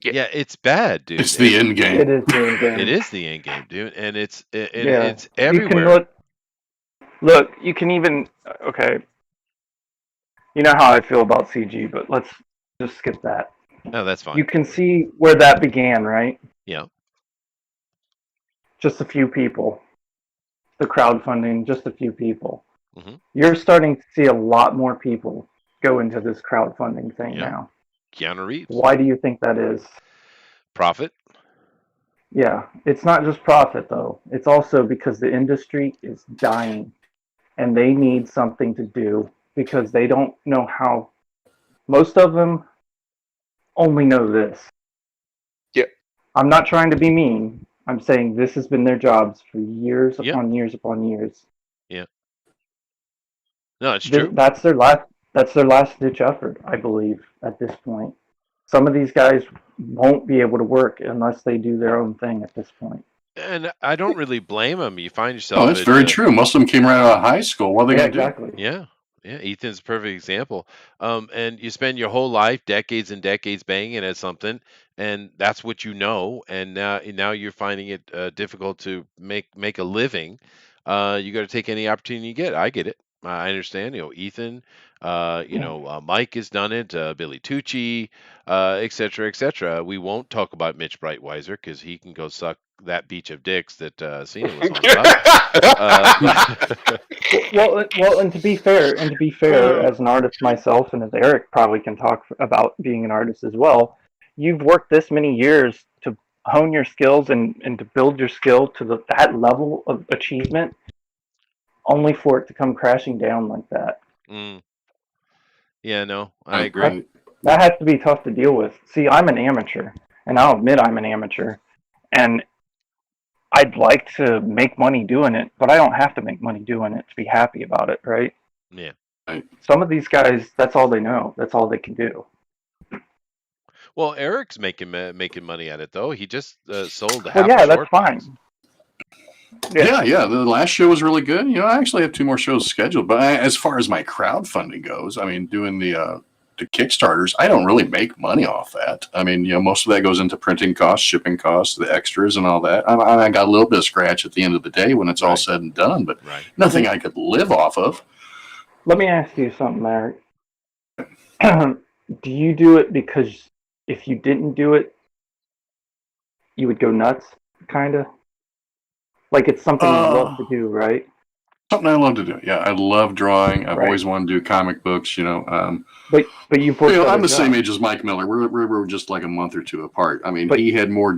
Yeah, it's bad, dude. It's the end game. It is the end game. It is the end game, dude, and it's You everywhere. can look. You can even okay. You know how I feel about CG, but let's just skip that. No, that's fine. You can see where that began, right? Yeah. Just a few people. The crowdfunding, just a few people. Mm-hmm. You're starting to see a lot more people go into this crowdfunding thing now. Keanu Reeves. Why do you think that is? Profit. Yeah, it's not just profit though. It's also because the industry is dying and they need something to do because they don't know how. Most of them only know this. Yeah. I'm not trying to be mean. I'm saying this has been their jobs for years upon years upon years. Yeah. No, it's true. That's their last ditch effort, I believe, at this point. Some of these guys won't be able to work unless they do their own thing at this point. And I don't really blame them. You find yourself. Oh, that's very true. Most of them came right out of high school. What are they going to exactly. do? Yeah. Yeah, Ethan's a perfect example. And you spend your whole life, decades and decades, banging at something, and that's what you know. And now you're finding it difficult to make a living. You got to take any opportunity you get. I get it. I understand. Ethan. Mike has done it. Billy Tucci, et cetera, et cetera. We won't talk about Mitch Breitweiser because he can go suck that beach of dicks that Cena was on about. Well, and to be fair, as an artist myself, and as Eric probably can talk about being an artist as well, you've worked this many years to hone your skills and to build your skill to that level of achievement, only for it to come crashing down like that. Yeah, no, I agree. That has to be tough to deal with. See, I'm an amateur, and I'll admit I'm an amateur, and I'd like to make money doing it, but I don't have to make money doing it to be happy about it, right? Yeah. Some of these guys, that's all they know. That's all they can do. Well, Eric's making money at it though. He just sold the half. Well, yeah, that's fine. Yeah. The last show was really good. I actually have 2 more shows scheduled. But as far as my crowdfunding goes, I mean, doing the Kickstarters, I don't really make money off that. I mean, most of that goes into printing costs, shipping costs, the extras, and all that. I got a little bit of scratch at the end of the day when it's all said and done, but nothing I could live off of. Let me ask you something, Eric. Do you do it because if you didn't do it, you would go nuts, kind of? Like it's something you love to do, right? Something I love to do. Yeah, I love drawing. I've always wanted to do comic books. But you've worked. I'm the same age as Mike Miller. We're just like a month or 2 apart. I mean, he had more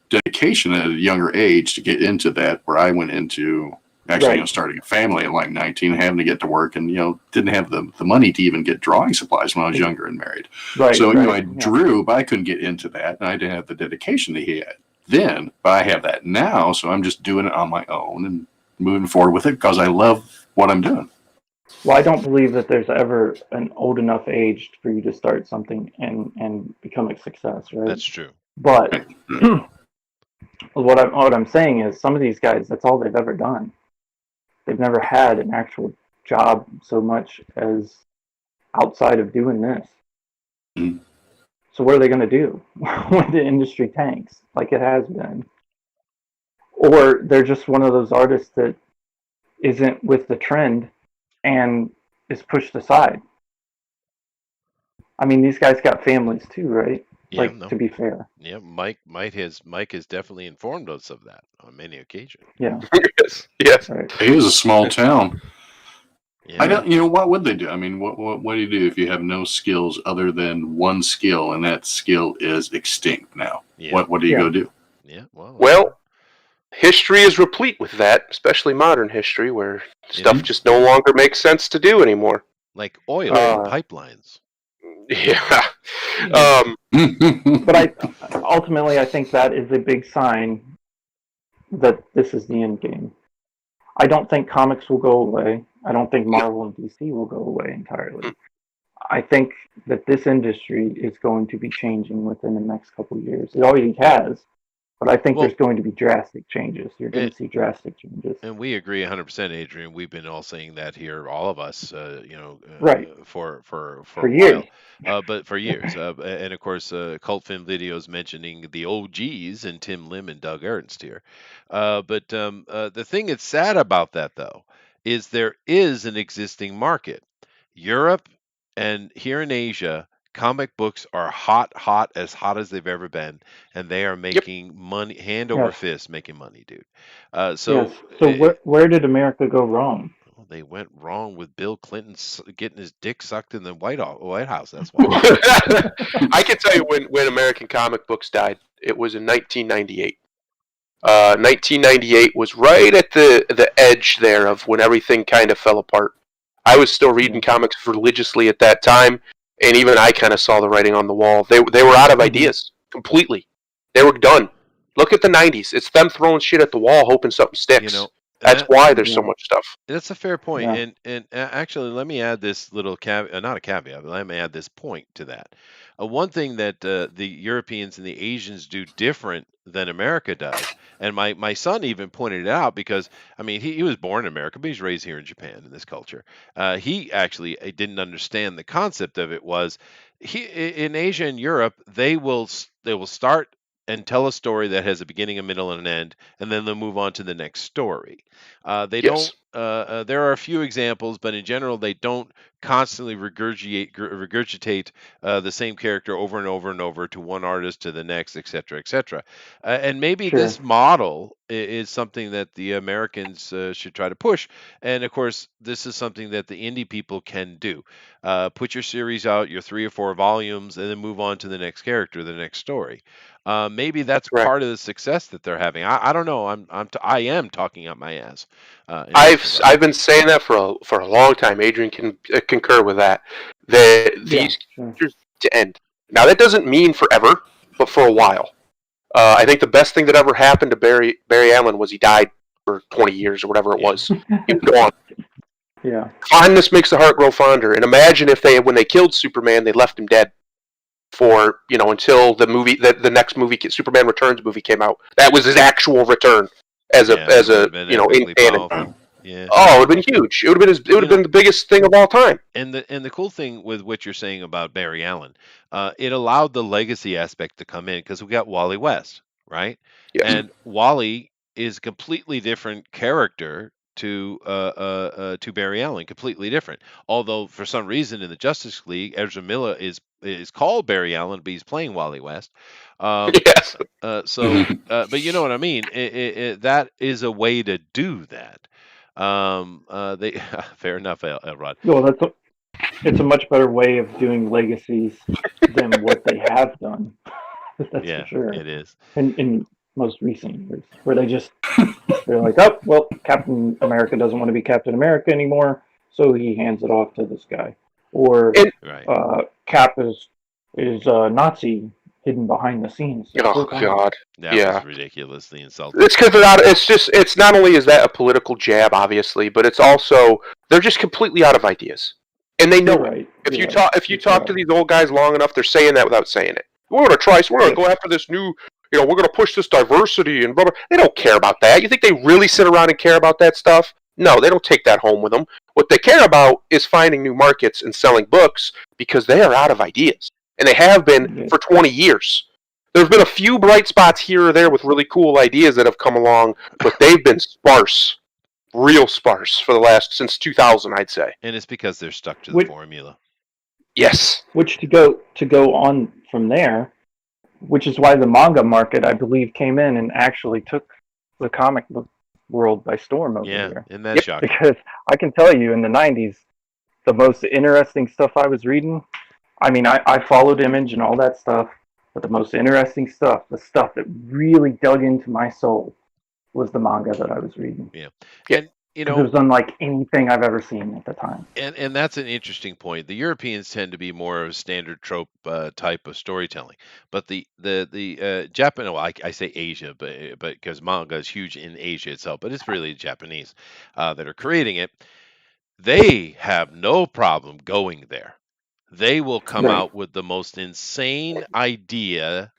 dedication at a younger age to get into that, where I went into actually starting a family at like 19, having to get to work, and didn't have the money to even get drawing supplies when I was younger and married. Right. So I drew, but I couldn't get into that, and I didn't have the dedication that he had then. But I have that now, so I'm just doing it on my own and moving forward with it because I love what I'm doing. Well, I don't believe that there's ever an old enough age for you to start something and become a success, right? That's true. But what I'm saying is some of these guys, that's all they've ever done. They've never had an actual job so much as outside of doing this. Mm. So what are they going to do when the industry tanks like it has been? Or they're just one of those artists that isn't with the trend and is pushed aside. I mean, these guys got families too, right? Yeah, to be fair. Yeah, Mike has definitely informed us of that on many occasions. Yeah. Yes. Right. It is a small town. Yeah. I don't. What would they do? I mean, what do you do if you have no skills other than one skill, and that skill is extinct now? Yeah. What do you go do? Yeah. Well, history is replete with that, especially modern history, where stuff just no longer makes sense to do anymore. Like oil and pipelines. Yeah. But ultimately, I think that is a big sign that this is the end game. I don't think comics will go away. I don't think Marvel and DC will go away entirely. I think that this industry is going to be changing within the next couple of years. It already has, but I think there's Well, going to be drastic changes. You're going and, to see drastic changes. and we agree 100%, Adrian. We've been all saying that here, all of us, Right. for For a years. while, but for years. And of course, Cult Film Videos mentioning the OGs and Tim Lim and Doug Ernst here. But the thing that's sad about that, though, is there is an existing market. Europe and here in Asia, comic books are hot as they've ever been, and they are Yep. making money hand over Yes. fist, making money, dude. Yes. So So where did America go wrong? they went wrong with Bill Clinton getting his dick sucked in the White House. That's why. I can tell you when American comic books died. It was in 1998. 1998 was right at the edge there of when everything kind of fell apart. I was still reading comics religiously at that time, and even I kind of saw the writing on the wall. They were out of ideas completely. They were done. Look at the 90s. It's them throwing shit at the wall, hoping something sticks. That's why there's so much stuff. That's a fair point. Yeah. And actually, let me add this little caveat, not a caveat, but let me add this point to that. One thing that the Europeans and the Asians do different than America does, and my son even pointed it out because, I mean, he was born in America, but he's raised here in Japan in this culture. He actually didn't understand the concept of it was in Asia and Europe, they will start and tell a story that has a beginning, a middle, and an end, and then they'll move on to the next story. They Yes. don't. There are a few examples, but in general, they don't constantly regurgitate the same character over and over and over to one artist to the next, etc., etc. And maybe Sure. this model is something that the Americans should try to push. And of course, this is something that the indie people can do. Put your series out, your 3 or 4 volumes, and then move on to the next character, the next story. Maybe that's Right. part of the success that they're having. I don't know. I am talking out my ass. I've been saying that for a long time. Adrian can concur with that. These Sure. to end. Now that doesn't mean forever, but for a while. I think the best thing that ever happened to Barry Allen was he died for 20 years or whatever it was. He was gone. Yeah. Fondness makes the heart grow fonder. And imagine if when they killed Superman, they left him dead for until the movie, the next movie, Superman Returns movie came out. That was his actual return as a in canon. Yeah. Oh, it would have been huge. It would have been the biggest thing of all time. And the cool thing with what you're saying about Barry Allen, it allowed the legacy aspect to come in because we got Wally West, right? Yes. And Wally is a completely different character to Barry Allen, completely different. Although for some reason in the Justice League, Ezra Miller is called Barry Allen, but he's playing Wally West. Yes. But you know what I mean. That is a way to do that. They fair enough, Rod. Well, it's a much better way of doing legacies than what they have done. That's Yeah, for sure. it is. In most recent years, where they're like, oh, well, Captain America doesn't want to be Captain America anymore, so he hands it off to this guy. Or Right. Cap is Nazi hidden behind the scenes. Oh God. That was ridiculously insulting. It's because it's not only is that a political jab, obviously, but it's also they're just completely out of ideas, and they know You're it. right. If you talk to these old guys long enough, they're saying that without saying it. We're going to try. So we're going to go after this new. We're going to push this diversity and blah blah. They don't care about that. You think they really sit around and care about that stuff? No, they don't take that home with them. What they care about is finding new markets and selling books because they are out of ideas, and they have been for 20 years. There's been a few bright spots here or there with really cool ideas that have come along, but they've been sparse, real sparse since 2000, I'd say. And it's because they're stuck to the formula. Yes. Which to go on from there, which is why the manga market, I believe, came in and actually took the comic book world by storm over there. Yeah, isn't that shocking? Because I can tell you, in the 90s, the most interesting stuff I was reading, I mean, I followed Image and all that stuff, but the most interesting stuff, the stuff that really dug into my soul, was the manga that I was reading. Yeah. And it was unlike anything I've ever seen at the time. And that's an interesting point. The Europeans tend to be more of a standard trope type of storytelling, but the Japan, well, I say Asia, but because manga is huge in Asia itself, but it's really Japanese that are creating it. They have no problem going there. they will come Right. out with the most insane idea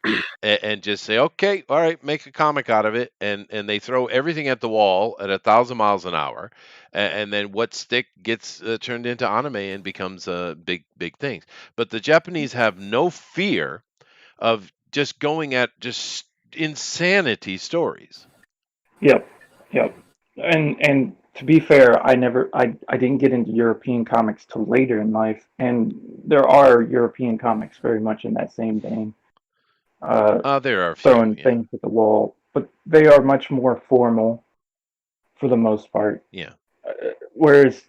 and just say, okay, all right, make a comic out of it. And they throw everything at the wall at 1,000 miles an hour. And then what stick gets turned into anime and becomes big things. But the Japanese have no fear of just going at just insanity stories. Yep. And to be fair, I didn't get into European comics till later in life, and there are European comics very much in that same vein, There are a few, throwing yeah. things at the wall, but they are much more formal for the most part. Yeah. Whereas,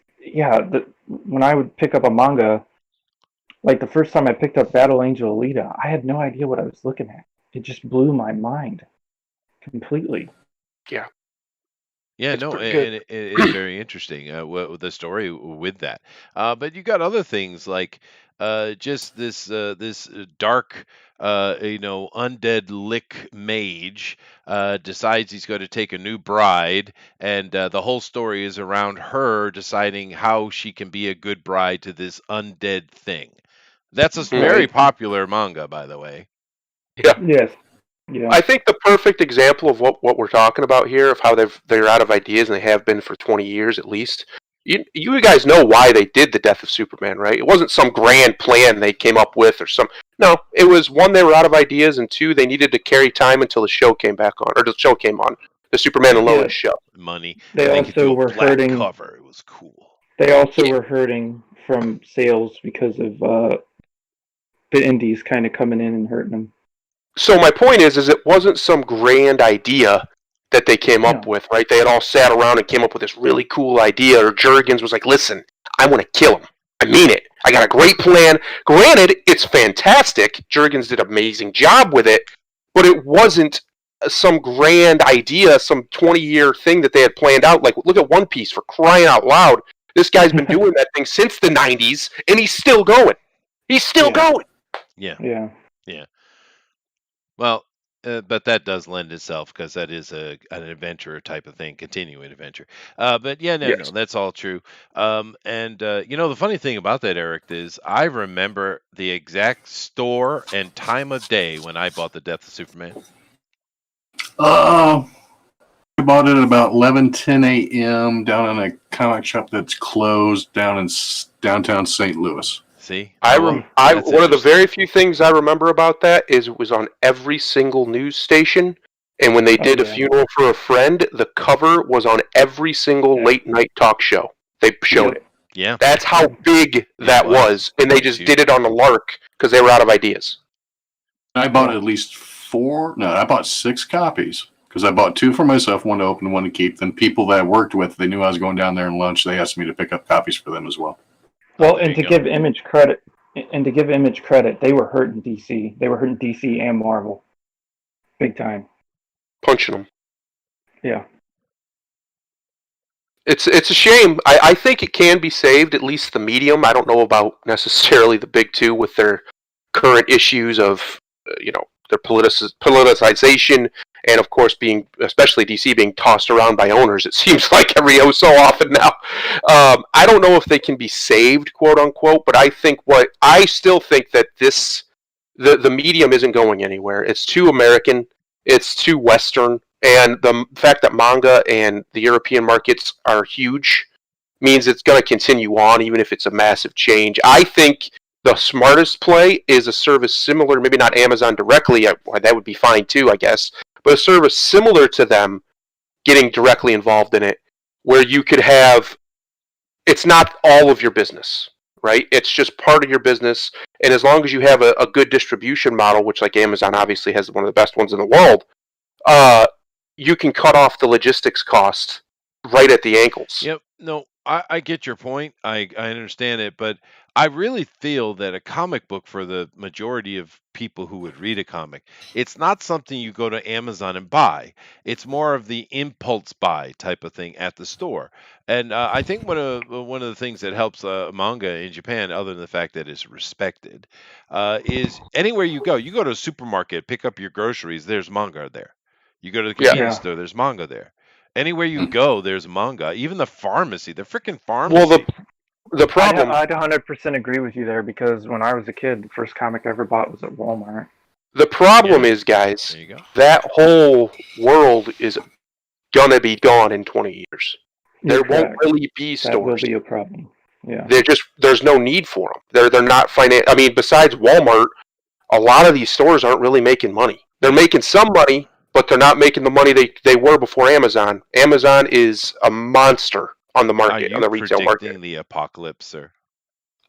when I would pick up a manga, like the first time I picked up Battle Angel Alita, I had no idea what I was looking at. It just blew my mind completely. Yeah. Yeah, It's no, pretty good. and it is very interesting the story with that. But you got other things like just this dark, undead lick mage decides he's going to take a new bride, and the whole story is around her deciding how she can be a good bride to this undead thing. That's a very Right. popular manga, by the way. Yeah. Yes. Yeah. I think the perfect example of what we're talking about here, of how they're out of ideas, and they have been for 20 years at least. You guys know why they did the Death of Superman, right? It wasn't some grand plan they came up with, or some. No, it was one, they were out of ideas, and two, they needed to carry time until the show came back on, or the show came on, the Superman and Lois show. Money. They and they could do also a were black hurting. cover. It was cool. They also were hurting from sales because of the indies kind of coming in and hurting them. So my point is it wasn't some grand idea that they came up with, right? They had all sat around and came up with this really cool idea, or Jurgens was like, listen, I want to kill him. I mean it. I got a great plan. Granted, it's fantastic. Jurgens did an amazing job with it, but it wasn't some grand idea, some 20-year thing that they had planned out. Like, look at One Piece, for crying out loud. This guy's been doing that thing since the 90s, and he's still going. He's still going. Yeah. Well, but that does lend itself because that is an adventure type of thing, continuing adventure. But yeah, no, that's all true. The funny thing about that, Eric, is I remember the exact store and time of day when I bought the Death of Superman. I bought it at about 11:10 a.m. down in a comic shop that's closed down in downtown St. Louis. See, one of the very few things I remember about that is it was on every single news station, and when they did a funeral for a friend, the cover was on every single late night talk show. They showed it. Yeah, that's how big that was, and they just did it on the lark because they were out of ideas. I bought at least I bought 6 copies because I bought 2 for myself, one to open and one to keep. Then people that I worked with, they knew I was going down there and lunch. They asked me to pick up copies for them as well. Well, and to give Image credit, they were hurting DC. They were hurting DC and Marvel, big time, punching them. Yeah, it's a shame. I think it can be saved, at least the medium. I don't know about necessarily the big two with their current issues of their politicization, and of course especially DC being tossed around by owners, it seems like every so often now. I don't know if they can be saved, quote unquote, but I still think that the medium isn't going anywhere. It's too American, it's too Western, and the fact that manga and the European markets are huge means it's going to continue on, even if it's a massive change. I think the smartest play is a service similar, maybe not Amazon directly, that would be fine too, I guess, but a service similar to them getting directly involved in it, where you could have, it's not all of your business, right? It's just part of your business, and as long as you have a good distribution model, which like Amazon obviously has one of the best ones in the world, you can cut off the logistics cost right at the ankles. Yep. No, I get your point. I understand it, but I really feel that a comic book, for the majority of people who would read a comic, it's not something you go to Amazon and buy. It's more of the impulse buy type of thing at the store. And I think one of the things that helps manga in Japan, other than the fact that it's respected, is anywhere you go to a supermarket, pick up your groceries, there's manga there. You go to the convenience store, there's manga there. Anywhere you go, there's manga. Even the pharmacy, the freaking pharmacy. Well, The problem, I'd 100% agree with you there because when I was a kid, the first comic I ever bought was at Walmart. the problem Yeah. is, guys, There you go. that whole world is gonna be gone in 20 years. You're There won't correct. really be That will stores. be a problem. Yeah. There's no need for them. They're not I mean, besides Walmart, a lot of these stores aren't really making money. They're making some money, but they're not making the money they were before Amazon. Amazon is a monster on the Are market, you on the retail market. predicting the apocalypse, sir?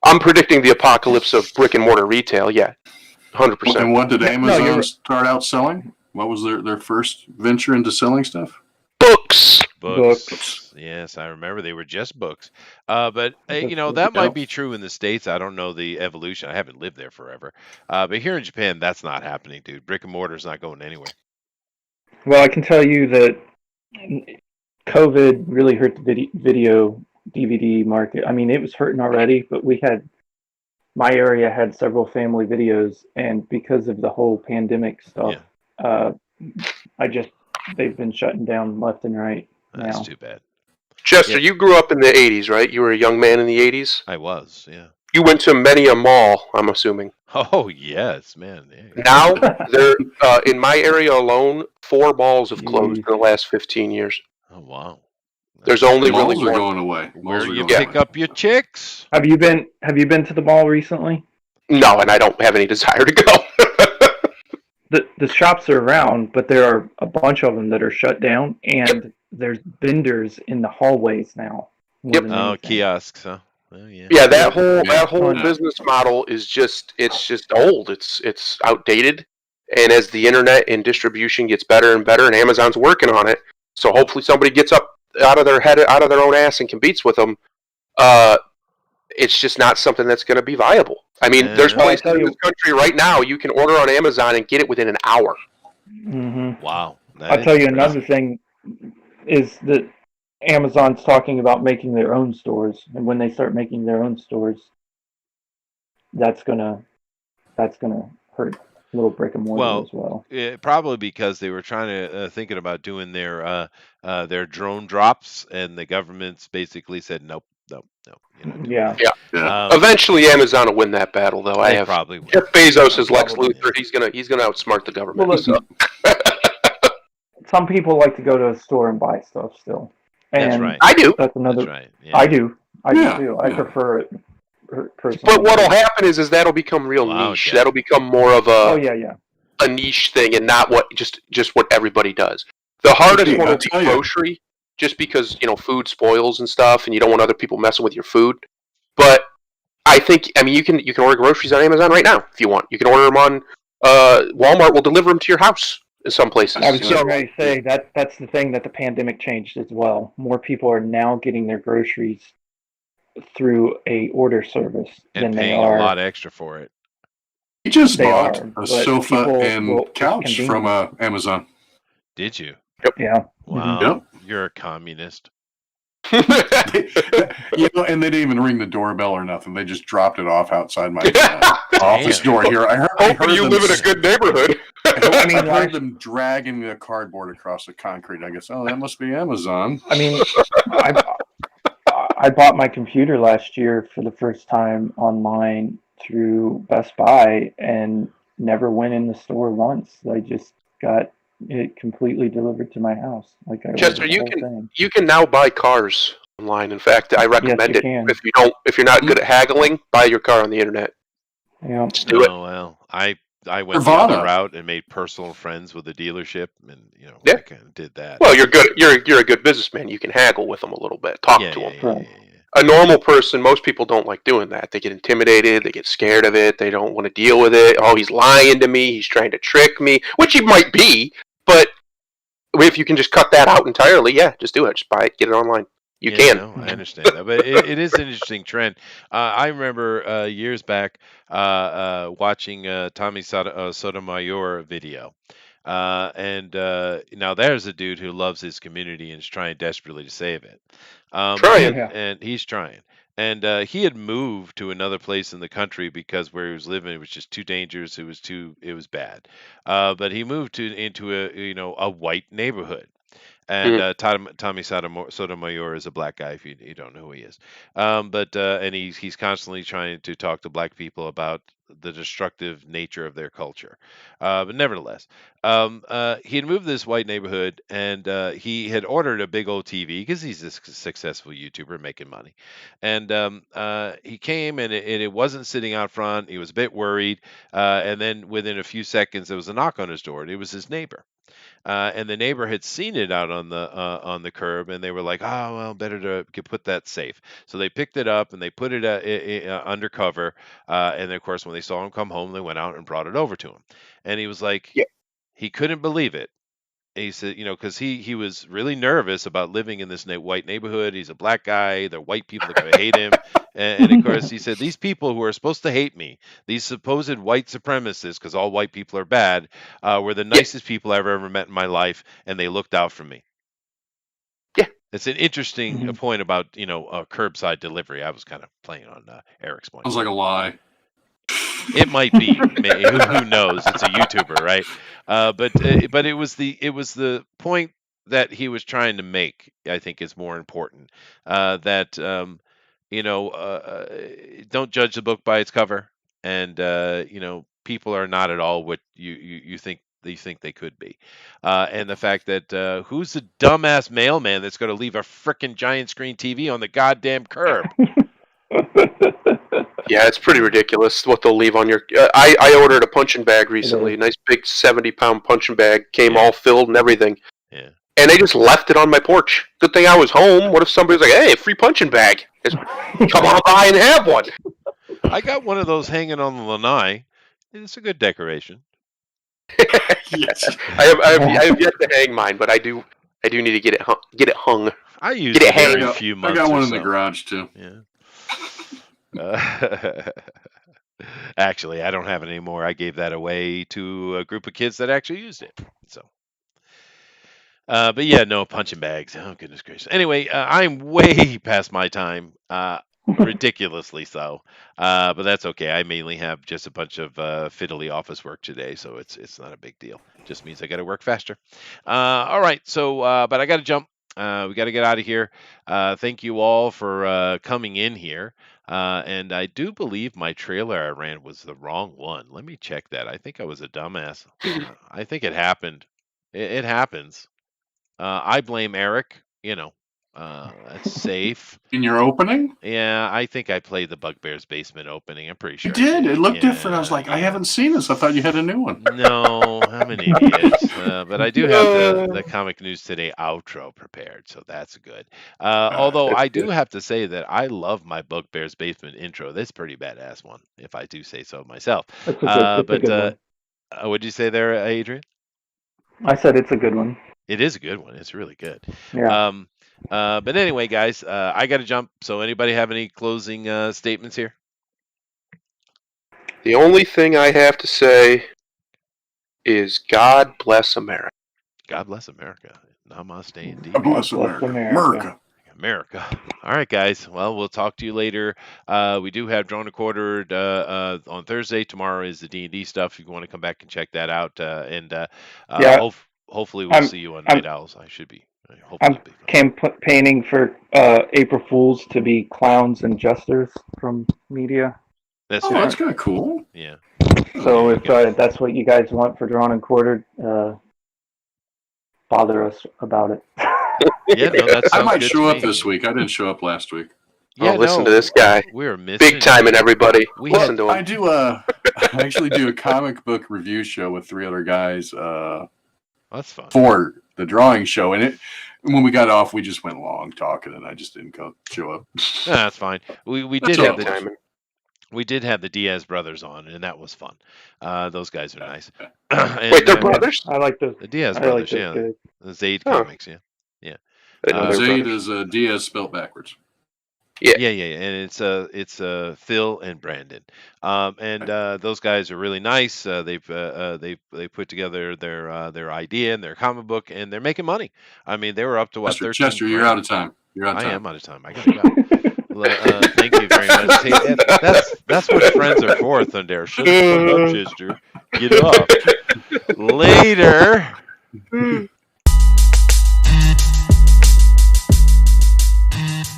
I'm predicting the apocalypse of brick and mortar retail. Yeah, 100%. And what did No, Amazon you're- start out selling? What was their first venture into selling stuff? Books. Books. Yes, I remember they were just books. But Just that books. might be true in the States. I don't know the evolution. I haven't lived there forever. But here in Japan, that's not happening, dude. Brick and mortar's not going anywhere. Well, I can tell you that COVID really hurt the video DVD market. I mean, it was hurting already, but my area had several family videos, and because of the whole pandemic stuff, they've been shutting down left and right That's now. too bad. Chester, Yeah. you grew up in the 80s, right? You were a young man in the 80s? I was, yeah. You went to many a mall, I'm assuming. Oh yes, man. Yeah. Now, there in my area alone, 4 malls have closed in the last 15 years. Oh wow. There's only really Malls are one. going away. Where Malls are you going pick away. up your chicks? Have you been to the mall recently? No, and I don't have any desire to go. The shops are around, but there are a bunch of them that are shut down, and there's vendors in the hallways now. more Yep. than Oh, anything. kiosks, huh? Oh yeah. Yeah, that whole Yeah. business model is just old. It's outdated. And as the internet and distribution gets better and better, and Amazon's working on it, so hopefully somebody gets up out of their head, out of their own ass, and competes with them. It's just not something that's going to be viable. I mean, Yeah. there's Well, places in this country right now you can order on Amazon and get it within an hour. Mm-hmm. Wow. That I'll is tell you impressive. another thing is that Amazon's talking about making their own stores, and when they start making their own stores, that's gonna hurt little brick and mortar Well, as well. probably because they were trying to thinking about doing their drone drops, and the government's basically said nope. You're not doing Yeah. that. Yeah. Eventually, Amazon will win that battle, though. They probably will. Jeff Bezos is Lex Probably. Luthor. He's gonna outsmart the government. Well, look, so. some people like to go to a store and buy stuff still. And That's right. I do. That's another. That's right. Yeah. I do. I Yeah, do too. I yeah. prefer it personally. But what'll happen is that'll become real Wow, niche. Jeff. That'll become more of Oh a yeah. niche thing, and not what just what everybody does. The hardest Okay, one I'll will be tell you. grocery, just because food spoils and stuff, and you don't want other people messing with your food. But I mean, you can order groceries on Amazon right now if you want. You can order them on Walmart will deliver them to your house in some places. I was Yeah. getting ready to say that's the thing that the pandemic changed as well. More people are now getting their groceries through a order service And than they paying are. a lot extra for it. He just They bought are, a but sofa people and will- couch it's from Amazon. Did you? Yeah. Wow. Yep. You're a communist. And they didn't even ring the doorbell or nothing. They just dropped it off outside my office door here. I heard Hopefully you them live in a good neighborhood. I mean, heard them dragging the cardboard across the concrete. I guess, that must be Amazon. I mean, I bought my computer last year for the first time online through Best Buy and never went in the store once. I just got it completely delivered to my house. Like I Chester, ordered the you whole can thing. you can now buy cars online. In fact, I recommend you it. can. If you're not good at haggling, buy your car on the internet. Yeah. Just do it. Oh well, I went the Nirvana. other route and made personal friends with the dealership, and Yeah. I kind of did that. Well, you're good. You're a good businessman. You can haggle with them a little bit. Talk yeah, to yeah, them. yeah, Right. yeah, yeah. A normal person, most people don't like doing that. They get intimidated. They get scared of it. They don't want to deal with it. Oh, he's lying to me. He's trying to trick me, which he might be. But if you can just cut that out entirely, yeah, just do it. Just buy it. Get it online. You Yeah, can. no, I understand that, but it is an interesting trend. I remember years back watching Tommy Sotomayor video, and now there's a dude who loves his community and is trying desperately to save it. Trying. Yeah. And he's trying. And he had moved to another place in the country because where he was living it was just too dangerous. It was bad. But he moved into a white neighborhood. And Tommy Sotomayor is a black guy if you don't know who he is. And he's constantly trying to talk to black people about the destructive nature of their culture. But nevertheless, he had moved to this white neighborhood, and he had ordered a big old TV because he's a successful YouTuber making money. And he came, and it wasn't sitting out front. He was a bit worried. And then within a few seconds, there was a knock on his door, and it was his neighbor. And the neighbor had seen it out on the curb, and they were like, "Oh well, better to put that safe." So they picked it up and they put it undercover. And then, of course, when they saw him come home, they went out and brought it over to him. And he was like, Yeah. he couldn't believe it. He said, because he was really nervous about living in this white neighborhood. He's a black guy. They're white people that going to hate him. And of course, he said, these people who are supposed to hate me, these supposed white supremacists, because all white people are bad, were the nicest people I've ever met in my life, and they looked out for me. Yeah. It's an interesting point about, curbside delivery. I was kind of playing on Eric's point. Sounds like a lie. It might be. Who knows? It's a YouTuber, right? But it was the point that he was trying to make. I think is more important. That don't judge the book by its cover, and people are not at all what you think they could be, and the fact that who's the dumbass mailman that's going to leave a frickin' giant screen TV on the goddamn curb? Yeah, it's pretty ridiculous what they'll leave on your. I ordered a punching bag recently, a nice big 70-pound punching bag, came all filled and everything. Yeah. And they just left it on my porch. Good thing I was home. What if somebody's like, "Hey, free punching bag"? Just come on by and have one. I got one of those hanging on the lanai. It's a good decoration. Yes. I have yet to hang mine, but I do need to get it hung. I use it every I few months. I got one or in so. the garage too. Yeah. Actually, I don't have it anymore. I gave that away to a group of kids that actually used it. So, but yeah, no punching bags. Oh goodness gracious. Anyway, I'm way past my time. Ridiculously so. But that's okay. I mainly have just a bunch of fiddly office work today, so it's not a big deal. Just means I got to work faster. All right. So, but I got to jump. We got to get out of here. Thank you all for coming in here. And I do believe my trailer I ran was the wrong one. Let me check that. I think I was a dumbass. I think it happened. It happens. I blame Eric. That's safe. In your opening? Yeah, I think I played the Bugbear's Basement opening. I'm pretty sure. You did. It looked different. I was like, I haven't seen this. I thought you had a new one. No, I'm an idiot. But I do have the Comic News Today outro prepared, so that's good. Although I do have to say that I love my Bugbear's Basement intro. That's a pretty badass one, if I do say so myself. That's a good one. What'd you say there, Adrian? I said it's a good one. It is a good one. It's really good. Yeah. But anyway, guys, I got to jump. So anybody have any closing statements here? The only thing I have to say is God bless America. God bless America. Namaste indeed. God bless America. America. All right, guys. Well, we'll talk to you later. We do have Drawn and Quartered on Thursday. Tomorrow is the D&D stuff. If you want to come back and check that out. Hopefully we'll see you on Night Owls. I should be. I'm campaigning for April Fools to be clowns and jesters from media. That's that's kind of cool. Yeah. So if that's what you guys want for Drawn and Quartered, bother us about it. Yeah, no, that I sounds might good show to up me. this week. I didn't show up last week. Yeah, listen to this guy. We're missing Big time in everybody. Listen to him. I actually do a comic book review show with 3 other guys That's fun. for the drawing show. And when we got off, we just went long talking, and I just didn't show up. No, that's fine. We That's did all have right. we did have the Diaz brothers on, and that was fun. Those guys are nice. Wait, they're brothers? I like those. The Diaz I brothers, like yeah. those The Zaid Oh. comics, yeah. I know they're Zaid brothers. is Diaz spelled backwards. Yeah. Yeah, and it's Phil and Brandon, and those guys are really nice. They put together their idea and their comic book, and they're making money. I mean, they were up to what? Chester, you're out of time. I am out of time. I gotta go. Thank you very much. Hey, that's what friends are for, Thunder. Shut up, Chester. Get off. Later.